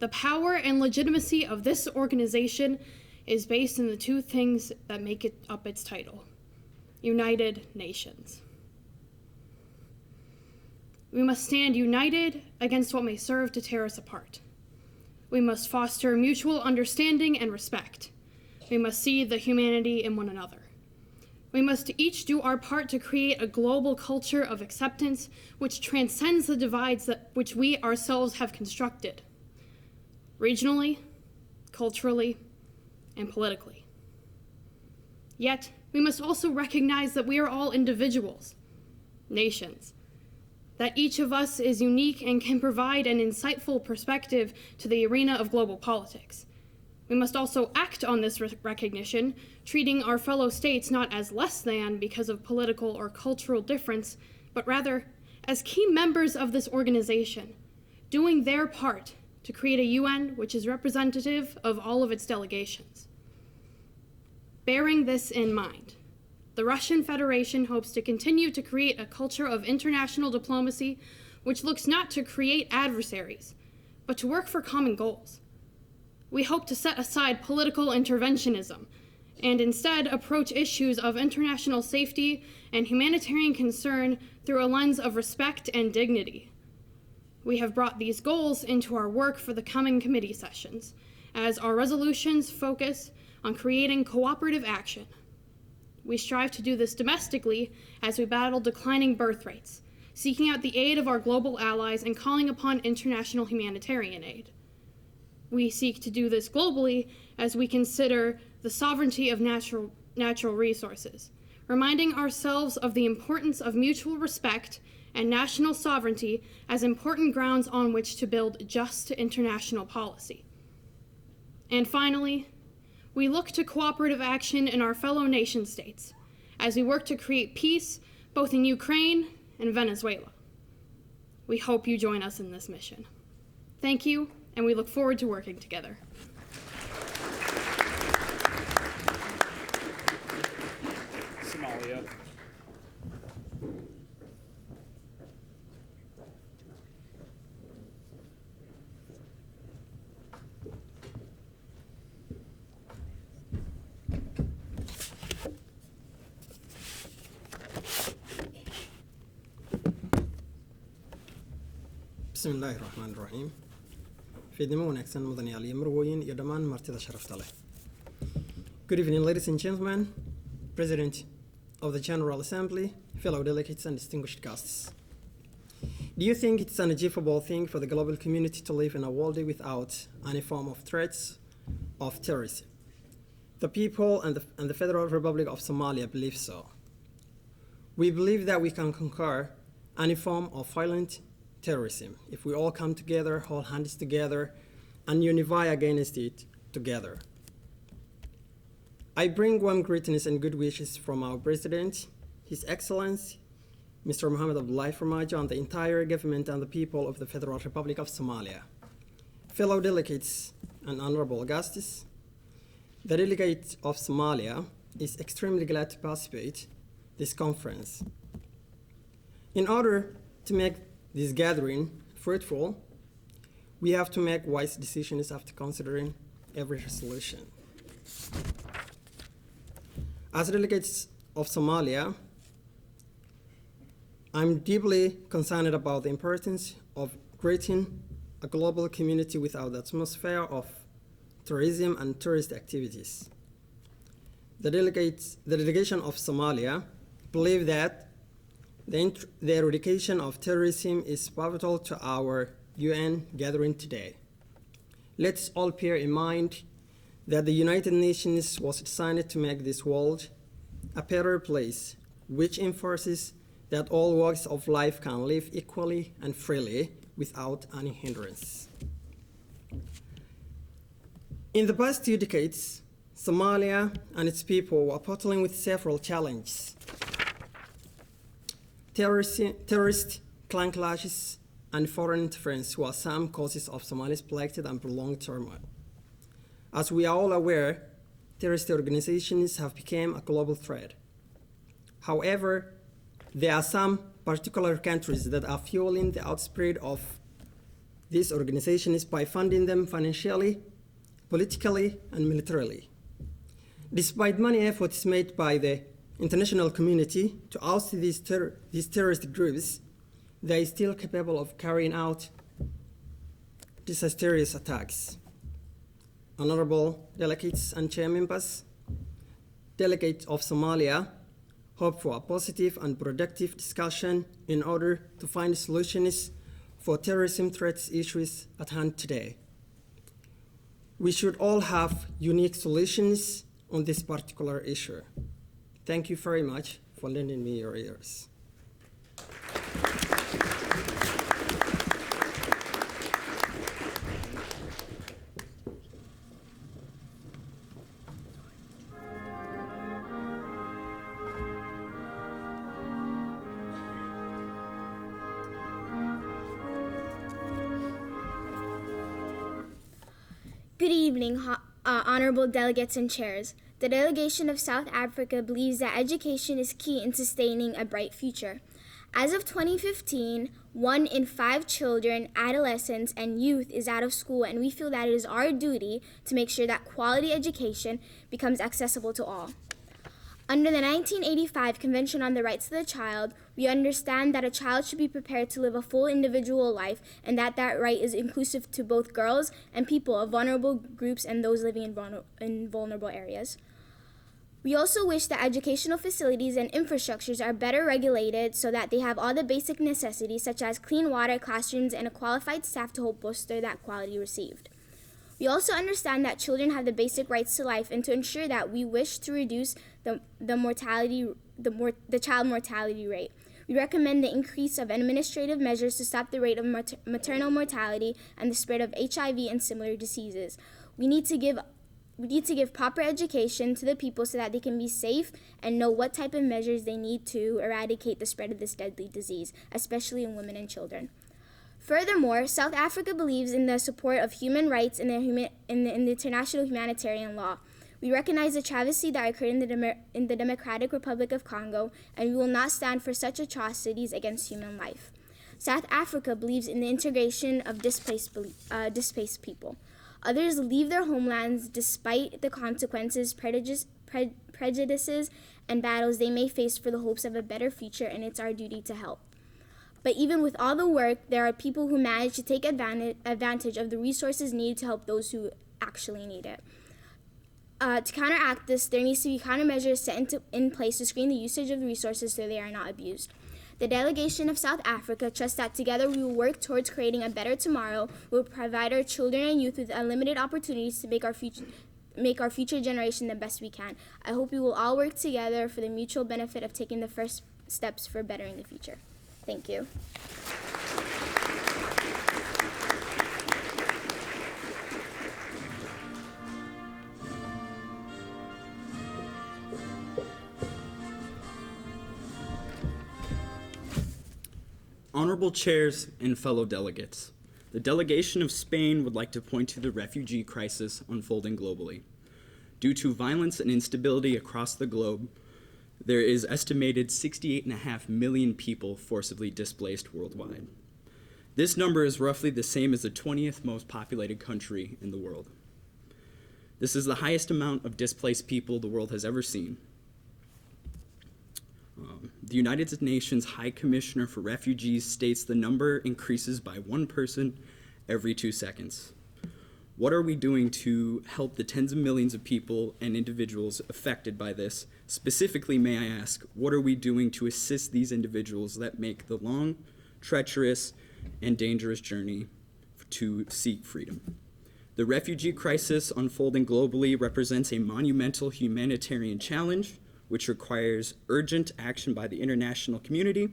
The power and legitimacy of this organization is based in the two things that make it up its title: United Nations. We must stand united against what may serve to tear us apart. We must foster mutual understanding and respect. We must see the humanity in one another. We must each do our part to create a global culture of acceptance which transcends the divides which we ourselves have constructed, regionally, culturally, and politically. Yet, we must also recognize that we are all individuals, nations, that each of us is unique and can provide an insightful perspective to the arena of global politics. We must also act on this recognition, treating our fellow states not as less than because of political or cultural difference, but rather as key members of this organization, doing their part to create a UN which is representative of all of its delegations. Bearing this in mind, the Russian Federation hopes to continue to create a culture of international diplomacy which looks not to create adversaries, but to work for common goals. We hope to set aside political interventionism and instead approach issues of international safety and humanitarian concern through a lens of respect and dignity. We have brought these goals into our work for the coming committee sessions, as our resolutions focus on creating cooperative action. We strive to do this domestically as we battle declining birth rates, seeking out the aid of our global allies and calling upon international humanitarian aid. We seek to do this globally as we consider the sovereignty of natural resources, reminding ourselves of the importance of mutual respect and national sovereignty as important grounds on which to build just international policy. And finally, we look to cooperative action in our fellow nation states as we work to create peace both in Ukraine and Venezuela. We hope you join us in this mission. Thank you, and we look forward to working together. Somalia. بسم الله الرحمن الرحيم fiidnimo wanaagsan mudanayaal iyo marwooyin iyo dhammaan martida sharafta leh. Good evening, ladies and gentlemen, President of the General Assembly, fellow delegates and distinguished guests. Do you think it's an achievable thing for the global community to live in a world without any form of threats of terrorism? The people and the Federal Republic of Somalia believe so. We believe that we can conquer any form of violent terrorism if we all come together, hold hands together, and unify against it together. I bring warm greetings and good wishes from our President, His Excellency, Mr. Mohamed Abdullahi Farmajo, and the entire government and the people of the Federal Republic of Somalia. Fellow delegates and honorable guests, the delegate of Somalia is extremely glad to participate in this conference. In order to make this gathering fruitful, we have to make wise decisions after considering every resolution. As delegates of Somalia, I'm deeply concerned about the importance of creating a global community without the atmosphere of terrorism and terrorist activities. The delegation of Somalia believe that the eradication of terrorism is pivotal to our UN gathering today. Let's all bear in mind that the United Nations was designed to make this world a better place, which enforces that all walks of life can live equally and freely without any hindrance. In the past 2 decades, Somalia and its people were battling with several challenges. Terrorist clan clashes and foreign interference were some causes of Somalia's plagued and prolonged turmoil. As we are all aware, terrorist organizations have become a global threat. However, there are some particular countries that are fueling the outspread of these organizations by funding them financially, politically, and militarily. Despite many efforts made by the international community to oust these terrorist groups, they are still capable of carrying out disastrous attacks. Honorable delegates and chair members, delegates of Somalia hope for a positive and productive discussion in order to find solutions for terrorism threats issues at hand today. We should all have unique solutions on this particular issue. Thank you very much for lending me your ears. Good evening, honorable delegates and chairs. The delegation of South Africa believes that education is key in sustaining a bright future. As of 2015, 1 in 5 children, adolescents, and youth is out of school, and we feel that it is our duty to make sure that quality education becomes accessible to all. Under the 1985 Convention on the Rights of the Child, we understand that a child should be prepared to live a full individual life and that right is inclusive to both girls and people of vulnerable groups and those living in vulnerable areas. We also wish that educational facilities and infrastructures are better regulated so that they have all the basic necessities such as clean water, classrooms, and a qualified staff to help bolster that quality received. We also understand that children have the basic rights to life, and to ensure that we wish to reduce the child mortality rate. We recommend the increase of administrative measures to stop the rate of maternal mortality and the spread of HIV and similar diseases. We need to give proper education to the people so that they can be safe and know what type of measures they need to eradicate the spread of this deadly disease, especially in women and children. Furthermore, South Africa believes in the support of human rights and in the international humanitarian law. We recognize the travesty that occurred in the Democratic Republic of Congo, and we will not stand for such atrocities against human life. South Africa believes in the integration of displaced people. Others leave their homelands despite the consequences, prejudices, and battles they may face for the hopes of a better future, and it's our duty to help. But even with all the work, there are people who manage to take advantage of the resources needed to help those who actually need it. To counteract this, there needs to be countermeasures set in place to screen the usage of the resources so they are not abused. The delegation of South Africa trusts that together we will work towards creating a better tomorrow. We will provide our children and youth with unlimited opportunities to make our future generation the best we can. I hope we will all work together for the mutual benefit of taking the first steps for bettering the future. Thank you. Honorable chairs and fellow delegates, the delegation of Spain would like to point to the refugee crisis unfolding globally. Due to violence and instability across the globe, there is estimated 68.5 million people forcibly displaced worldwide. This number is roughly the same as the 20th most populated country in the world. This is the highest amount of displaced people the world has ever seen. The United Nations High Commissioner for Refugees states the number increases by 1 person every 2 seconds. What are we doing to help the tens of millions of people and individuals affected by this? Specifically, may I ask, what are we doing to assist these individuals that make the long, treacherous, and dangerous journey to seek freedom? The refugee crisis unfolding globally represents a monumental humanitarian challenge which requires urgent action by the international community.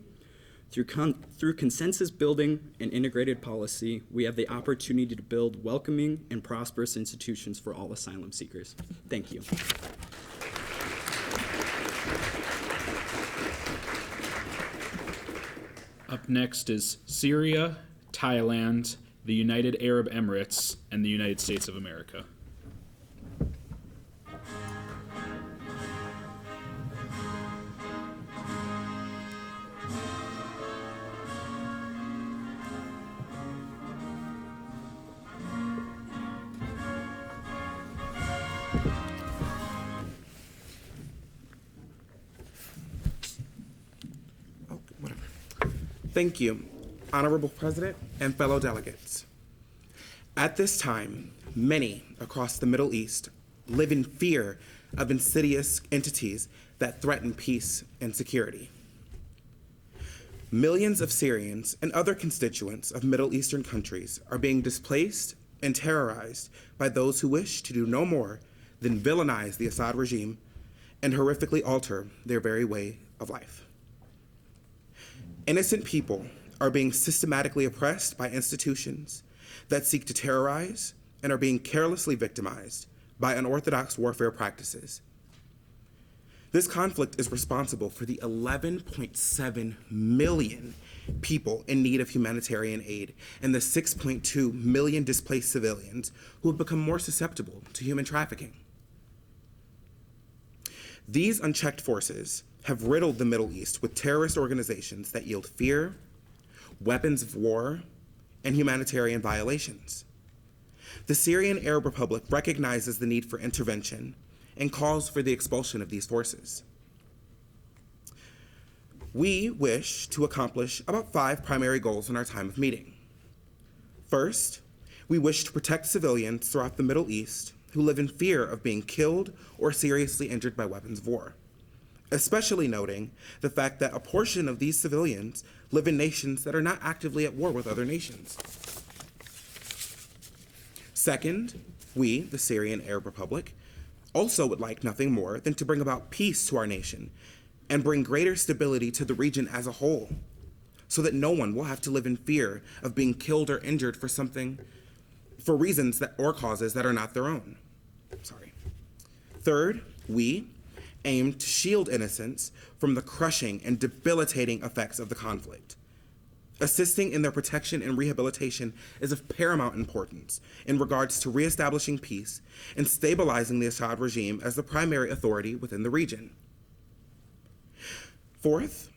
Through consensus building and integrated policy, we have the opportunity to build welcoming and prosperous institutions for all asylum seekers. Thank you. Up next is Syria, Thailand, the United Arab Emirates, and the United States of America. Thank you, Honorable President and fellow delegates. At this time, many across the Middle East live in fear of insidious entities that threaten peace and security. Millions of Syrians and other constituents of Middle Eastern countries are being displaced and terrorized by those who wish to do no more than villainize the Assad regime and horrifically alter their very way of life. Innocent people are being systematically oppressed by institutions that seek to terrorize and are being carelessly victimized by unorthodox warfare practices. This conflict is responsible for the 11.7 million people in need of humanitarian aid and the 6.2 million displaced civilians who have become more susceptible to human trafficking. These unchecked forces have riddled the Middle East with terrorist organizations that yield fear, weapons of war, and humanitarian violations. The Syrian Arab Republic recognizes the need for intervention and calls for the expulsion of these forces. We wish to accomplish about 5 primary goals in our time of meeting. First, we wish to protect civilians throughout the Middle East who live in fear of being killed or seriously injured by weapons of war, especially noting the fact that a portion of these civilians live in nations that are not actively at war with other nations. Second, we, the Syrian Arab Republic, also would like nothing more than to bring about peace to our nation and bring greater stability to the region as a whole, so that no one will have to live in fear of being killed or injured for reasons or causes that are not their own. Third, we aim to shield innocents from the crushing and debilitating effects of the conflict. Assisting in their protection and rehabilitation is of paramount importance in regards to reestablishing peace and stabilizing the Assad regime as the primary authority within the region. Fourth,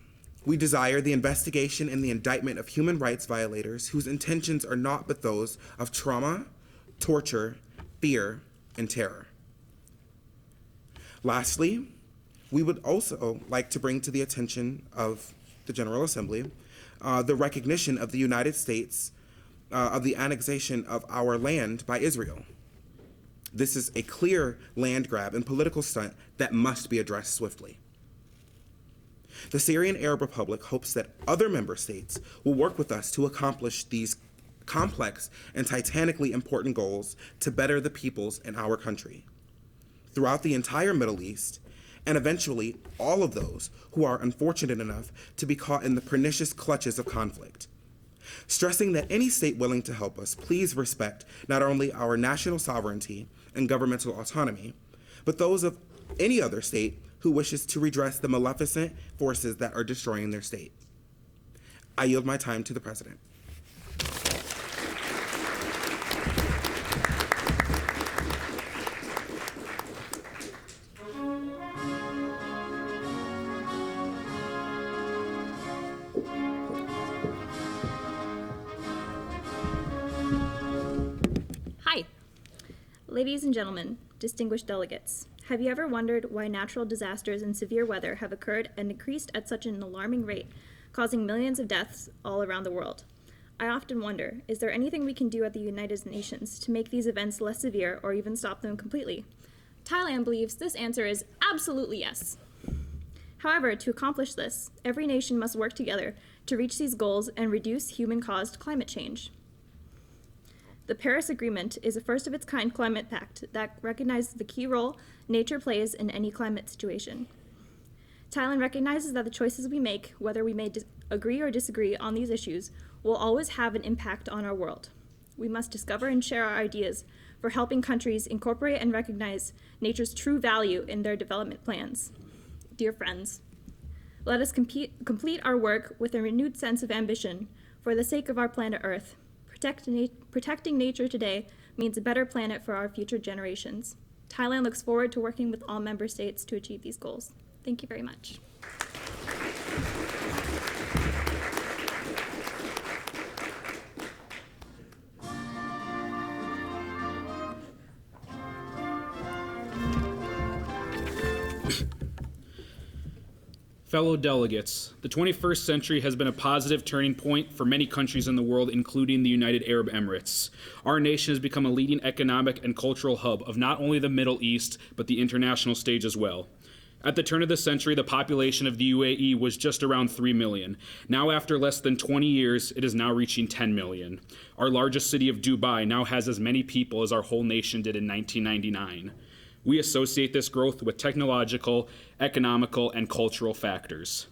we desire the investigation and the indictment of human rights violators whose intentions are not but those of trauma, torture, fear, and terror. Lastly, we would also like to bring to the attention of the General Assembly the recognition of the United States of the annexation of our land by Israel. This is a clear land grab and political stunt that must be addressed swiftly. The Syrian Arab Republic hopes that other member states will work with us to accomplish these complex and titanically important goals to better the peoples in our country, throughout the entire Middle East, and eventually all of those who are unfortunate enough to be caught in the pernicious clutches of conflict. Stressing that any state willing to help us, please respect not only our national sovereignty and governmental autonomy, but those of any other state who wishes to redress the maleficent forces that are destroying their state. I yield my time to the President. Hi. Ladies and gentlemen, distinguished delegates, have you ever wondered why natural disasters and severe weather have occurred and increased at such an alarming rate, causing millions of deaths all around the world? I often wonder, is there anything we can do at the United Nations to make these events less severe or even stop them completely? Thailand believes this answer is absolutely yes. However, to accomplish this, every nation must work together to reach these goals and reduce human-caused climate change. The Paris Agreement is a first-of-its-kind climate pact that recognizes the key role nature plays in any climate situation. Thailand recognizes that the choices we make, whether we may agree or disagree on these issues, will always have an impact on our world. We must discover and share our ideas for helping countries incorporate and recognize nature's true value in their development plans. Dear friends, let us complete our work with a renewed sense of ambition for the sake of our planet Earth. Protecting nature today means a better planet for our future generations. Thailand looks forward to working with all member states to achieve these goals. Thank you very much. Fellow delegates, the 21st century has been a positive turning point for many countries in the world, including the United Arab Emirates. Our nation has become a leading economic and cultural hub of not only the Middle East, but the international stage as well. At the turn of the century, the population of the UAE was just around 3 million. Now, after less than 20 years, it is now reaching 10 million. Our largest city of Dubai now has as many people as our whole nation did in 1999. We associate this growth with technological, economical, and cultural factors.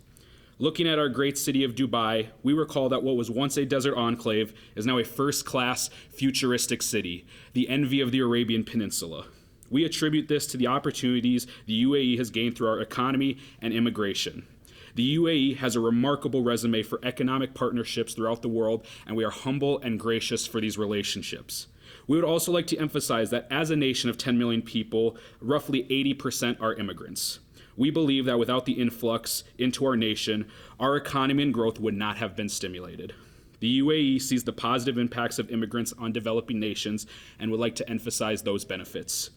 Looking at our great city of Dubai, we recall that what was once a desert enclave is now a first-class, futuristic city, the envy of the Arabian Peninsula. We attribute this to the opportunities the UAE has gained through our economy and immigration. The UAE has a remarkable resume for economic partnerships throughout the world, and we are humble and gracious for these relationships. We would also like to emphasize that as a nation of 10 million people, roughly 80% are immigrants. We believe that without the influx into our nation, our economy and growth would not have been stimulated. The UAE sees the positive impacts of immigrants on developing nations and would like to emphasize those benefits.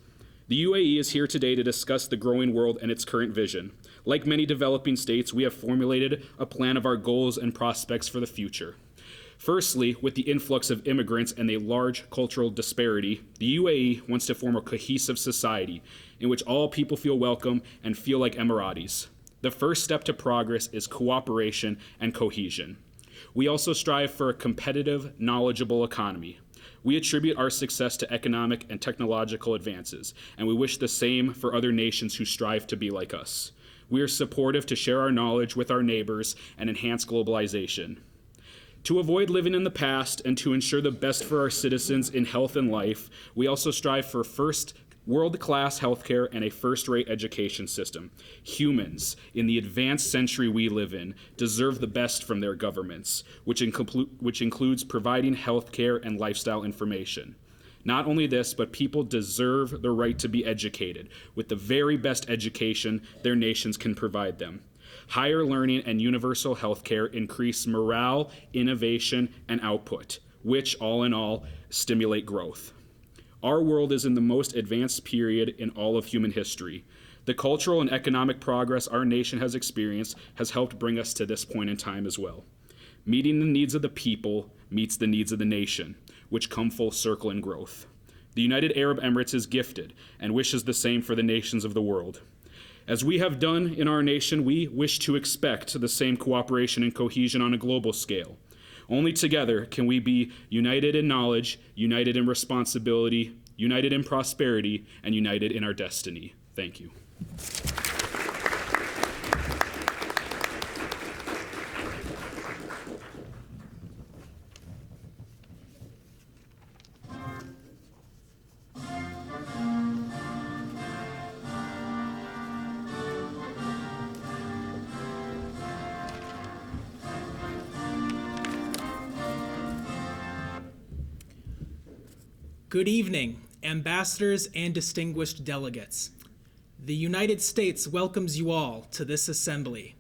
The UAE is here today to discuss the growing world and its current vision. Like many developing states, we have formulated a plan of our goals and prospects for the future. Firstly, with the influx of immigrants and a large cultural disparity, the UAE wants to form a cohesive society in which all people feel welcome and feel like Emiratis. The first step to progress is cooperation and cohesion. We also strive for a competitive, knowledgeable economy. We attribute our success to economic and technological advances, and we wish the same for other nations who strive to be like us. We are supportive to share our knowledge with our neighbors and enhance globalization. To avoid living in the past and to ensure the best for our citizens in health and life, we also strive for world-class healthcare and a first-rate education system. Humans, in the advanced century we live in, deserve the best from their governments, which includes providing healthcare and lifestyle information. Not only this, but people deserve the right to be educated with the very best education their nations can provide them. Higher learning and universal health care increase morale, innovation, and output, which, all in all, stimulate growth. Our world is in the most advanced period in all of human history. The cultural and economic progress our nation has experienced has helped bring us to this point in time as well. Meeting the needs of the people meets the needs of the nation, which come full circle in growth. The United Arab Emirates is gifted and wishes the same for the nations of the world. As we have done in our nation, we wish to expect the same cooperation and cohesion on a global scale. Only together can we be united in knowledge, united in responsibility, united in prosperity, and united in our destiny. Thank you. Good evening, ambassadors and distinguished delegates. The United States welcomes you all to this assembly.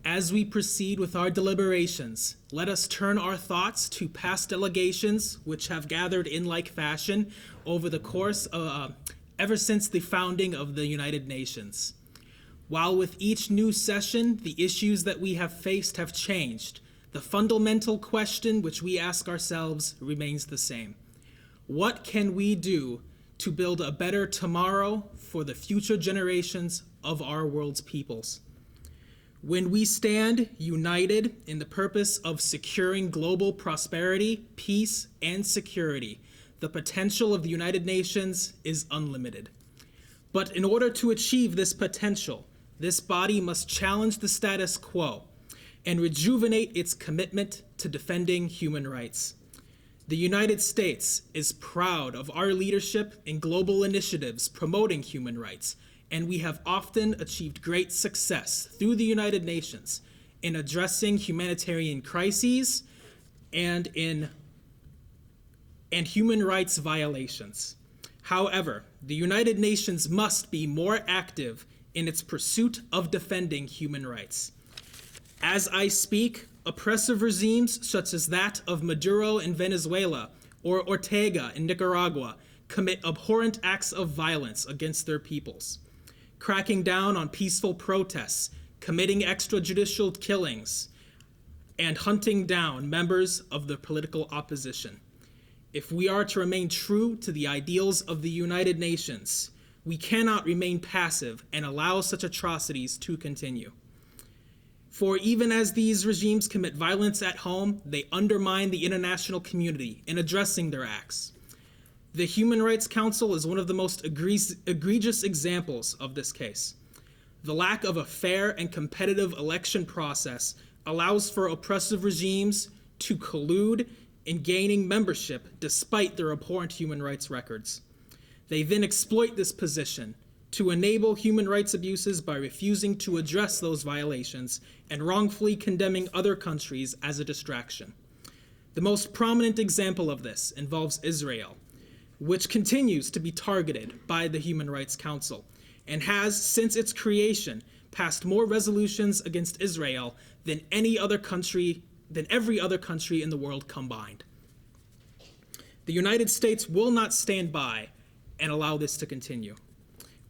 As we proceed with our deliberations, let us turn our thoughts to past delegations which have gathered in like fashion over the course of, ever since the founding of the United Nations. While with each new session, the issues that we have faced have changed, the fundamental question which we ask ourselves remains the same. What can we do to build a better tomorrow for the future generations of our world's peoples? When we stand united in the purpose of securing global prosperity, peace, and security, the potential of the United Nations is unlimited. But in order to achieve this potential, this body must challenge the status quo and rejuvenate its commitment to defending human rights. The United States is proud of our leadership in global initiatives promoting human rights, and we have often achieved great success through the United Nations in addressing humanitarian crises and human rights violations. However, the United Nations must be more active in its pursuit of defending human rights. As I speak, oppressive regimes such as that of Maduro in Venezuela or Ortega in Nicaragua commit abhorrent acts of violence against their peoples, cracking down on peaceful protests, committing extrajudicial killings, and hunting down members of the political opposition. If we are to remain true to the ideals of the United Nations, we cannot remain passive and allow such atrocities to continue. For even as these regimes commit violence at home, they undermine the international community in addressing their acts. The Human Rights Council is one of the most egregious examples of this case. The lack of a fair and competitive election process allows for oppressive regimes to collude in gaining membership despite their abhorrent human rights records. They then exploit this position to enable human rights abuses by refusing to address those violations and wrongfully condemning other countries as a distraction. The most prominent example of this involves Israel, which continues to be targeted by the Human Rights Council and has, since its creation, passed more resolutions against Israel than every other country in the world combined. The United States will not stand by and allow this to continue.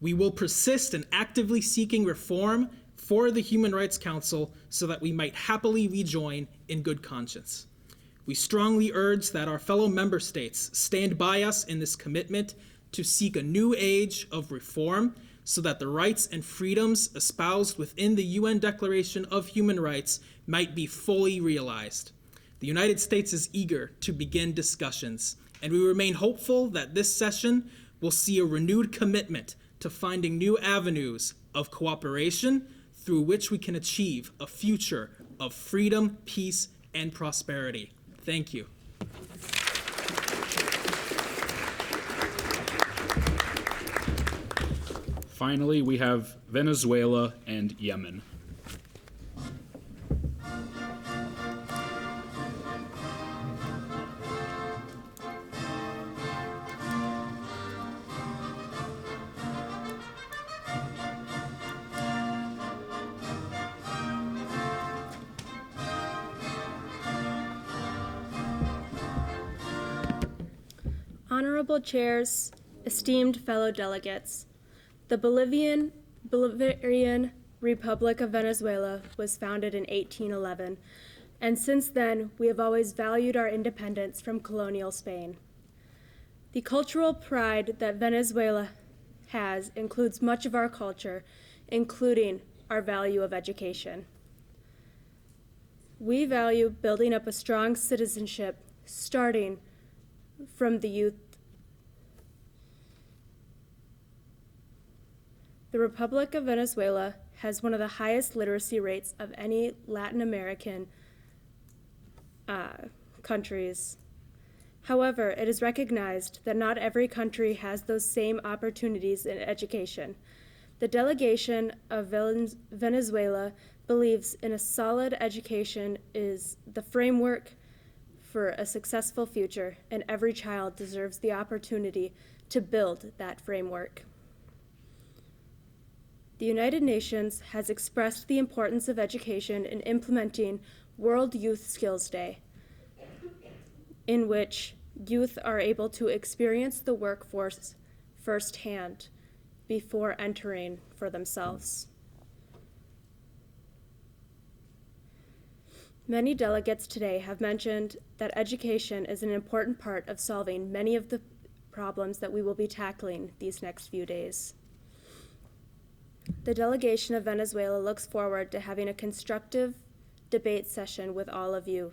We will persist in actively seeking reform for the Human Rights Council so that we might happily rejoin in good conscience. We strongly urge that our fellow member states stand by us in this commitment to seek a new age of reform so that the rights and freedoms espoused within the UN Declaration of Human Rights might be fully realized. The United States is eager to begin discussions, and we remain hopeful that this session will see a renewed commitment to finding new avenues of cooperation through which we can achieve a future of freedom, peace, and prosperity. Thank you. Finally, we have Venezuela and Yemen. Honorable chairs, esteemed fellow delegates, the Bolivarian Republic of Venezuela was founded in 1811, and since then we have always valued our independence from colonial Spain. The cultural pride that Venezuela has includes much of our culture, including our value of education. We value building up a strong citizenship, starting from the youth. The Republic of Venezuela has one of the highest literacy rates of any Latin American countries. However, it is recognized that not every country has those same opportunities in education. The delegation of Venezuela believes in a solid education is the framework for a successful future, and every child deserves the opportunity to build that framework. The United Nations has expressed the importance of education in implementing World Youth Skills Day, in which youth are able to experience the workforce firsthand before entering for themselves. Many delegates today have mentioned that education is an important part of solving many of the problems that we will be tackling these next few days. The delegation of Venezuela looks forward to having a constructive debate session with all of you.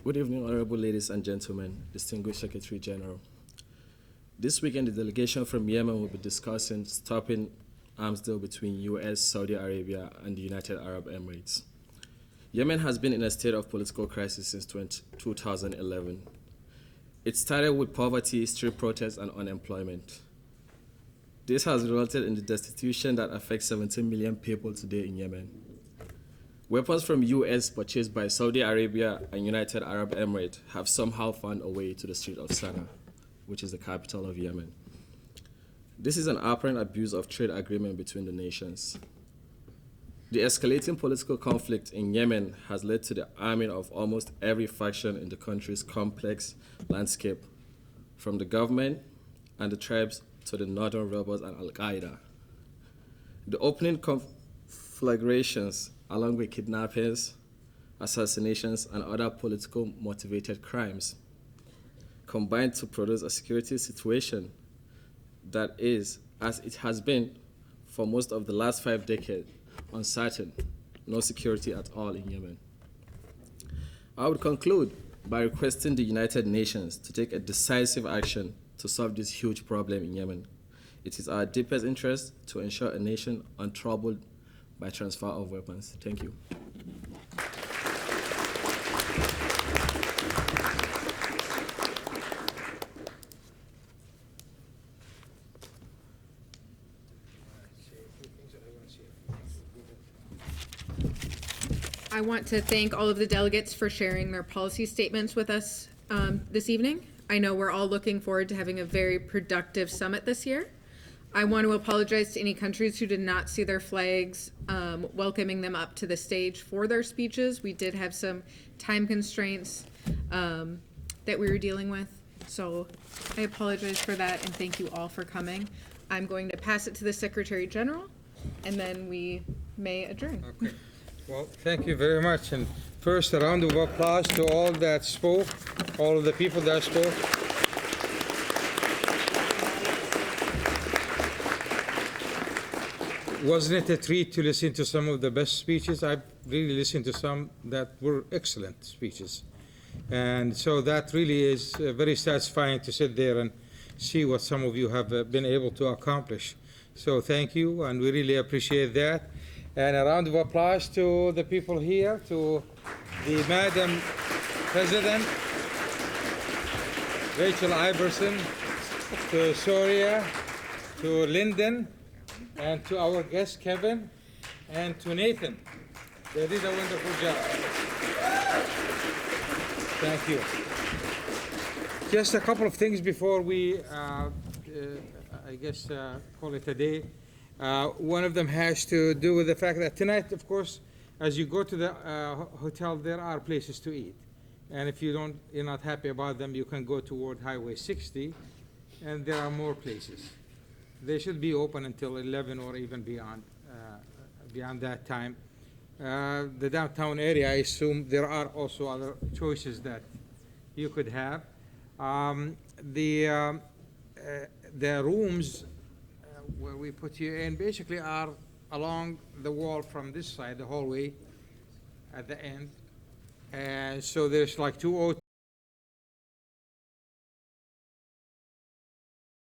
Good evening, honorable ladies and gentlemen, distinguished Secretary General. This weekend, the delegation from Yemen will be discussing stopping arms deal between U.S., Saudi Arabia, and the United Arab Emirates. Yemen has been in a state of political crisis since 2011. It started with poverty, street protests, and unemployment. This has resulted in the destitution that affects 17 million people today in Yemen. Weapons from U.S. purchased by Saudi Arabia and United Arab Emirates have somehow found a way to the street of Sana'a, which is the capital of Yemen. This is an apparent abuse of trade agreement between the nations. The escalating political conflict in Yemen has led to the arming of almost every faction in the country's complex landscape, from the government and the tribes to the northern rebels and Al-Qaeda. The opening conflagrations, along with kidnappings, assassinations, and other political motivated crimes, combined to produce a security situation that is, as it has been for most of the last 5 decades, uncertain, no security at all in Yemen. I would conclude by requesting the United Nations to take a decisive action to solve this huge problem in Yemen. It is our deepest interest to ensure a nation untroubled by transfer of weapons. Thank you. I want to thank all of the delegates for sharing their policy statements with us this evening. I know we're all looking forward to having a very productive summit this year. I want to apologize to any countries who did not see their flags welcoming them up to the stage for their speeches. We did have some time constraints that we were dealing with, so I apologize for that, and thank you all for coming. I'm going to pass it to the Secretary General, and then we may adjourn. Okay. Well, thank you very much. And first, a round of applause to all that spoke, all of the people that spoke. Wasn't it a treat to listen to some of the best speeches? I've really listened to some that were excellent speeches. And so that really is very satisfying to sit there and see what some of you have been able to accomplish. So thank you, and we really appreciate that. And a round of applause to the people here, to the Madam President, Rachel Iverson, to Soria, to Lyndon, and to our guest Kevin, and to Nathan. They did a wonderful job. Thank you. Just a couple of things before we, call it a day. One of them has to do with the fact that tonight, of course, as you go to the hotel, there are places to eat. And if you're not happy about them, you can go toward Highway 60, and there are more places. They should be open until 11 or even beyond that time. The downtown area, I assume there are also other choices that you could have. The rooms where we put you in basically are along the wall from this side, the hallway at the end. And so there's like 202.